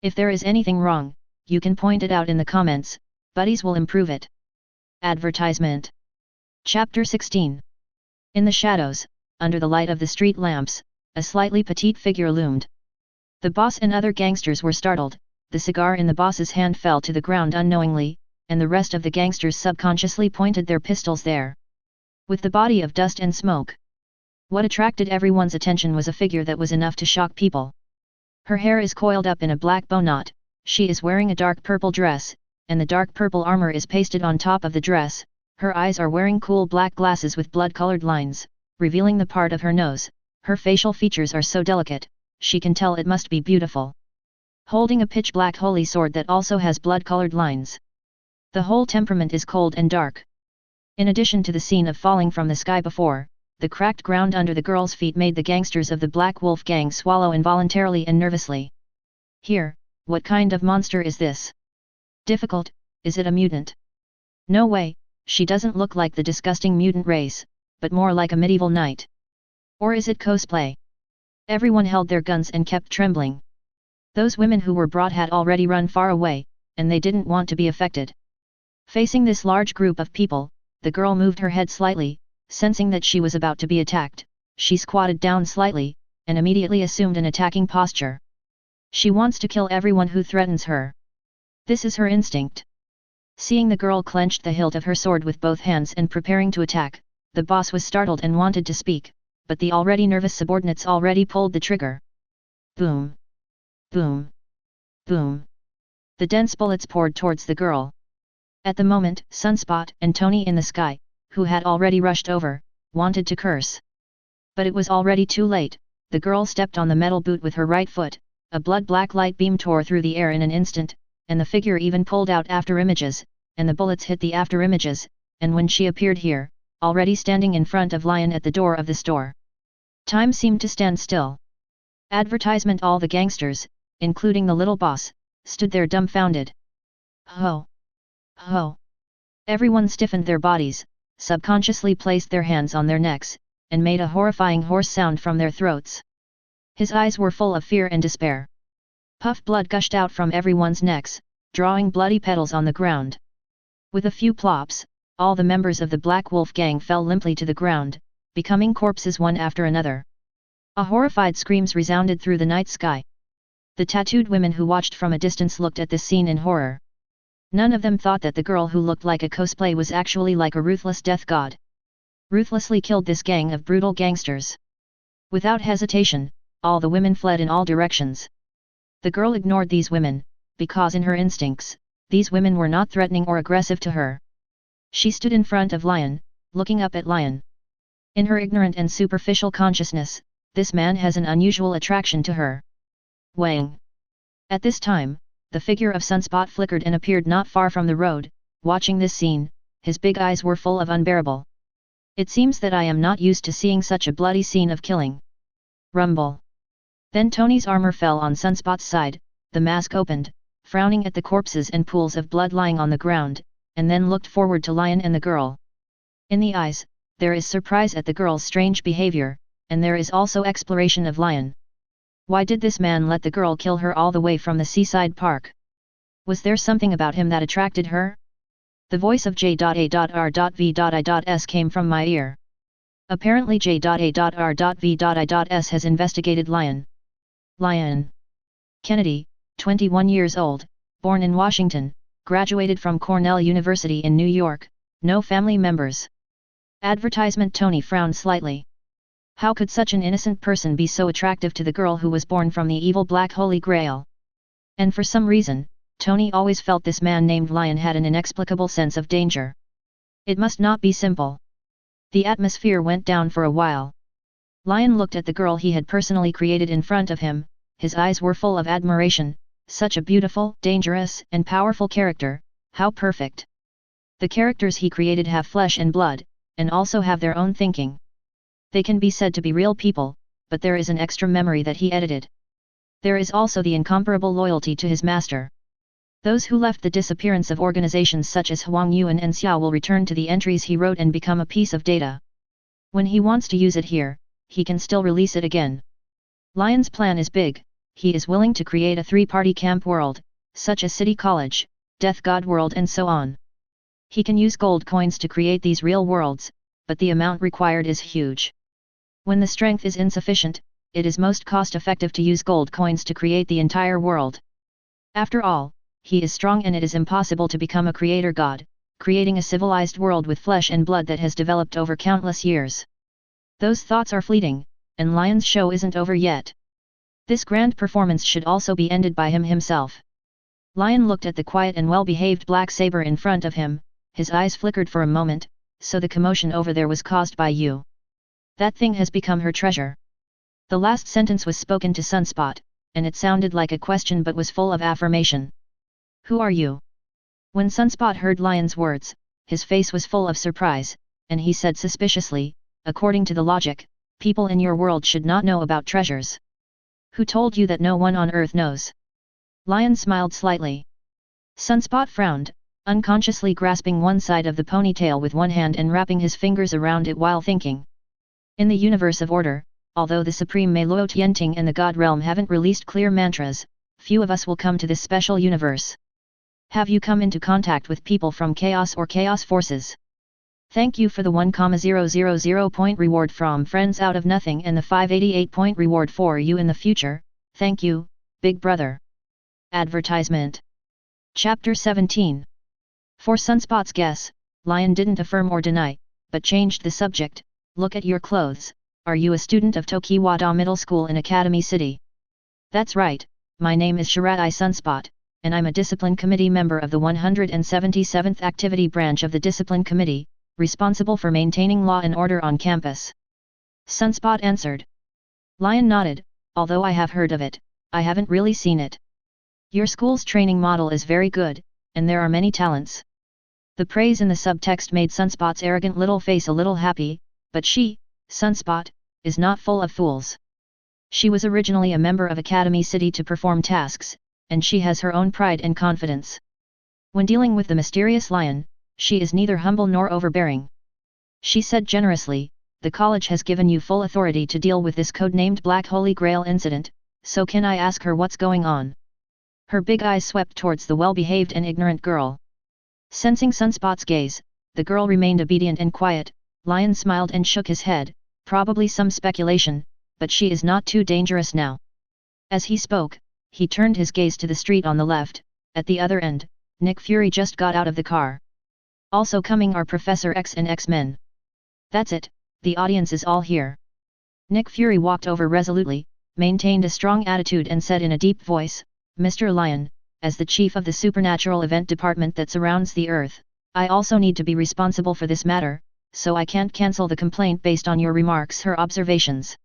If there is anything wrong, you can point it out in the comments, buddies will improve it. Advertisement. Chapter 16. In the shadows, under the light of the street lamps, a slightly petite figure loomed. The boss and other gangsters were startled, the cigar in the boss's hand fell to the ground unknowingly, and the rest of the gangsters subconsciously pointed their pistols there. With the body of dust and smoke, what attracted everyone's attention was a figure that was enough to shock people. Her hair is coiled up in a black bow knot, she is wearing a dark purple dress, and the dark purple armor is pasted on top of the dress. Her eyes are wearing cool black glasses with blood-colored lines, revealing the part of her nose. Her facial features are so delicate, she can tell it must be beautiful. Holding a pitch-black holy sword that also has blood-colored lines. The whole temperament is cold and dark. In addition to the scene of falling from the sky before, the cracked ground under the girl's feet made the gangsters of the Black Wolf Gang swallow involuntarily and nervously. Here, what kind of monster is this? Difficult, is it a mutant? No way. She doesn't look like the disgusting mutant race, but more like a medieval knight. Or is it cosplay? Everyone held their guns and kept trembling. Those women who were brought had already run far away, and they didn't want to be affected. Facing this large group of people, the girl moved her head slightly, sensing that she was about to be attacked. She squatted down slightly, and immediately assumed an attacking posture. She wants to kill everyone who threatens her. This is her instinct. Seeing the girl clenched the hilt of her sword with both hands and preparing to attack, the boss was startled and wanted to speak, but the already nervous subordinates already pulled the trigger. Boom! Boom! Boom! The dense bullets poured towards the girl. At the moment, Sunspot and Tony in the sky, who had already rushed over, wanted to curse. But it was already too late. The girl stepped on the metal boot with her right foot, a blood-black light beam tore through the air in an instant, and the figure even pulled out afterimages, and the bullets hit the afterimages, and when she appeared here, already standing in front of Lyon at the door of the store. Time seemed to stand still. Advertisement. All the gangsters, including the little boss, stood there dumbfounded. Ho! Ho! Everyone stiffened their bodies, subconsciously placed their hands on their necks, and made a horrifying hoarse sound from their throats. His eyes were full of fear and despair. Puff blood gushed out from everyone's necks, drawing bloody petals on the ground. With a few plops, all the members of the Black Wolf Gang fell limply to the ground, becoming corpses one after another. A horrified screams resounded through the night sky. The tattooed women who watched from a distance looked at this scene in horror. None of them thought that the girl who looked like a cosplay was actually like a ruthless death god. Ruthlessly killed this gang of brutal gangsters. Without hesitation, all the women fled in all directions. The girl ignored these women, because in her instincts, these women were not threatening or aggressive to her. She stood in front of Lyon, looking up at Lyon. In her ignorant and superficial consciousness, this man has an unusual attraction to her. Wang! At this time, the figure of Sunspot flickered and appeared not far from the road. Watching this scene, his big eyes were full of unbearable. It seems that I am not used to seeing such a bloody scene of killing. Rumble. Then Tony's armor fell on Sunspot's side, the mask opened, frowning at the corpses and pools of blood lying on the ground, and then looked forward to Lyon and the girl. In the eyes, there is surprise at the girl's strange behavior, and there is also exploration of Lyon. Why did this man let the girl kill her all the way from the seaside park? Was there something about him that attracted her? The voice of J.A.R.V.I.S came from my ear. Apparently J.A.R.V.I.S has investigated Lyon. Lyon Kennedy, 21 years old, born in Washington, graduated from Cornell University in New York, no family members. Advertisement. Tony frowned slightly. How could such an innocent person be so attractive to the girl who was born from the evil Black Holy Grail? And for some reason, Tony always felt this man named Lyon had an inexplicable sense of danger. It must not be simple. The atmosphere went down for a while. Lyon looked at the girl he had personally created in front of him, his eyes were full of admiration. Such a beautiful, dangerous, and powerful character, how perfect. The characters he created have flesh and blood, and also have their own thinking. They can be said to be real people, but there is an extra memory that he edited. There is also the incomparable loyalty to his master. Those who left the disappearance of organizations such as Huang Yuan and Xiao will return to the entries he wrote and become a piece of data. When he wants to use it here, he can still release it again. Lyon's plan is big. He is willing to create a three-party camp world, such as City College, Death God World and so on. He can use gold coins to create these real worlds, but the amount required is huge. When the strength is insufficient, it is most cost-effective to use gold coins to create the entire world. After all, he is strong and it is impossible to become a creator god, creating a civilized world with flesh and blood that has developed over countless years. Those thoughts are fleeting, and Lyon's show isn't over yet. This grand performance should also be ended by him himself. Lyon looked at the quiet and well-behaved black saber in front of him, his eyes flickered for a moment, so the commotion over there was caused by you. That thing has become her treasure. The last sentence was spoken to Sunspot, and it sounded like a question but was full of affirmation. Who are you? When Sunspot heard Lyon's words, his face was full of surprise, and he said suspiciously, according to the logic, people in your world should not know about treasures. Who told you that no one on Earth knows? Lyon smiled slightly. Sunspot frowned, unconsciously grasping one side of the ponytail with one hand and wrapping his fingers around it while thinking. In the universe of order, although the Supreme Mei Luo Tianting and the God Realm haven't released clear mantras, few of us will come to this special universe. Have you come into contact with people from chaos or chaos forces? Thank you for the 1,000 point reward from friends out of nothing and the 588 point reward for you in the future, thank you, Big Brother. Advertisement. Chapter 17. For Sunspot's guess, Lyon didn't affirm or deny, but changed the subject. Look at your clothes, are you a student of Tokiwada Middle School in Academy City? That's right, my name is Shirai Sunspot, and I'm a Discipline Committee member of the 177th Activity Branch of the Discipline Committee, responsible for maintaining law and order on campus. Sunspot answered. Lyon nodded, although I have heard of it, I haven't really seen it. Your school's training model is very good, and there are many talents. The praise in the subtext made Sunspot's arrogant little face a little happy, but she, Sunspot, is not full of fools. She was originally a member of Academy City to perform tasks, and she has her own pride and confidence. When dealing with the mysterious Lyon, she is neither humble nor overbearing. She said generously, the college has given you full authority to deal with this code-named Black Holy Grail incident, so can I ask her what's going on? Her big eyes swept towards the well-behaved and ignorant girl. Sensing Sunspot's gaze, the girl remained obedient and quiet. Lyon smiled and shook his head, probably some speculation, but she is not too dangerous now. As he spoke, he turned his gaze to the street on the left. At the other end, Nick Fury just got out of the car. Also coming are Professor X and X-Men. That's it, the audience is all here. Nick Fury walked over resolutely, maintained a strong attitude and said in a deep voice, Mr. Lyon, as the chief of the supernatural event department that surrounds the Earth, I also need to be responsible for this matter, so I can't cancel the complaint based on your remarks, her observations.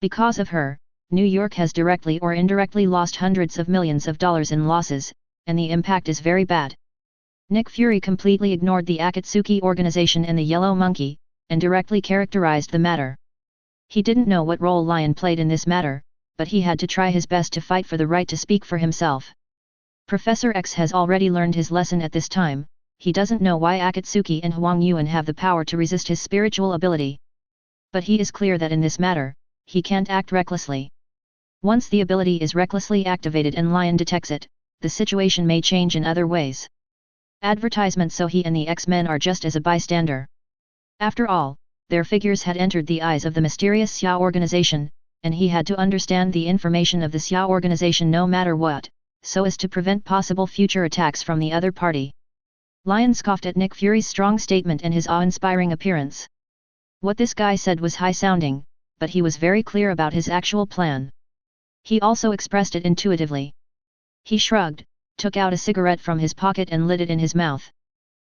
Because of her, New York has directly or indirectly lost hundreds of millions of dollars in losses, and the impact is very bad. Nick Fury completely ignored the Akatsuki organization and the Yellow Monkey, and directly characterized the matter. He didn't know what role Lyon played in this matter, but he had to try his best to fight for the right to speak for himself. Professor X has already learned his lesson at this time. He doesn't know why Akatsuki and Huang Yuan have the power to resist his spiritual ability. But he is clear that in this matter, he can't act recklessly. Once the ability is recklessly activated and Lyon detects it, the situation may change in other ways. Advertisement: so he and the X-Men are just as a bystander. After all, their figures had entered the eyes of the mysterious Xiao organization, and he had to understand the information of the Xiao organization no matter what, so as to prevent possible future attacks from the other party. Lyon scoffed at Nick Fury's strong statement and his awe-inspiring appearance. What this guy said was high-sounding, but he was very clear about his actual plan. He also expressed it intuitively. He shrugged, took out a cigarette from his pocket and lit it in his mouth.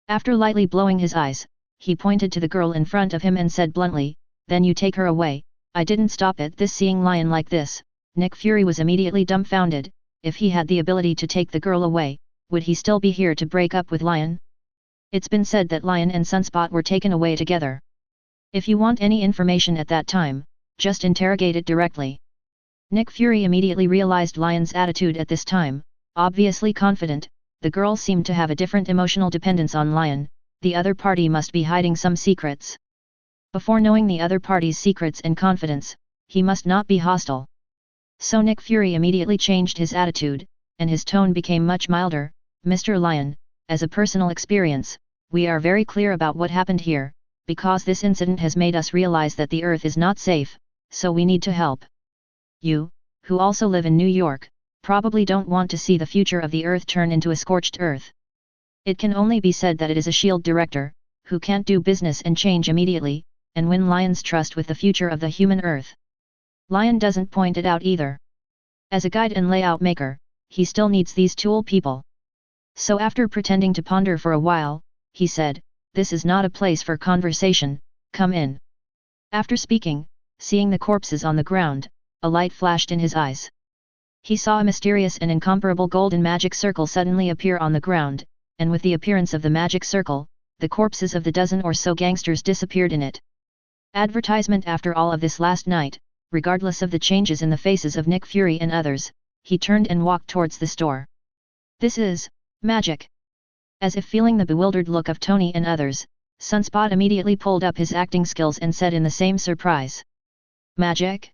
After lightly blowing his eyes, he pointed to the girl in front of him and said bluntly, "Then you take her away." I didn't stop at this. Seeing Lyon like this, Nick Fury was immediately dumbfounded. If he had the ability to take the girl away, would he still be here to break up with Lyon? It's been said that Lyon and Sunspot were taken away together. If you want any information at that time, just interrogate it directly. Nick Fury immediately realized Lyon's attitude at this time. Obviously confident, the girl seemed to have a different emotional dependence on Lyon. The other party must be hiding some secrets. Before knowing the other party's secrets and confidence, he must not be hostile. So Nick Fury immediately changed his attitude, and his tone became much milder. "Mr. Lyon, as a personal experience, we are very clear about what happened here, because this incident has made us realize that the Earth is not safe, so we need to help. You, who also live in New York, probably don't want to see the future of the Earth turn into a scorched Earth. It can only be said that it is a S.H.I.E.L.D. director, who can't do business and change immediately, and win Lyon's trust with the future of the human Earth. Lyon doesn't point it out either. As a guide and layout maker, he still needs these tool people. So after pretending to ponder for a while, he said, "This is not a place for conversation, come in." After speaking, seeing the corpses on the ground, a light flashed in his eyes. He saw a mysterious and incomparable golden magic circle suddenly appear on the ground, and with the appearance of the magic circle, the corpses of the dozen or so gangsters disappeared in it. Advertisement: after all of this last night, regardless of the changes in the faces of Nick Fury and others, he turned and walked towards the store. "This is magic." As if feeling the bewildered look of Tony and others, Sunspot immediately pulled up his acting skills and said in the same surprise, "Magic?"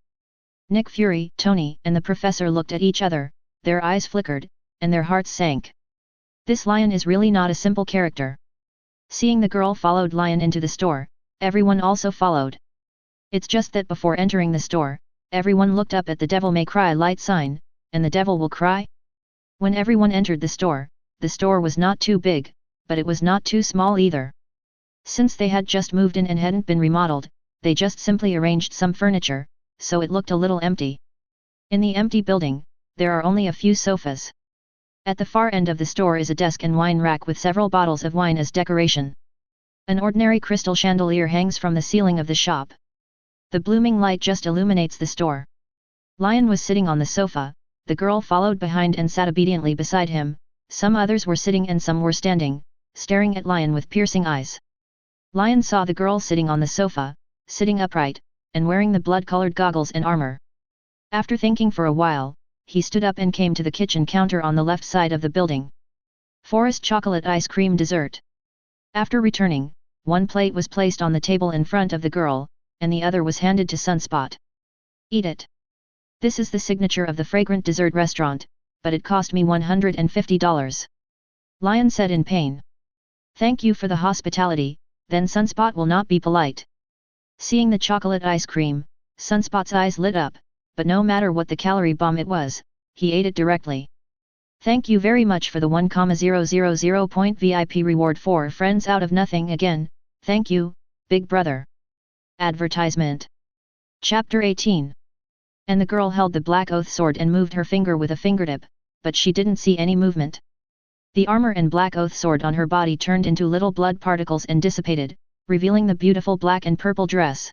Nick Fury, Tony and the professor looked at each other, their eyes flickered, and their hearts sank. This Lyon is really not a simple character. Seeing the girl followed Lyon into the store, everyone also followed. It's just that before entering the store, everyone looked up at the Devil May Cry light sign, and the devil will cry? When everyone entered the store was not too big, but it was not too small either. Since they had just moved in and hadn't been remodeled, they just simply arranged some furniture, so it looked a little empty. In the empty building, there are only a few sofas. At the far end of the store is a desk and wine rack with several bottles of wine as decoration. An ordinary crystal chandelier hangs from the ceiling of the shop. The blooming light just illuminates the store. Lyon was sitting on the sofa, the girl followed behind and sat obediently beside him. Some others were sitting and some were standing, staring at Lyon with piercing eyes. Lyon saw the girl sitting on the sofa, sitting upright, and wearing the blood-colored goggles and armor. After thinking for a while, he stood up and came to the kitchen counter on the left side of the building. Forest chocolate ice cream dessert. After returning, one plate was placed on the table in front of the girl, and the other was handed to Sunspot. "Eat it. This is the signature of the fragrant dessert restaurant, but it cost me $150. Lyon said in pain. "Thank you for the hospitality, then Sunspot will not be polite." Seeing the chocolate ice cream, Sunspot's eyes lit up, but no matter what the calorie bomb it was, he ate it directly. "Thank you very much for the 1,000 point VIP reward for friends out of nothing again, thank you, big brother." Advertisement. Chapter 18. And the girl held the black oath sword and moved her finger with a fingertip, but she didn't see any movement. The armor and black oath sword on her body turned into little blood particles and dissipated, revealing the beautiful black and purple dress.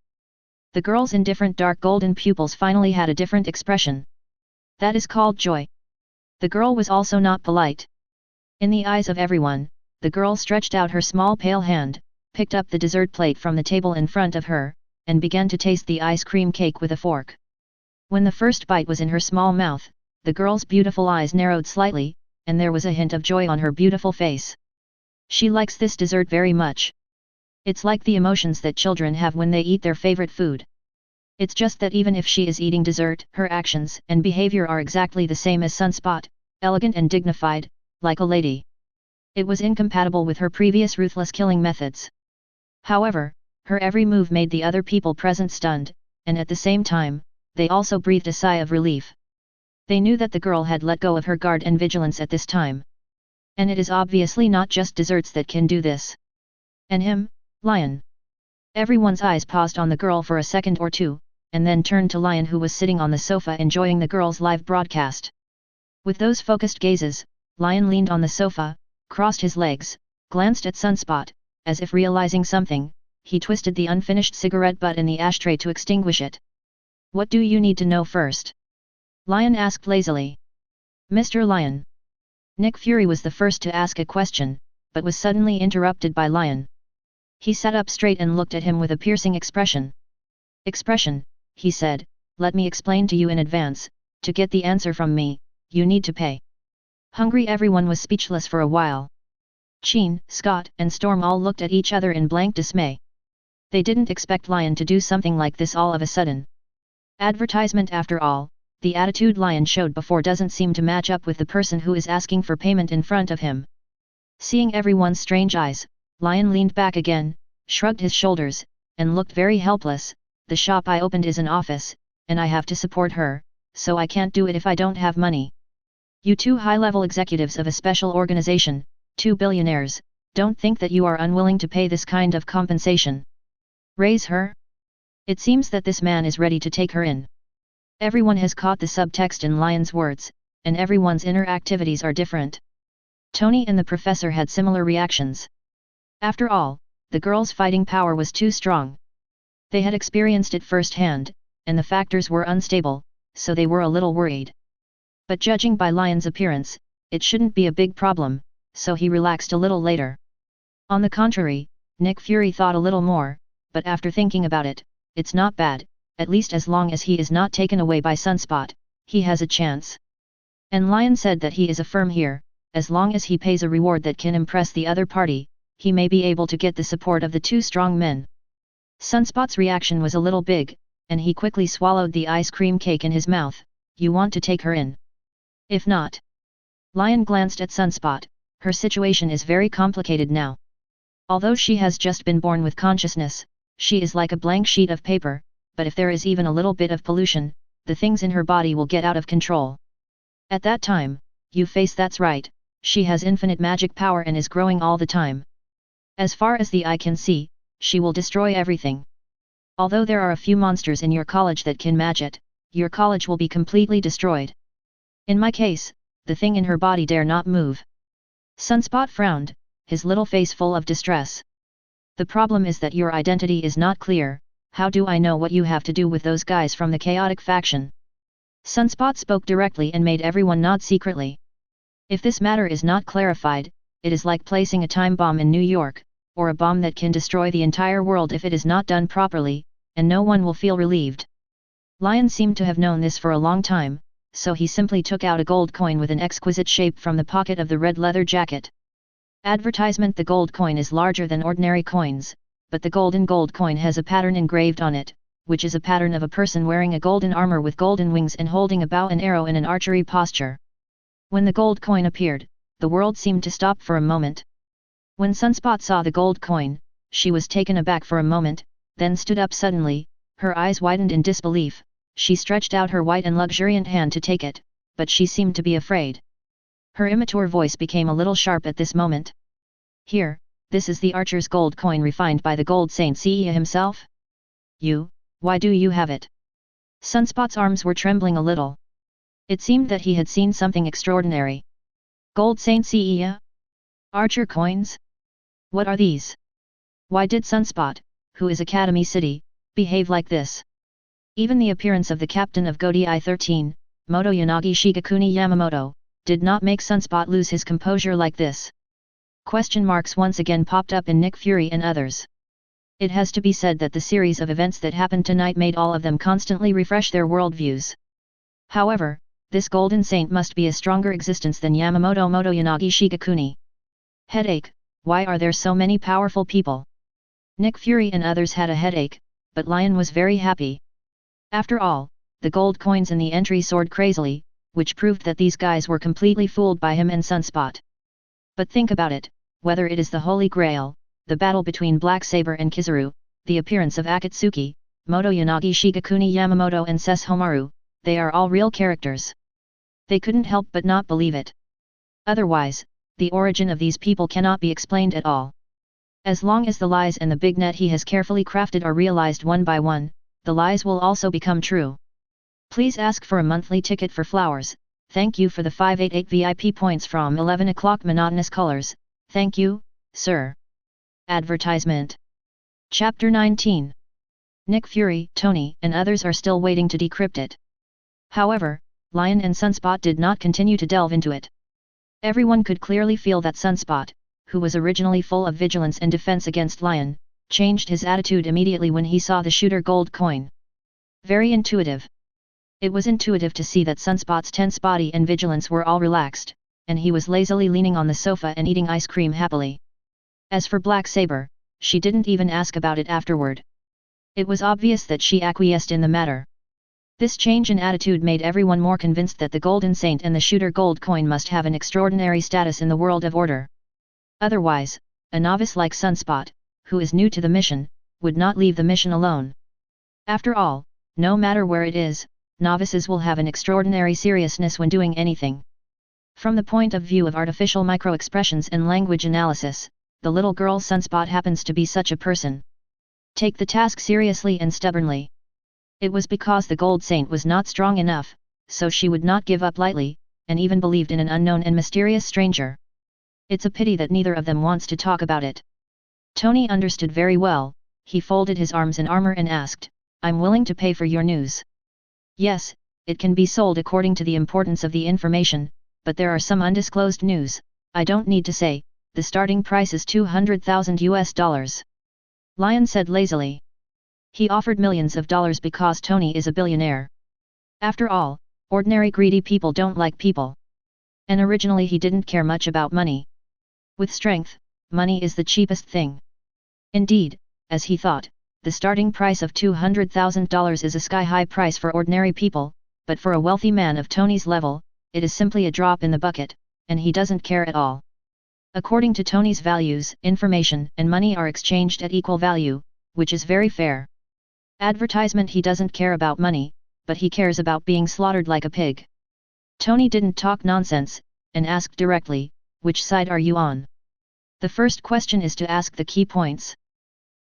The girl's indifferent dark golden pupils finally had a different expression. That is called joy. The girl was also not polite. In the eyes of everyone, the girl stretched out her small pale hand, picked up the dessert plate from the table in front of her, and began to taste the ice cream cake with a fork. When the first bite was in her small mouth, the girl's beautiful eyes narrowed slightly, and there was a hint of joy on her beautiful face. She likes this dessert very much. It's like the emotions that children have when they eat their favorite food. It's just that even if she is eating dessert, her actions and behavior are exactly the same as Sunspot, elegant and dignified, like a lady. It was incompatible with her previous ruthless killing methods. However, her every move made the other people present stunned, and at the same time, they also breathed a sigh of relief. They knew that the girl had let go of her guard and vigilance at this time. And it is obviously not just desserts that can do this. And him, Lyon. Everyone's eyes paused on the girl for a second or two, and then turned to Lyon, who was sitting on the sofa enjoying the girl's live broadcast. With those focused gazes, Lyon leaned on the sofa, crossed his legs, glanced at Sunspot, as if realizing something. He twisted the unfinished cigarette butt in the ashtray to extinguish it. "What do you need to know first?" Lyon asked lazily. "Mr. Lyon." Nick Fury was the first to ask a question, but was suddenly interrupted by Lyon. He sat up straight and looked at him with a piercing expression. "Expression," he said, "let me explain to you in advance, to get the answer from me, you need to pay." Hungry. Everyone was speechless for a while. Sheen, Scott, and Storm all looked at each other in blank dismay. They didn't expect Lyon to do something like this all of a sudden. Advertisement after all, the attitude Lyon showed before doesn't seem to match up with the person who is asking for payment in front of him. Seeing everyone's strange eyes, Lyon leaned back again, shrugged his shoulders, and looked very helpless. "The shop I opened is an office, and I have to support her, so I can't do it if I don't have money. You two high-level executives of a special organization, 2 billionaires, don't think that you are unwilling to pay this kind of compensation. Raise her?" It seems that this man is ready to take her in. Everyone has caught the subtext in Lyon's words, and everyone's inner activities are different. Tony and the professor had similar reactions. After all, the girl's fighting power was too strong. They had experienced it firsthand, and the factors were unstable, so they were a little worried. But judging by Lyon's appearance, it shouldn't be a big problem, so he relaxed a little later. On the contrary, Nick Fury thought a little more, but after thinking about it, it's not bad, at least as long as he is not taken away by Sunspot, he has a chance. And Lyon said that he is a firm here, as long as he pays a reward that can impress the other party, he may be able to get the support of the two strong men. Sunspot's reaction was a little big, and he quickly swallowed the ice cream cake in his mouth. "You want to take her in? If not..." Lyon glanced at Sunspot. Her situation is very complicated now. Although she has just been born with consciousness, she is like a blank sheet of paper, but if there is even a little bit of pollution, the things in her body will get out of control. At that time, you face that's right, she has infinite magic power and is growing all the time. As far as the eye can see, she will destroy everything. Although there are a few monsters in your college that can match it, your college will be completely destroyed. In my case, the thing in her body dare not move. Sunspot frowned, his little face full of distress. "The problem is that your identity is not clear. How do I know what you have to do with those guys from the chaotic faction?" Sunspot spoke directly and made everyone nod secretly. If this matter is not clarified, it is like placing a time bomb in New York, or a bomb that can destroy the entire world if it is not done properly, and no one will feel relieved. Lyon seemed to have known this for a long time, so he simply took out a gold coin with an exquisite shape from the pocket of the red leather jacket. Advertisement: the gold coin is larger than ordinary coins, but the golden gold coin has a pattern engraved on it, which is a pattern of a person wearing a golden armor with golden wings and holding a bow and arrow in an archery posture. When the gold coin appeared, the world seemed to stop for a moment. When Sunspot saw the gold coin, she was taken aback for a moment, then stood up suddenly, her eyes widened in disbelief. She stretched out her white and luxuriant hand to take it, but she seemed to be afraid. Her immature voice became a little sharp at this moment. "Here, this is the archer's gold coin refined by the gold saint Seiya himself. Why do you have it?" Sunspot's arms were trembling a little. It seemed that he had seen something extraordinary. Gold saint Seiya? Archer coins? What are these? Why did Sunspot, who is Academy City, behave like this? Even the appearance of the captain of Godi I-13, Motoyanagi Shigakuni Yamamoto, did not make Sunspot lose his composure like this. Question marks once again popped up in Nick Fury and others. It has to be said that the series of events that happened tonight made all of them constantly refresh their worldviews. However, this golden saint must be a stronger existence than Yamamoto Motoyanagi Shigekuni. Headache, why are there so many powerful people? Nick Fury and others had a headache, but Lyon was very happy. After all, the gold coins in the entry soared crazily, which proved that these guys were completely fooled by him and Sunspot. But think about it, whether it is the Holy Grail, the battle between Black Saber and Kizaru, the appearance of Akatsuki, Motoyanagi Shigekuni Yamamoto and Sesshomaru, they are all real characters. They couldn't help but not believe it. Otherwise, the origin of these people cannot be explained at all. As long as the lies and the big net he has carefully crafted are realized one by one, the lies will also become true. Please ask for a monthly ticket for flowers. Thank you for the 588 VIP points from 11 o'clock monotonous colors. Thank you, sir. Advertisement. Chapter 19. Nick Fury, Tony, and others are still waiting to decrypt it. However, Lyon and Sunspot did not continue to delve into it. Everyone could clearly feel that Sunspot, who was originally full of vigilance and defense against Lyon, changed his attitude immediately when he saw the shooter gold coin. Very intuitive. It was intuitive to see that Sunspot's tense body and vigilance were all relaxed, and he was lazily leaning on the sofa and eating ice cream happily. As for Black Saber, she didn't even ask about it afterward. It was obvious that she acquiesced in the matter. This change in attitude made everyone more convinced that the Golden Saint and the shooter gold coin must have an extraordinary status in the world of order. Otherwise, a novice like Sunspot, who is new to the mission, would not leave the mission alone. After all, no matter where it is, novices will have an extraordinary seriousness when doing anything. From the point of view of artificial micro-expressions and language analysis, the little girl Sunspot happens to be such a person. Take the task seriously and stubbornly. It was because the Gold Saint was not strong enough, so she would not give up lightly, and even believed in an unknown and mysterious stranger. It's a pity that neither of them wants to talk about it. Tony understood very well. He folded his arms in armor and asked, "I'm willing to pay for your news." Yes, it can be sold according to the importance of the information, but there are some undisclosed news. I don't need to say, the starting price is $200,000. Lyon said lazily. He offered millions of dollars because Tony is a billionaire. After all, ordinary greedy people don't like people. And originally he didn't care much about money. With strength, money is the cheapest thing. Indeed, as he thought, the starting price of $200,000 is a sky-high price for ordinary people, but for a wealthy man of Tony's level, it is simply a drop in the bucket, and he doesn't care at all. According to Tony's values, information and money are exchanged at equal value, which is very fair. Advertisement: he doesn't care about money, but he cares about being slaughtered like a pig. Tony didn't talk nonsense, and asked directly, "Which side are you on?" The first question is to ask the key points.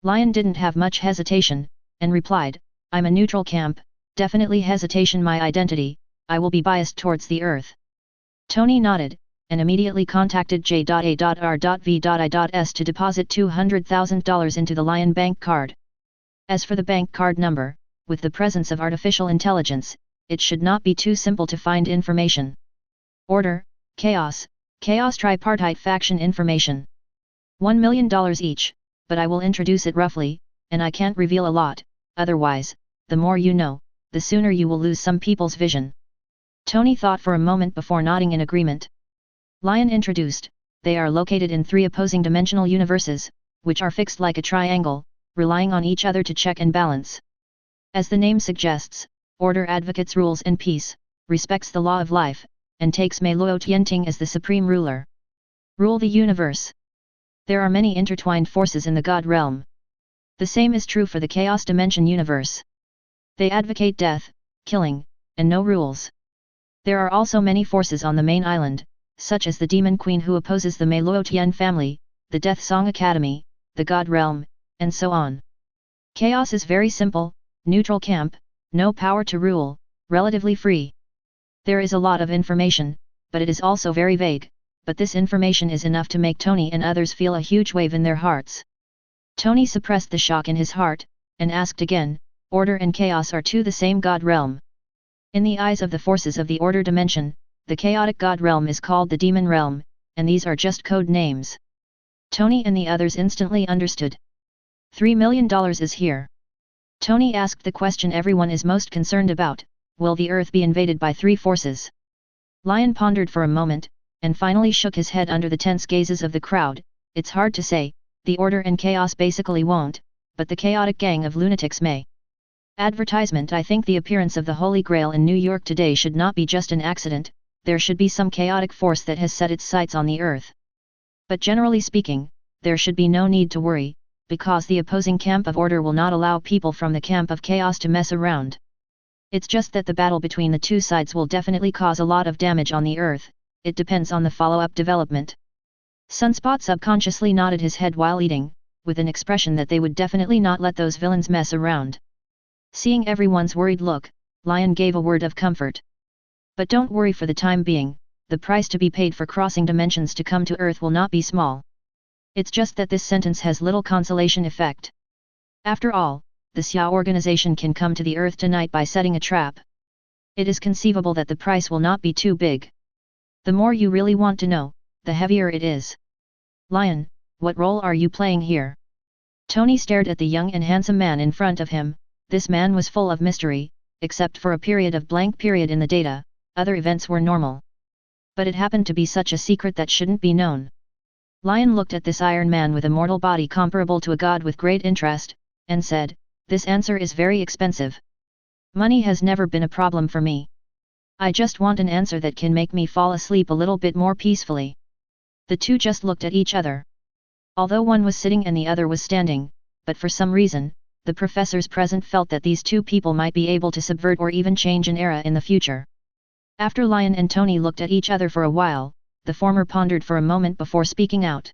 Lyon didn't have much hesitation, and replied, "I'm a neutral camp, definitely hesitation my identity, I will be biased towards the Earth." Tony nodded, and immediately contacted J.A.R.V.I.S to deposit $200,000 into the Lyon bank card. As for the bank card number, with the presence of artificial intelligence, it should not be too simple to find information. Order, Chaos, Chaos Tripartite Faction Information. $1 million each, but I will introduce it roughly, and I can't reveal a lot, otherwise, the more you know, the sooner you will lose some people's vision. Tony thought for a moment before nodding in agreement. Lyon introduced, they are located in 3 opposing dimensional universes, which are fixed like a triangle, relying on each other to check and balance. As the name suggests, Order advocates rules and peace, respects the law of life, and takes Mei Luo Tianting as the supreme ruler. Rule the universe. There are many intertwined forces in the God realm. The same is true for the Chaos Dimension universe. They advocate death, killing, and no rules. There are also many forces on the main island, such as the Demon Queen who opposes the Mei Luo Tian family, the Death Song Academy, the God realm, and so on. Chaos is very simple, neutral camp, no power to rule, relatively free. There is a lot of information, but it is also very vague, but this information is enough to make Tony and others feel a huge wave in their hearts. Tony suppressed the shock in his heart, and asked again, Order and Chaos are the same God realm. In the eyes of the forces of the Order dimension, the chaotic God realm is called the Demon realm, and these are just code names. Tony and the others instantly understood. $3 million is here. Tony asked the question everyone is most concerned about: will the Earth be invaded by three forces? Lyon pondered for a moment, and finally shook his head under the tense gazes of the crowd. It's hard to say, the order and chaos basically won't, but the chaotic gang of lunatics may. Advertisement: I think the appearance of the Holy Grail in New York today should not be just an accident, there should be some chaotic force that has set its sights on the Earth. But generally speaking, there should be no need to worry, because the opposing camp of order will not allow people from the camp of chaos to mess around. It's just that the battle between the two sides will definitely cause a lot of damage on the Earth. It depends on the follow-up development. Sunspot subconsciously nodded his head while eating, with an expression that they would definitely not let those villains mess around. Seeing everyone's worried look, Lyon gave a word of comfort. But don't worry for the time being, the price to be paid for crossing dimensions to come to Earth will not be small. It's just that this sentence has little consolation effect. After all, the Xia organization can come to the Earth tonight by setting a trap. It is conceivable that the price will not be too big. The more you really want to know, the heavier it is. Lyon, what role are you playing here? Tony stared at the young and handsome man in front of him. This man was full of mystery, except for a period of blank period in the data, other events were normal. But it happened to be such a secret that shouldn't be known. Lyon looked at this Iron Man with a mortal body comparable to a god with great interest, and said, "This answer is very expensive. Money has never been a problem for me. I just want an answer that can make me fall asleep a little bit more peacefully." The two just looked at each other. Although one was sitting and the other was standing, but for some reason, the professors present felt that these two people might be able to subvert or even change an era in the future. After Lyon and Tony looked at each other for a while, the former pondered for a moment before speaking out.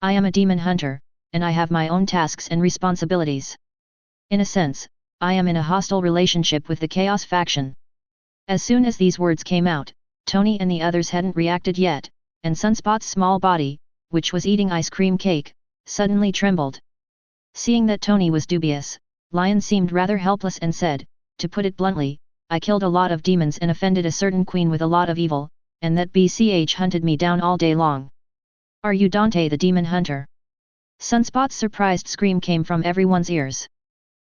"I am a demon hunter, and I have my own tasks and responsibilities. In a sense, I am in a hostile relationship with the Chaos faction." As soon as these words came out, Tony and the others hadn't reacted yet, and Sunspot's small body, which was eating ice cream cake, suddenly trembled. Seeing that Tony was dubious, Lyon seemed rather helpless and said, "To put it bluntly, I killed a lot of demons and offended a certain queen with a lot of evil, and that BCH hunted me down all day long." "Are you Dante the demon hunter?" Sunspot's surprised scream came from everyone's ears.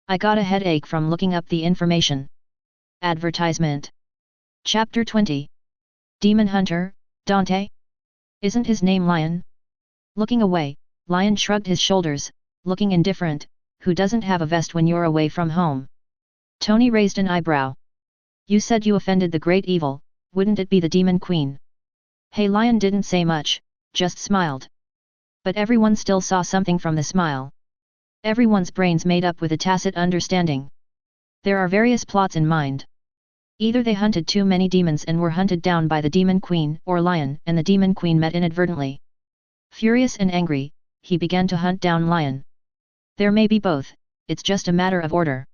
"I got a headache from looking up the information." Advertisement. Chapter 20. Demon Hunter, Dante? Isn't his name Lyon? Looking away, Lyon shrugged his shoulders, looking indifferent. Who doesn't have a vest when you're away from home? Tony raised an eyebrow. "You said you offended the great evil, wouldn't it be the demon queen?" Hey, Lyon didn't say much, just smiled. But everyone still saw something from the smile. Everyone's brains made up with a tacit understanding. There are various plots in mind. Either they hunted too many demons and were hunted down by the demon queen, or Lyon and the demon queen met inadvertently. Furious and angry, he began to hunt down Lyon. There may be both, it's just a matter of order.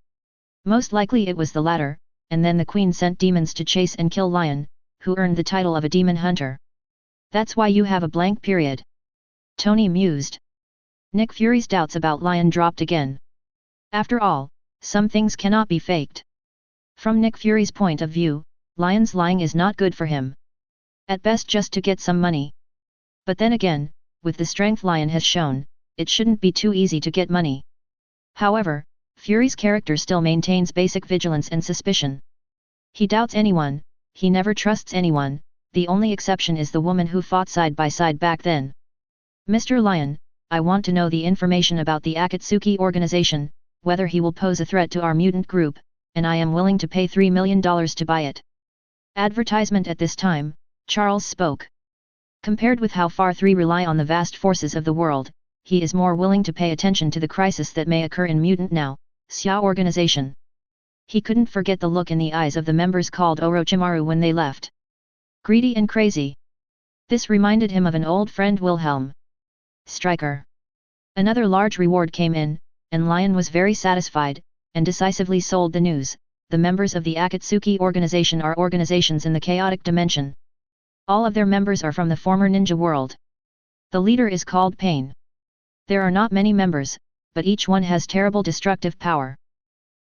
Most likely it was the latter, and then the queen sent demons to chase and kill Lyon, who earned the title of a demon hunter. That's why you have a blank period. Tony mused. Nick Fury's doubts about Lyon dropped again. After all, some things cannot be faked. From Nick Fury's point of view, Lyon's lying is not good for him. At best just to get some money. But then again, with the strength Lyon has shown, it shouldn't be too easy to get money. However, Fury's character still maintains basic vigilance and suspicion. He doubts anyone, he never trusts anyone, the only exception is the woman who fought side by side back then. "Mr. Lyon, I want to know the information about the Akatsuki organization, whether he will pose a threat to our mutant group, and I am willing to pay $3 million to buy it." Advertisement. At this time, Charles spoke. Compared with how far 3 rely on the vast forces of the world, he is more willing to pay attention to the crisis that may occur in Mutant Now, Xia organization. He couldn't forget the look in the eyes of the members called Orochimaru when they left. Greedy and crazy. This reminded him of an old friend Wilhelm. Striker. Another large reward came in, and Lyon was very satisfied, and decisively sold the news. The members of the Akatsuki organization are organizations in the chaotic dimension. All of their members are from the former ninja world. The leader is called Pain. There are not many members, but each one has terrible destructive power.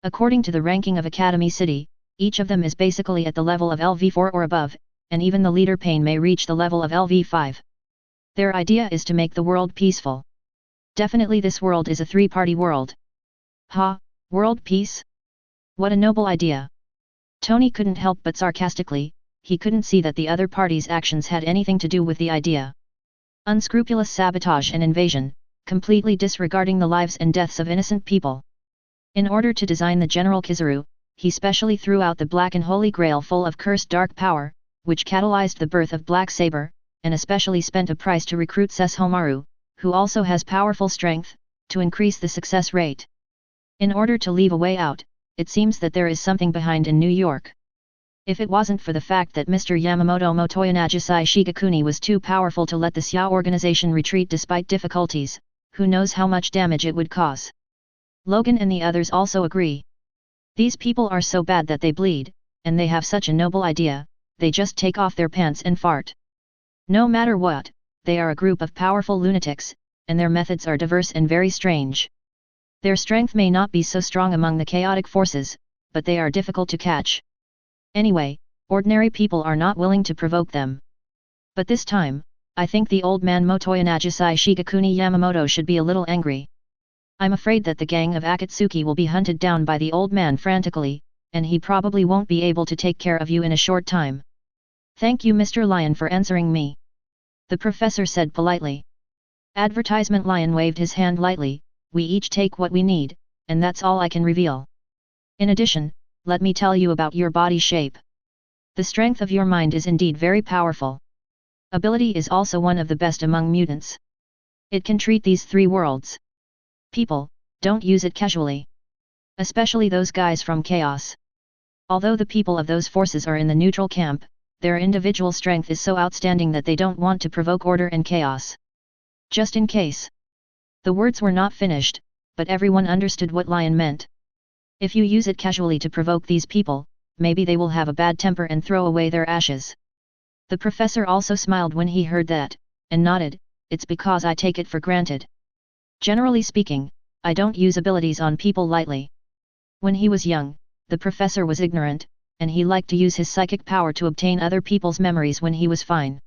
According to the ranking of Academy City, each of them is basically at the level of LV4 or above, and even the leader Pain may reach the level of LV5. Their idea is to make the world peaceful. Definitely this world is a three-party world. Ha, world peace? What a noble idea. Tony couldn't help but sarcastically, he couldn't see that the other party's actions had anything to do with the idea. Unscrupulous sabotage and invasion, completely disregarding the lives and deaths of innocent people. In order to design the General Kizaru, he specially threw out the Black and Holy Grail full of cursed dark power, which catalyzed the birth of Black Saber, and especially spent a price to recruit Sesshomaru, who also has powerful strength, to increase the success rate. In order to leave a way out, it seems that there is something behind in New York. If it wasn't for the fact that Mr. Yamamoto Motoya Nagisai Shigakuni was too powerful to let the Xia organization retreat despite difficulties, who knows how much damage it would cause. Logan and the others also agree. These people are so bad that they bleed, and they have such a noble idea, they just take off their pants and fart. No matter what, they are a group of powerful lunatics, and their methods are diverse and very strange. Their strength may not be so strong among the chaotic forces, but they are difficult to catch. Anyway, ordinary people are not willing to provoke them. But this time, I think the old man Motoya Nagisai Shigakuni Yamamoto should be a little angry. I'm afraid that the gang of Akatsuki will be hunted down by the old man frantically, and he probably won't be able to take care of you in a short time. Thank you Mr. Lyon for answering me. The professor said politely. Advertisement Lyon waved his hand lightly, we each take what we need, and that's all I can reveal. In addition, let me tell you about your body shape. The strength of your mind is indeed very powerful. Ability is also one of the best among mutants. It can treat these three worlds. People, don't use it casually. Especially those guys from Chaos. Although the people of those forces are in the neutral camp, their individual strength is so outstanding that they don't want to provoke order and chaos. Just in case. The words were not finished, but everyone understood what Lyon meant. If you use it casually to provoke these people, maybe they will have a bad temper and throw away their ashes. The professor also smiled when he heard that, and nodded, it's because I take it for granted. Generally speaking, I don't use abilities on people lightly. When he was young, the professor was ignorant, and he liked to use his psychic power to obtain other people's memories when he was fine.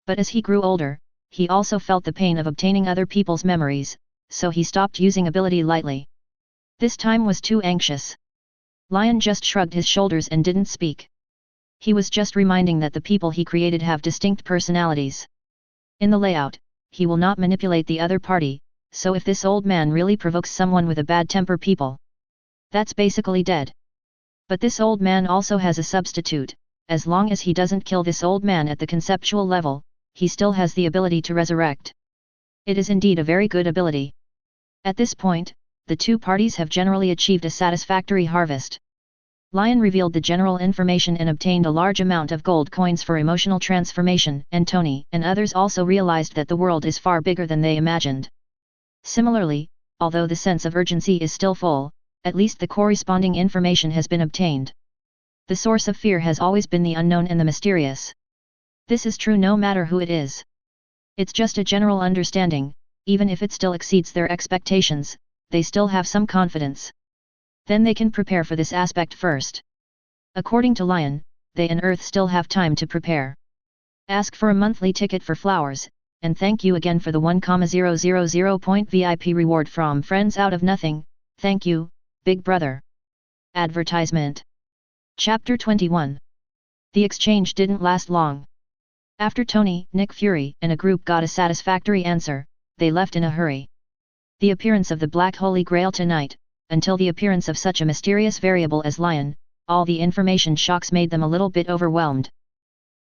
But as he grew older, he also felt the pain of obtaining other people's memories, so he stopped using ability lightly. This time was too anxious. Lyon just shrugged his shoulders and didn't speak. He was just reminding that the people he created have distinct personalities. In the layout, he will not manipulate the other party, so if this old man really provokes someone with a bad temper people, that's basically dead. But this old man also has a substitute, as long as he doesn't kill this old man at the conceptual level, he still has the ability to resurrect. It is indeed a very good ability. At this point, the two parties have generally achieved a satisfactory harvest. Lyon revealed the general information and obtained a large amount of gold coins for emotional transformation, and Tony and others also realized that the world is far bigger than they imagined. Similarly, although the sense of urgency is still full, at least the corresponding information has been obtained. The source of fear has always been the unknown and the mysterious. This is true no matter who it is. It's just a general understanding, even if it still exceeds their expectations, they still have some confidence. Then they can prepare for this aspect first. According to Lyon, they and Earth still have time to prepare. Ask for a monthly ticket for flowers, and thank you again for the 1,000 point VIP reward from Friends Out of Nothing, thank you, Big Brother. Advertisement. Chapter 21. The exchange didn't last long. After Tony, Nick Fury and a group got a satisfactory answer, they left in a hurry. The appearance of the Black Holy Grail tonight, until the appearance of such a mysterious variable as Lyon, all the information shocks made them a little bit overwhelmed.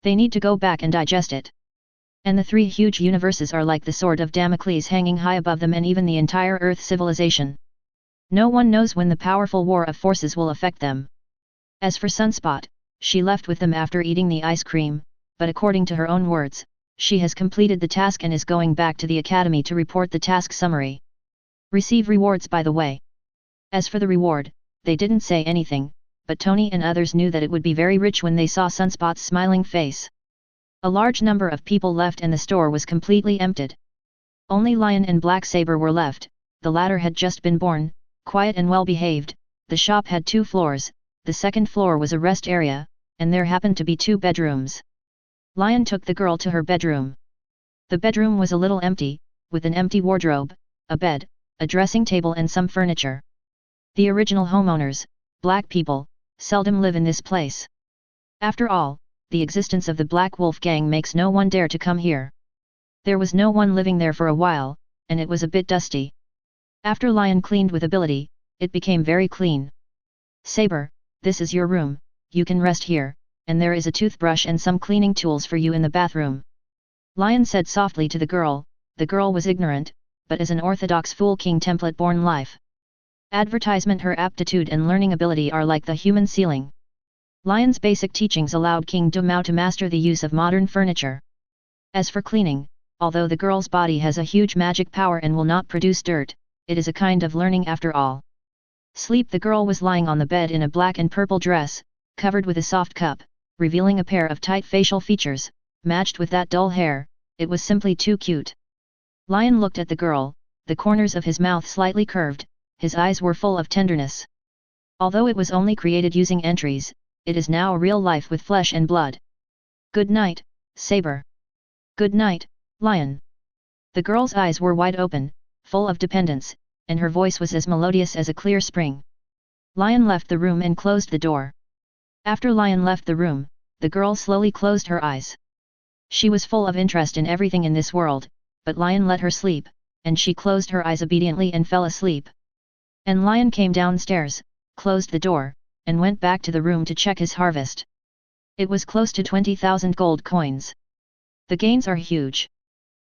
They need to go back and digest it. And the three huge universes are like the sword of Damocles hanging high above them and even the entire Earth civilization. No one knows when the powerful war of forces will affect them. As for Sunspot, she left with them after eating the ice cream, but according to her own words, she has completed the task and is going back to the academy to report the task summary. Receive rewards by the way. As for the reward, they didn't say anything, but Tony and others knew that it would be very rich when they saw Sunspot's smiling face. A large number of people left and the store was completely emptied. Only Lyon and Black Saber were left, the latter had just been born, quiet and well behaved. The shop had 2 floors, the second floor was a rest area, and there happened to be 2 bedrooms. Lyon took the girl to her bedroom. The bedroom was a little empty, with an empty wardrobe, a bed, a dressing table and some furniture. The original homeowners, black people, seldom live in this place. After all, the existence of the Black Wolf gang makes no one dare to come here. There was no one living there for a while, and it was a bit dusty. After Lyon cleaned with ability, it became very clean. Saber, this is your room, you can rest here, and there is a toothbrush and some cleaning tools for you in the bathroom. Lyon said softly to the girl was ignorant, but as an orthodox Fool King template born life. Advertisement. Her aptitude and learning ability are like the human ceiling. Lyon's basic teachings allowed King Dumao to master the use of modern furniture. As for cleaning, although the girl's body has a huge magic power and will not produce dirt, it is a kind of learning after all. Sleep. The girl was lying on the bed in a black and purple dress, covered with a soft cup, revealing a pair of tight facial features, matched with that dull hair. It was simply too cute. Lyon looked at the girl, the corners of his mouth slightly curved, his eyes were full of tenderness. Although it was only created using entries, it is now a real life with flesh and blood. Good night, Saber. Good night, Lyon. The girl's eyes were wide open, full of dependence, and her voice was as melodious as a clear spring. Lyon left the room and closed the door. After Lyon left the room, the girl slowly closed her eyes. She was full of interest in everything in this world, but Lyon let her sleep, and she closed her eyes obediently and fell asleep. And Lyon came downstairs, closed the door, and went back to the room to check his harvest. It was close to 20,000 gold coins. The gains are huge.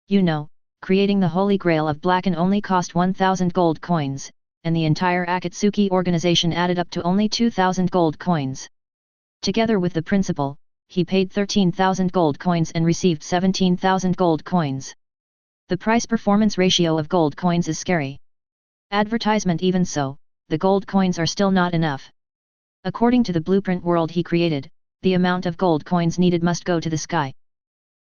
You know, creating the Holy Grail of Blacken only cost 1,000 gold coins, and the entire Akatsuki organization added up to only 2,000 gold coins. Together with the principal, he paid 13,000 gold coins and received 17,000 gold coins. The price-performance ratio of gold coins is scary. Advertisement. Even so, the gold coins are still not enough. According to the blueprint world he created, the amount of gold coins needed must go to the sky.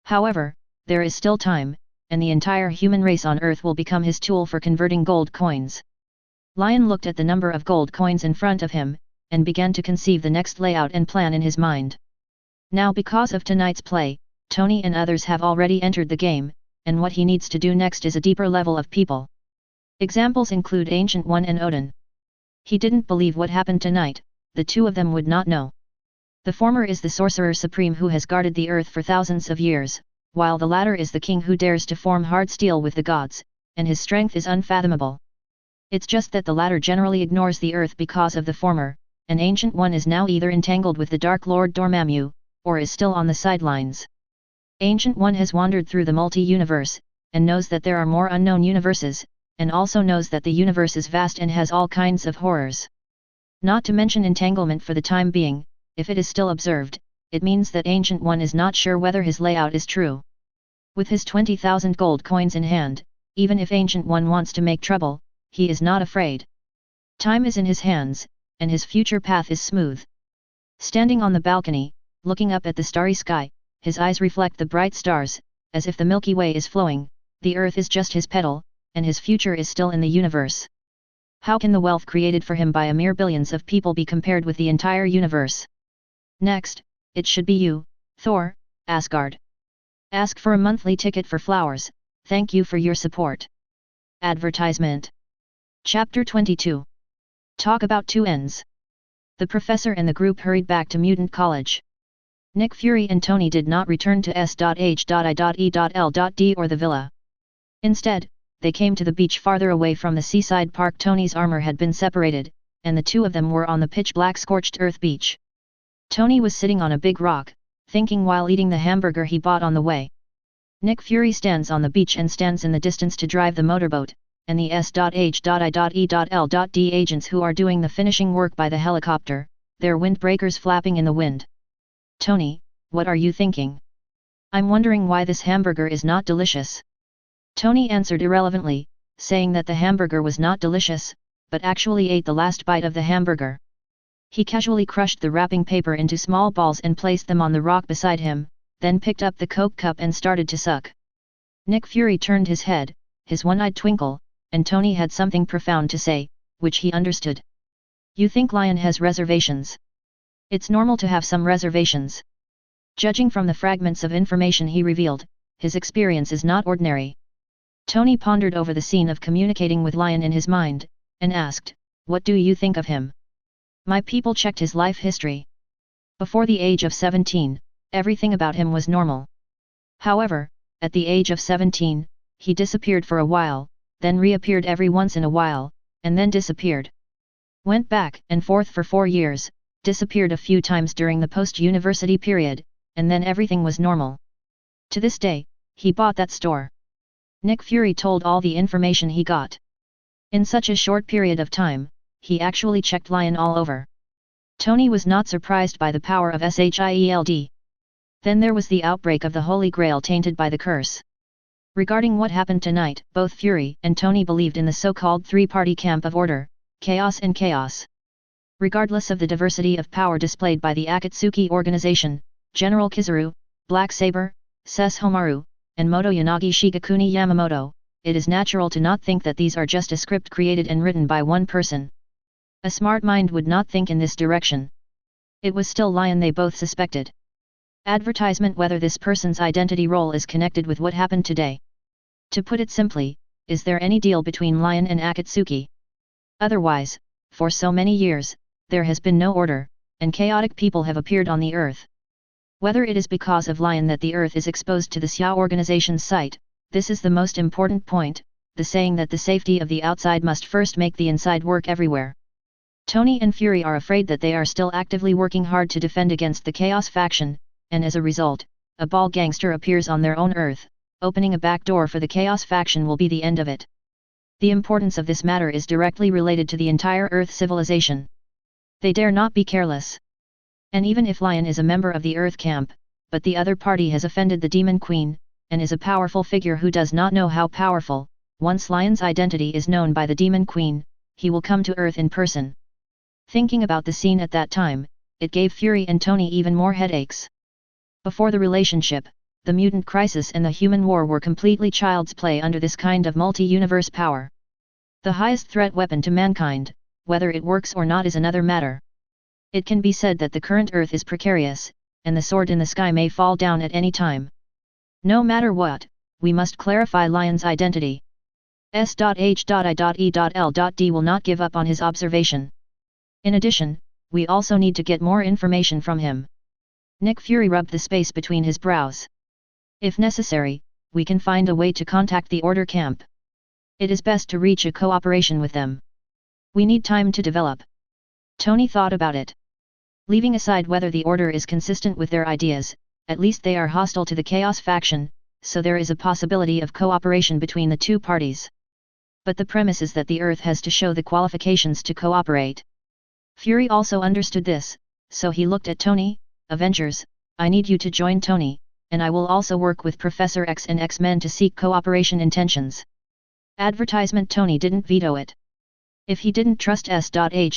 However, there is still time, and the entire human race on Earth will become his tool for converting gold coins. Lyon looked at the number of gold coins in front of him, and began to conceive the next layout and plan in his mind. Now because of tonight's play, Tony and others have already entered the game, and what he needs to do next is a deeper level of people. Examples include Ancient One and Odin. He didn't believe what happened tonight, the two of them would not know. The former is the Sorcerer Supreme who has guarded the earth for thousands of years, while the latter is the king who dares to form hard steel with the gods, and his strength is unfathomable. It's just that the latter generally ignores the earth because of the former, and Ancient One is now either entangled with the Dark Lord Dormammu, or is still on the sidelines. Ancient One has wandered through the multi-universe, and knows that there are more unknown universes, and also knows that the universe is vast and has all kinds of horrors. Not to mention entanglement for the time being, if it is still observed, it means that Ancient One is not sure whether his layout is true. With his 20,000 gold coins in hand, even if Ancient One wants to make trouble, he is not afraid. Time is in his hands, and his future path is smooth. Standing on the balcony, looking up at the starry sky, his eyes reflect the bright stars, as if the Milky Way is flowing, the earth is just his petal, and his future is still in the universe. How can the wealth created for him by a mere billions of people be compared with the entire universe? Next, it should be you, Thor, Asgard. Ask for a monthly ticket for flowers, thank you for your support. Advertisement. Chapter 22. Talk about two ends. The professor and the group hurried back to Mutant College. Nick Fury and Tony did not return to S.H.I.E.L.D or the villa. Instead, they came to the beach farther away from the seaside park. Tony's armor had been separated, and the two of them were on the pitch-black scorched earth beach. Tony was sitting on a big rock, thinking while eating the hamburger he bought on the way. Nick Fury stands on the beach and stands in the distance to drive the motorboat, and the S.H.I.E.L.D agents who are doing the finishing work by the helicopter, their windbreakers flapping in the wind. Tony, what are you thinking? I'm wondering why this hamburger is not delicious. Tony answered irrelevantly, saying that the hamburger was not delicious, but actually ate the last bite of the hamburger. He casually crushed the wrapping paper into small balls and placed them on the rock beside him, then picked up the Coke cup and started to suck. Nick Fury turned his head, his one-eyed twinkle, and Tony had something profound to say, which he understood. You think Lyon has reservations? It's normal to have some reservations. Judging from the fragments of information he revealed, his experience is not ordinary. Tony pondered over the scene of communicating with Lyon in his mind, and asked, "What do you think of him?" My people checked his life history. Before the age of 17, everything about him was normal. However, at the age of 17, he disappeared for a while, then reappeared every once in a while, and then disappeared. Went back and forth for 4 years, disappeared a few times during the post-university period, and then everything was normal. To this day, he bought that store. Nick Fury told all the information he got. In such a short period of time, he actually checked Lyon all over. Tony was not surprised by the power of Shield. Then there was the outbreak of the Holy Grail tainted by the curse. Regarding what happened tonight, both Fury and Tony believed in the so-called three-party camp of order, chaos and chaos. Regardless of the diversity of power displayed by the Akatsuki organization, General Kizaru, Black Saber, Sesshomaru, and Moto Yanagi Shigekuni Yamamoto, it is natural to not think that these are just a script created and written by one person. A smart mind would not think in this direction. It was still Lyon they both suspected. Advertisement whether this person's identity role is connected with what happened today. To put it simply, is there any deal between Lyon and Akatsuki? Otherwise, for so many years, there has been no order, and chaotic people have appeared on the earth. Whether it is because of Lyon that the earth is exposed to the Xiao organization's sight, this is the most important point, the saying that the safety of the outside must first make the inside work everywhere. Tony and Fury are afraid that they are still actively working hard to defend against the Chaos faction, and as a result, a ball gangster appears on their own earth, opening a back door for the Chaos faction will be the end of it. The importance of this matter is directly related to the entire Earth civilization. They dare not be careless. And even if Lyon is a member of the Earth camp, but the other party has offended the Demon Queen, and is a powerful figure who does not know how powerful, once Lyon's identity is known by the Demon Queen, he will come to Earth in person. Thinking about the scene at that time, it gave Fury and Tony even more headaches. Before the relationship, the mutant crisis and the human war were completely child's play under this kind of multi-universe power. The highest threat weapon to mankind, whether it works or not is another matter. It can be said that the current Earth is precarious, and the sword in the sky may fall down at any time. No matter what, we must clarify Lyon's identity. S.H.I.E.L.D. will not give up on his observation. In addition, we also need to get more information from him. Nick Fury rubbed the space between his brows. If necessary, we can find a way to contact the Order camp. It is best to reach a cooperation with them. We need time to develop. Tony thought about it. Leaving aside whether the Order is consistent with their ideas, at least they are hostile to the Chaos faction, so there is a possibility of cooperation between the two parties. But the premise is that the Earth has to show the qualifications to cooperate. Fury also understood this, so he looked at Tony. Avengers, I need you to join Tony, and I will also work with Professor X and X-Men to seek cooperation intentions. Advertisement. Tony didn't veto it. If he didn't trust S.H.I.E.L.D.,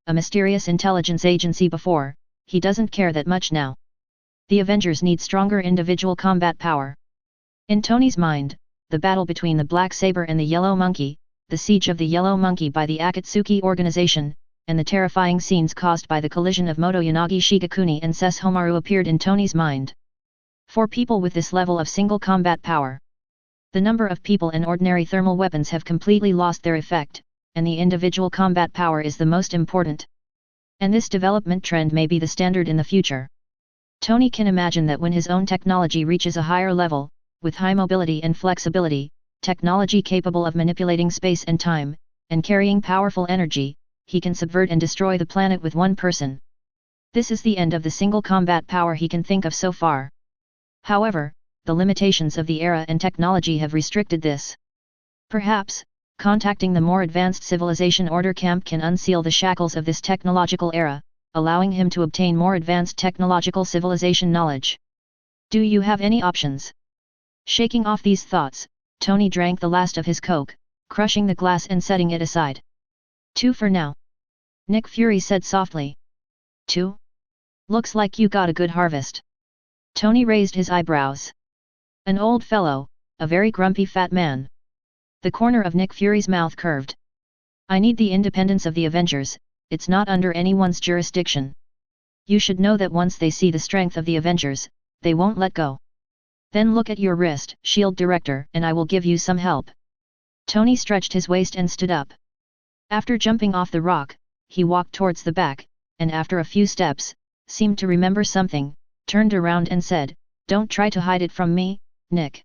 a mysterious intelligence agency before, he doesn't care that much now. The Avengers need stronger individual combat power. In Tony's mind, the battle between the Black Saber and the Yellow Monkey, the siege of the Yellow Monkey by the Akatsuki organization, and the terrifying scenes caused by the collision of Moto Yanagi Shigekuni and Sesshomaru appeared in Tony's mind. For people with this level of single combat power, the number of people and ordinary thermal weapons have completely lost their effect, and the individual combat power is the most important. And this development trend may be the standard in the future. Tony can imagine that when his own technology reaches a higher level, with high mobility and flexibility, technology capable of manipulating space and time, and carrying powerful energy, he can subvert and destroy the planet with one person. This is the end of the single combat power he can think of so far. However, the limitations of the era and technology have restricted this. Perhaps, contacting the more advanced civilization Order camp can unseal the shackles of this technological era, allowing him to obtain more advanced technological civilization knowledge. Do you have any options? Shaking off these thoughts, Tony drank the last of his Coke, crushing the glass and setting it aside. 2 for now. Nick Fury said softly. 2? Looks like you got a good harvest. Tony raised his eyebrows. An old fellow, a very grumpy fat man. The corner of Nick Fury's mouth curved. I need the independence of the Avengers, it's not under anyone's jurisdiction. You should know that once they see the strength of the Avengers, they won't let go. Then look at your wrist, Shield Director, and I will give you some help. Tony stretched his waist and stood up. After jumping off the rock, he walked towards the back, and after a few steps, seemed to remember something, turned around and said, "Don't try to hide it from me, Nick.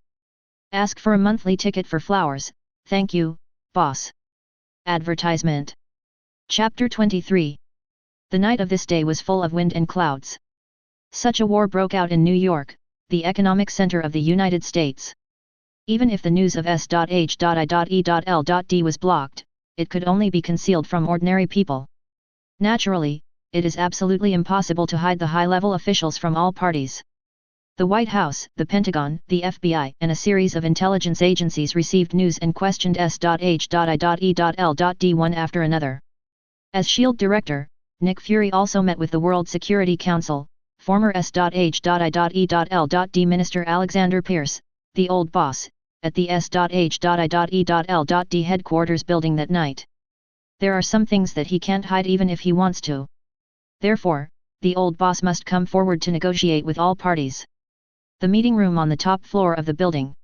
Ask for a monthly ticket for flowers, thank you, boss." Advertisement. Chapter 23. The night of this day was full of wind and clouds. Such a war broke out in New York, the economic center of the United States. Even if the news of S.H.I.E.L.D. was blocked, it could only be concealed from ordinary people. Naturally, it is absolutely impossible to hide the high-level officials from all parties. The White House, the Pentagon, the FBI, and a series of intelligence agencies received news and questioned S.H.I.E.L.D. one after another. As SHIELD Director, Nick Fury also met with the World Security Council, former S.H.I.E.L.D. Minister Alexander Pierce, the old boss, at the S.H.I.E.L.D. headquarters building that night. There are some things that he can't hide even if he wants to. Therefore, the old boss must come forward to negotiate with all parties. The meeting room on the top floor of the building.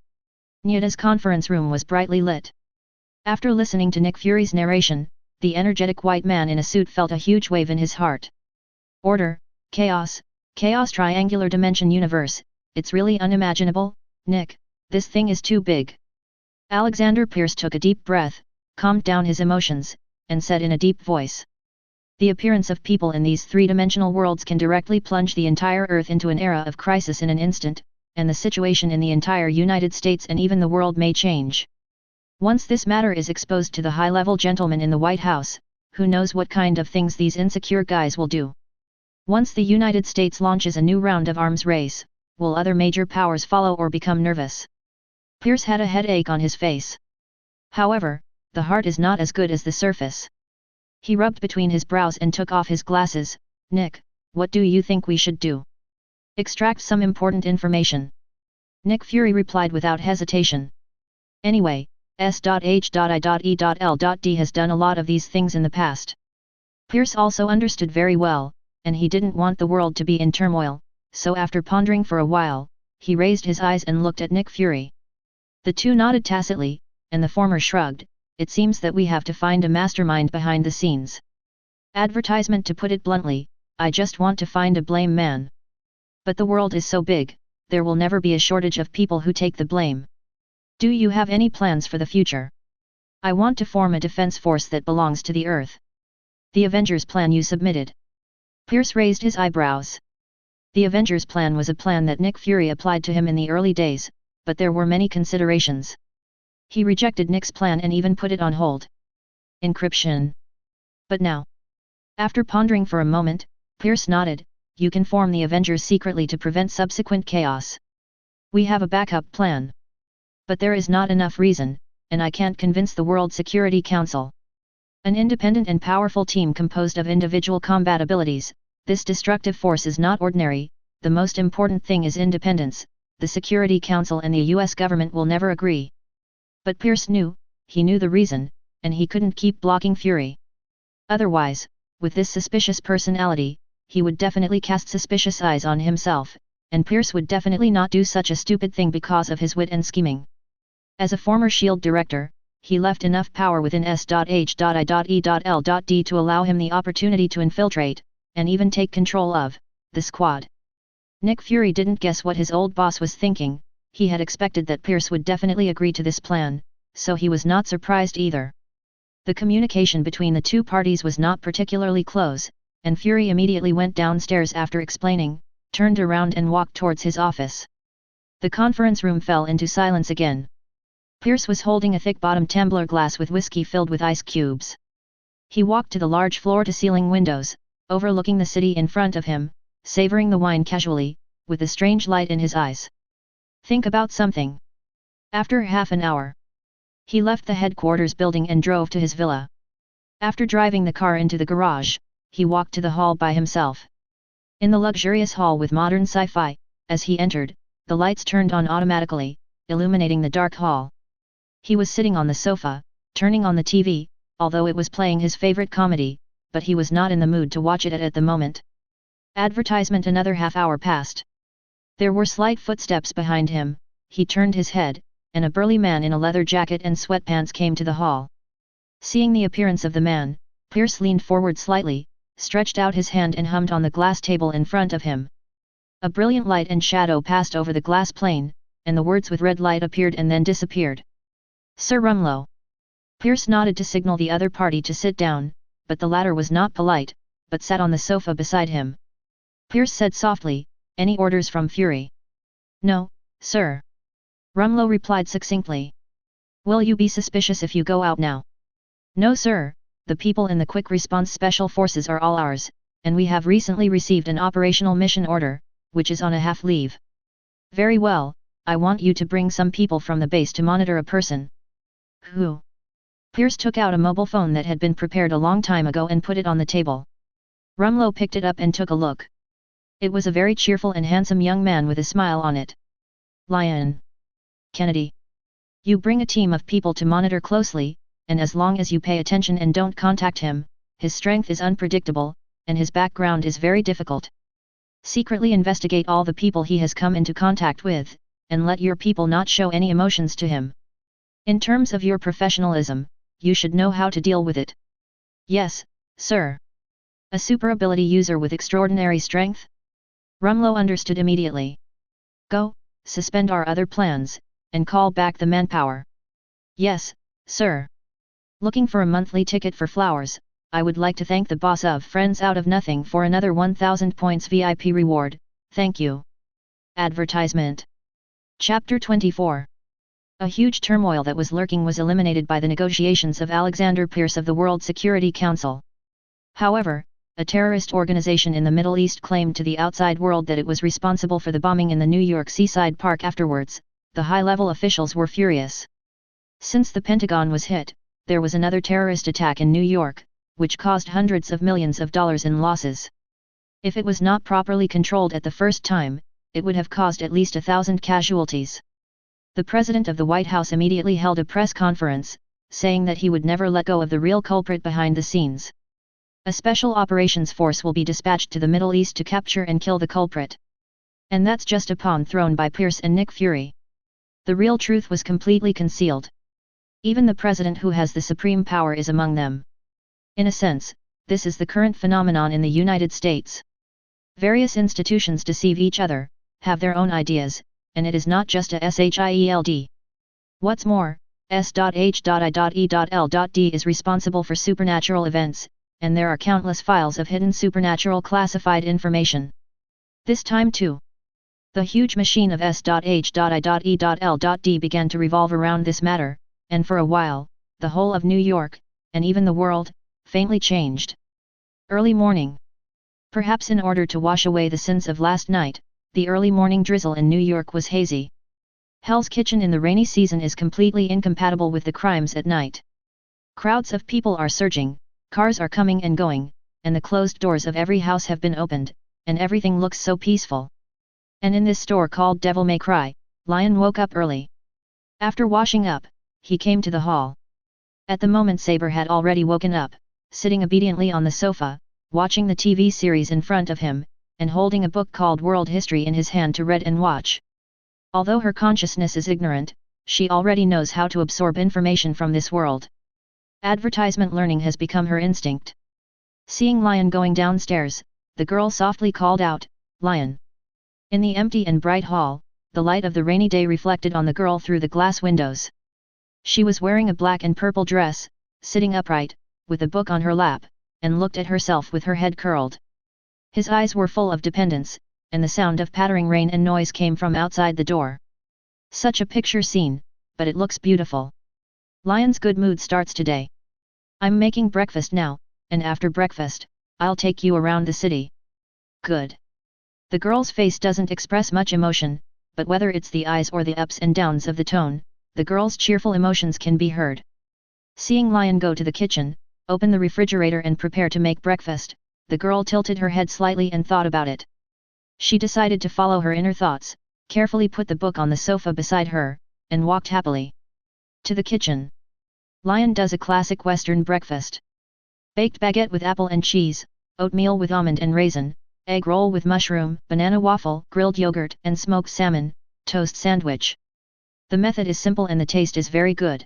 Nyeda's conference room was brightly lit. After listening to Nick Fury's narration, the energetic white man in a suit felt a huge wave in his heart. Order, chaos, chaos triangular dimension universe, it's really unimaginable, Nick, this thing is too big. Alexander Pierce took a deep breath, calmed down his emotions, and said in a deep voice. The appearance of people in these three-dimensional worlds can directly plunge the entire Earth into an era of crisis in an instant, and the situation in the entire United States and even the world may change. Once this matter is exposed to the high-level gentlemen in the White House, who knows what kind of things these insecure guys will do. Once the United States launches a new round of arms race, will other major powers follow or become nervous? Pierce had a headache on his face. However, the heart is not as good as the surface. He rubbed between his brows and took off his glasses. Nick, what do you think we should do? Extract some important information. Nick Fury replied without hesitation. Anyway, S.H.I.E.L.D. has done a lot of these things in the past. Pierce also understood very well, and he didn't want the world to be in turmoil, so after pondering for a while, he raised his eyes and looked at Nick Fury. The two nodded tacitly, and the former shrugged. It seems that we have to find a mastermind behind the scenes. Advertisement. To put it bluntly, I just want to find a blame man. But the world is so big, there will never be a shortage of people who take the blame. Do you have any plans for the future? I want to form a defense force that belongs to the Earth. The Avengers plan you submitted. Pierce raised his eyebrows. The Avengers plan was a plan that Nick Fury applied to him in the early days, but there were many considerations. He rejected Nick's plan and even put it on hold. Encryption. But now, after pondering for a moment, Pierce nodded, you can form the Avengers secretly to prevent subsequent chaos. We have a backup plan. But there is not enough reason, and I can't convince the World Security Council. An independent and powerful team composed of individual combat abilities, this destructive force is not ordinary. The most important thing is independence. The Security Council and the US government will never agree. But Pierce knew, he knew the reason, and he couldn't keep blocking Fury. Otherwise, with this suspicious personality, he would definitely cast suspicious eyes on himself, and Pierce would definitely not do such a stupid thing because of his wit and scheming. As a former SHIELD director, he left enough power within S.H.I.E.L.D. to allow him the opportunity to infiltrate, and even take control of, the squad. Nick Fury didn't guess what his old boss was thinking. He had expected that Pierce would definitely agree to this plan, so he was not surprised either. The communication between the two parties was not particularly close, and Fury immediately went downstairs after explaining, turned around and walked towards his office. The conference room fell into silence again. Pierce was holding a thick-bottomed tumbler glass with whiskey filled with ice cubes. He walked to the large floor-to-ceiling windows, overlooking the city in front of him, savoring the wine casually, with a strange light in his eyes. Think about something. After half an hour, he left the headquarters building and drove to his villa. After driving the car into the garage, he walked to the hall by himself. In the luxurious hall with modern sci-fi, as he entered, the lights turned on automatically, illuminating the dark hall. He was sitting on the sofa, turning on the TV, although it was playing his favorite comedy, but he was not in the mood to watch it at the moment. Advertisement. Another half hour passed. There were slight footsteps behind him. He turned his head, and a burly man in a leather jacket and sweatpants came to the hall. Seeing the appearance of the man, Pierce leaned forward slightly, stretched out his hand and hummed on the glass table in front of him. A brilliant light and shadow passed over the glass plane, and the words with red light appeared and then disappeared. Sir Rumlow. Pierce nodded to signal the other party to sit down, but the latter was not polite, but sat on the sofa beside him. Pierce said softly, "Any orders from Fury?" "No, sir." Rumlow replied succinctly. "Will you be suspicious if you go out now?" "No sir, the people in the Quick Response Special Forces are all ours, and we have recently received an operational mission order, which is on a half leave." "Very well, I want you to bring some people from the base to monitor a person." "Who?" Pierce took out a mobile phone that had been prepared a long time ago and put it on the table. Rumlow picked it up and took a look. It was a very cheerful and handsome young man with a smile on it. "Lyon. Kennedy. You bring a team of people to monitor closely, and as long as you pay attention and don't contact him, his strength is unpredictable, and his background is very difficult. Secretly investigate all the people he has come into contact with, and let your people not show any emotions to him. In terms of your professionalism, you should know how to deal with it." "Yes, sir." "A super ability user with extraordinary strength?" Rumlow understood immediately. "Go, suspend our other plans, and call back the manpower." "Yes, sir." "Looking for a monthly ticket for flowers, I would like to thank the boss of Friends Out of Nothing for another 1000 points VIP reward, thank you." Advertisement. Chapter 24. A huge turmoil that was lurking was eliminated by the negotiations of Alexander Pierce of the World Security Council. However, a terrorist organization in the Middle East claimed to the outside world that it was responsible for the bombing in the New York Seaside Park afterwards. The high-level officials were furious. Since the Pentagon was hit, there was another terrorist attack in New York, which caused hundreds of millions of dollars in losses. If it was not properly controlled at the first time, it would have caused at least 1,000 casualties. The president of the White House immediately held a press conference, saying that he would never let go of the real culprit behind the scenes. A special operations force will be dispatched to the Middle East to capture and kill the culprit. And that's just a pawn thrown by Pierce and Nick Fury. The real truth was completely concealed. Even the president who has the supreme power is among them. In a sense, this is the current phenomenon in the United States. Various institutions deceive each other, have their own ideas, and it is not just a SHIELD. What's more, S.H.I.E.L.D. is responsible for supernatural events, and there are countless files of hidden supernatural classified information. This time too, the huge machine of S.H.I.E.L.D. began to revolve around this matter, and for a while, the whole of New York, and even the world, faintly changed. Early morning. Perhaps in order to wash away the sins of last night, the early morning drizzle in New York was hazy. Hell's Kitchen in the rainy season is completely incompatible with the crimes at night. Crowds of people are surging, cars are coming and going, and the closed doors of every house have been opened, and everything looks so peaceful. And in this store called Devil May Cry, Lyon woke up early. After washing up, he came to the hall. At the moment Saber had already woken up, sitting obediently on the sofa, watching the TV series in front of him, and holding a book called World History in his hand to read and watch. Although her consciousness is ignorant, she already knows how to absorb information from this world. Advertisement learning has become her instinct. Seeing Lyon going downstairs, the girl softly called out, "Lyon." In the empty and bright hall, the light of the rainy day reflected on the girl through the glass windows. She was wearing a black and purple dress, sitting upright, with a book on her lap, and looked at herself with her head curled. His eyes were full of dependence, and the sound of pattering rain and noise came from outside the door. Such a picture scene, but it looks beautiful. Lyon's good mood starts today. "I'm making breakfast now, and after breakfast, I'll take you around the city." "Good." The girl's face doesn't express much emotion, but whether it's the eyes or the ups and downs of the tone, the girl's cheerful emotions can be heard. Seeing Lyon go to the kitchen, open the refrigerator and prepare to make breakfast, the girl tilted her head slightly and thought about it. She decided to follow her inner thoughts, carefully put the book on the sofa beside her, and walked happily to the kitchen. Lyon does a classic Western breakfast. Baked baguette with apple and cheese, oatmeal with almond and raisin, egg roll with mushroom, banana waffle, grilled yogurt, and smoked salmon, toast sandwich. The method is simple and the taste is very good.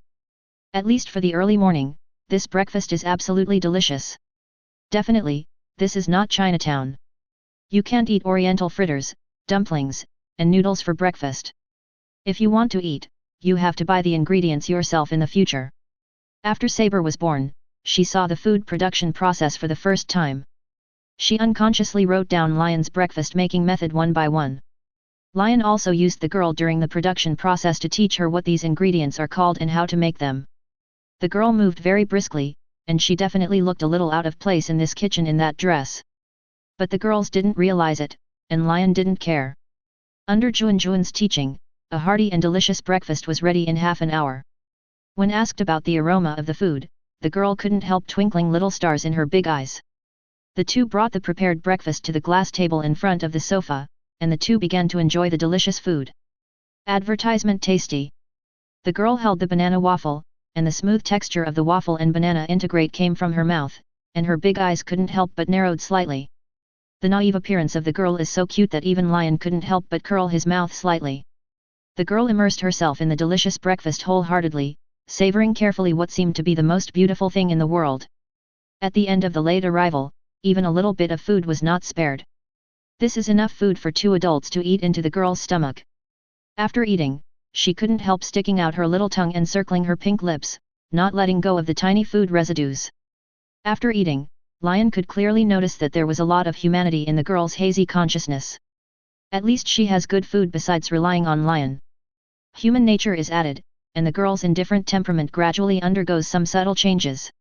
At least for the early morning, this breakfast is absolutely delicious. Definitely, this is not Chinatown. You can't eat oriental fritters, dumplings, and noodles for breakfast. If you want to eat, you have to buy the ingredients yourself in the future. After Saber was born, she saw the food production process for the first time. She unconsciously wrote down Lyon's breakfast making method one by one. Lyon also used the girl during the production process to teach her what these ingredients are called and how to make them. The girl moved very briskly, and she definitely looked a little out of place in this kitchen in that dress. But the girls didn't realize it, and Lyon didn't care. Under Juan's teaching, a hearty and delicious breakfast was ready in half an hour. When asked about the aroma of the food, the girl couldn't help twinkling little stars in her big eyes. The two brought the prepared breakfast to the glass table in front of the sofa, and the two began to enjoy the delicious food. Advertisement tasty. The girl held the banana waffle, and the smooth texture of the waffle and banana integrate came from her mouth, and her big eyes couldn't help but narrowed slightly. The naive appearance of the girl is so cute that even Lyon couldn't help but curl his mouth slightly. The girl immersed herself in the delicious breakfast wholeheartedly, savoring carefully what seemed to be the most beautiful thing in the world. At the end of the late arrival, even a little bit of food was not spared. This is enough food for 2 adults to eat into the girl's stomach. After eating, she couldn't help sticking out her little tongue and circling her pink lips, not letting go of the tiny food residues. After eating, Lyon could clearly notice that there was a lot of humanity in the girl's hazy consciousness. At least she has good food besides relying on Lyon. Human nature is added, and the girl's indifferent temperament gradually undergoes some subtle changes.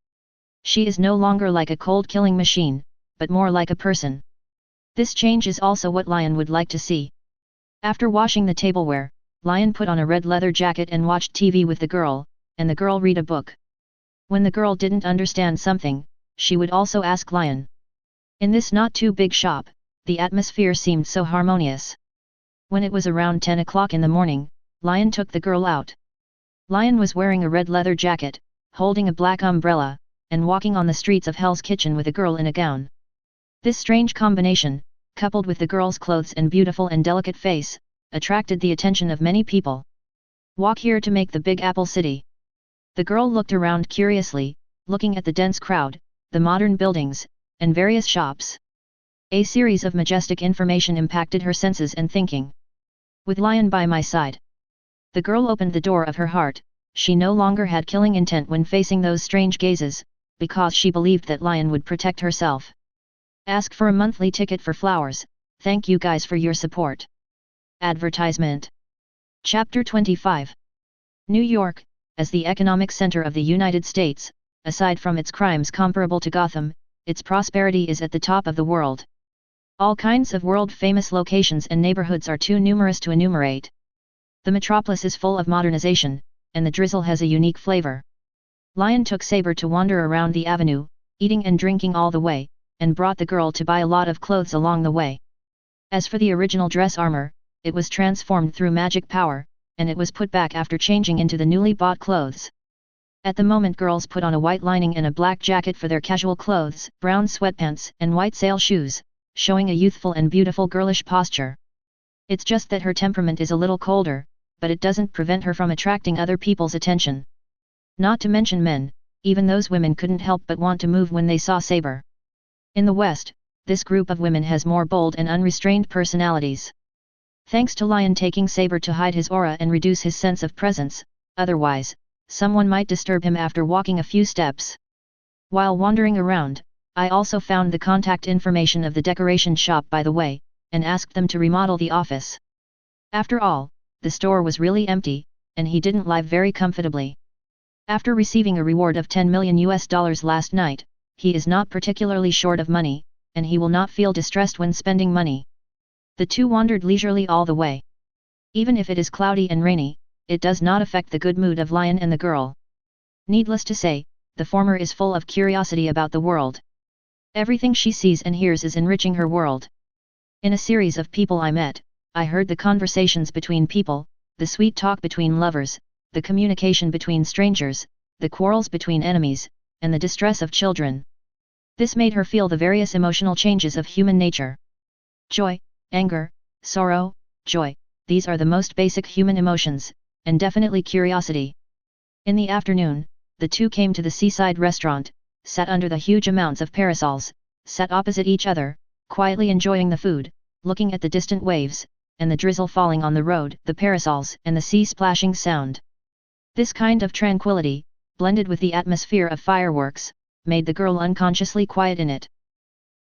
She is no longer like a cold-killing machine, but more like a person. This change is also what Lyon would like to see. After washing the tableware, Lyon put on a red leather jacket and watched TV with the girl, and the girl read a book. When the girl didn't understand something, she would also ask Lyon. In this not-too-big shop, the atmosphere seemed so harmonious. When it was around 10 o'clock in the morning, Lyon took the girl out. Lyon was wearing a red leather jacket, holding a black umbrella, and walking on the streets of Hell's Kitchen with a girl in a gown. This strange combination, coupled with the girl's clothes and beautiful and delicate face, attracted the attention of many people. Walk here to make the Big Apple City. The girl looked around curiously, looking at the dense crowd, the modern buildings, and various shops. A series of majestic information impacted her senses and thinking. With Lyon by my side. The girl opened the door of her heart. She no longer had killing intent when facing those strange gazes, because she believed that Lyon would protect herself. Ask for a monthly ticket for flowers. Thank you guys for your support. Advertisement. Chapter 25. New York, as the economic center of the United States, aside from its crimes comparable to Gotham, its prosperity is at the top of the world. All kinds of world-famous locations and neighborhoods are too numerous to enumerate. The metropolis is full of modernization, and the drizzle has a unique flavor. Lyon took Saber to wander around the avenue, eating and drinking all the way, and brought the girl to buy a lot of clothes along the way. As for the original dress armor, it was transformed through magic power, and it was put back after changing into the newly bought clothes. At the moment girls put on a white lining and a black jacket for their casual clothes, brown sweatpants and white sail shoes, showing a youthful and beautiful girlish posture. It's just that her temperament is a little colder, but it doesn't prevent her from attracting other people's attention. Not to mention men, even those women couldn't help but want to move when they saw Saber. In the West, this group of women has more bold and unrestrained personalities. Thanks to Lyon taking Saber to hide his aura and reduce his sense of presence, otherwise, someone might disturb him after walking a few steps. While wandering around, I also found the contact information of the decoration shop by the way, and asked them to remodel the office. After all, the store was really empty, and he didn't live very comfortably. After receiving a reward of $10 million last night, he is not particularly short of money, and he will not feel distressed when spending money. The two wandered leisurely all the way. Even if it is cloudy and rainy, it does not affect the good mood of Lyon and the girl. Needless to say, the former is full of curiosity about the world. Everything she sees and hears is enriching her world. In a series of people I met, I heard the conversations between people, the sweet talk between lovers, the communication between strangers, the quarrels between enemies, and the distress of children. This made her feel the various emotional changes of human nature. Joy, anger, sorrow, joy, these are the most basic human emotions, and definitely curiosity. In the afternoon, the two came to the seaside restaurant, sat under the huge amounts of parasols, sat opposite each other, quietly enjoying the food, looking at the distant waves, and the drizzle falling on the road, the parasols and the sea splashing sound. This kind of tranquility, blended with the atmosphere of fireworks, made the girl unconsciously quiet in it.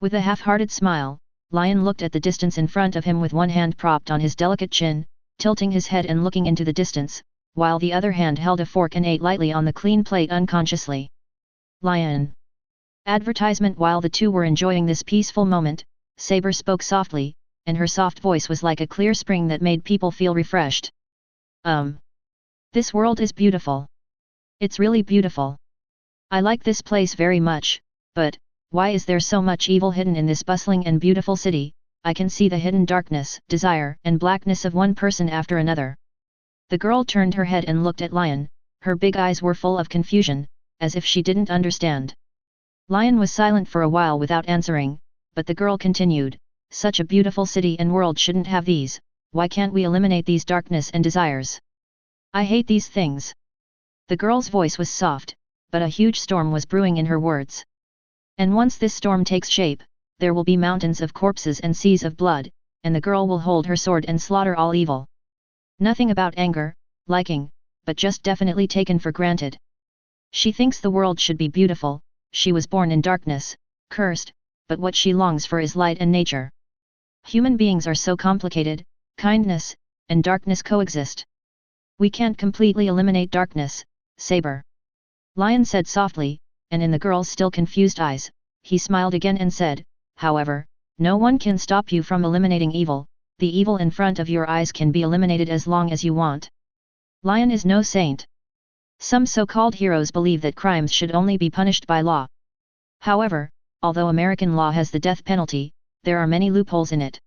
With a half-hearted smile, Lyon looked at the distance in front of him with one hand propped on his delicate chin, tilting his head and looking into the distance, while the other hand held a fork and ate lightly on the clean plate unconsciously. Lyon. Advertisement. While the two were enjoying this peaceful moment, Saber spoke softly, and her soft voice was like a clear spring that made people feel refreshed. This world is beautiful. It's really beautiful. I like this place very much, but, why is there so much evil hidden in this bustling and beautiful city? I can see the hidden darkness, desire, and blackness of one person after another. The girl turned her head and looked at Lyon, her big eyes were full of confusion, as if she didn't understand. Lyon was silent for a while without answering, but the girl continued, such a beautiful city and world shouldn't have these, why can't we eliminate these darkness and desires? I hate these things. The girl's voice was soft, but a huge storm was brewing in her words. And once this storm takes shape, there will be mountains of corpses and seas of blood, and the girl will hold her sword and slaughter all evil. Nothing about anger, liking, but just definitely taken for granted. She thinks the world should be beautiful, she was born in darkness, cursed, but what she longs for is light and nature. Human beings are so complicated, kindness and darkness coexist. We can't completely eliminate darkness, Saber. Lyon said softly, and in the girl's still confused eyes, he smiled again and said, however, no one can stop you from eliminating evil, the evil in front of your eyes can be eliminated as long as you want. Lyon is no saint. Some so-called heroes believe that crimes should only be punished by law. However, although American law has the death penalty, there are many loopholes in it.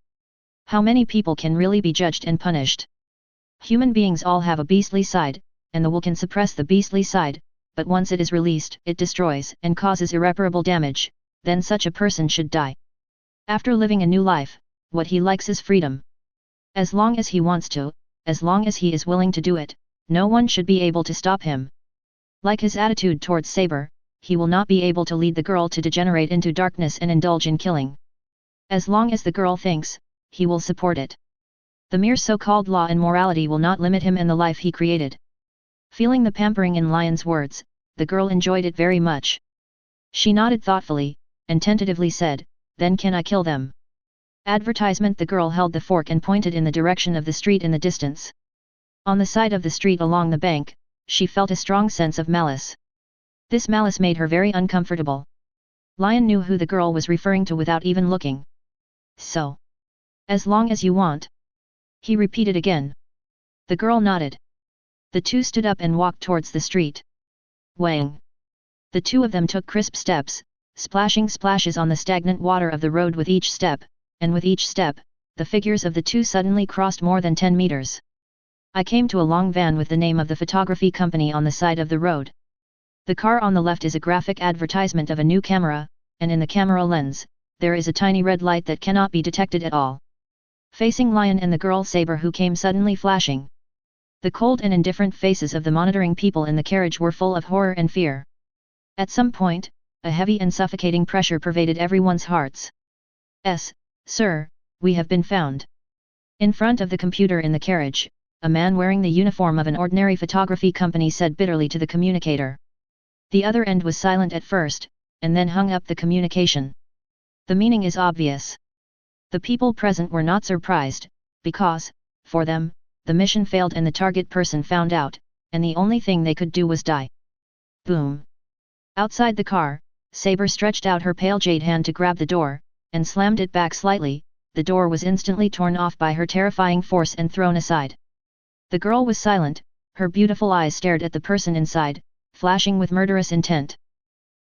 How many people can really be judged and punished? Human beings all have a beastly side, and the will can suppress the beastly side, but once it is released, it destroys and causes irreparable damage, then such a person should die. After living a new life, what he likes is freedom. As long as he wants to, as long as he is willing to do it, no one should be able to stop him. Like his attitude towards Saber, he will not be able to lead the girl to degenerate into darkness and indulge in killing. As long as the girl thinks, he will support it. The mere so-called law and morality will not limit him and the life he created. Feeling the pampering in Lyon's words, the girl enjoyed it very much. She nodded thoughtfully, and tentatively said, then can I kill them? Advertisement. The girl held the fork and pointed in the direction of the street in the distance. On the side of the street along the bank, she felt a strong sense of malice. This malice made her very uncomfortable. Lyon knew who the girl was referring to without even looking. So. As long as you want. He repeated again. The girl nodded. The two stood up and walked towards the street. Wang! The two of them took crisp steps, splashing splashes on the stagnant water of the road with each step, and with each step, the figures of the two suddenly crossed more than 10 meters. I came to a long van with the name of the photography company on the side of the road. The car on the left is a graphic advertisement of a new camera, and in the camera lens, there is a tiny red light that cannot be detected at all. Facing Lyon and the girl Saber who came suddenly flashing. The cold and indifferent faces of the monitoring people in the carriage were full of horror and fear. At some point, a heavy and suffocating pressure pervaded everyone's hearts. Sir, we have been found. In front of the computer in the carriage, a man wearing the uniform of an ordinary photography company said bitterly to the communicator. The other end was silent at first, and then hung up the communication. The meaning is obvious. The people present were not surprised, because, for them, the mission failed and the target person found out, and the only thing they could do was die. Boom! Outside the car, Saber stretched out her pale jade hand to grab the door, and slammed it back slightly. The door was instantly torn off by her terrifying force and thrown aside. The girl was silent, her beautiful eyes stared at the person inside, flashing with murderous intent.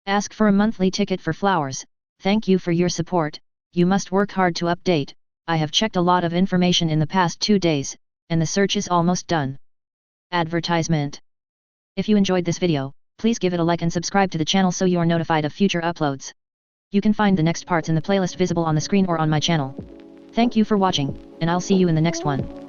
Ask for a monthly ticket for flowers, thank you for your support, you must work hard to update, I have checked a lot of information in the past 2 days, and the search is almost done. Advertisement. If you enjoyed this video, please give it a like and subscribe to the channel so you are notified of future uploads. You can find the next parts in the playlist visible on the screen or on my channel. Thank you for watching, and I'll see you in the next one.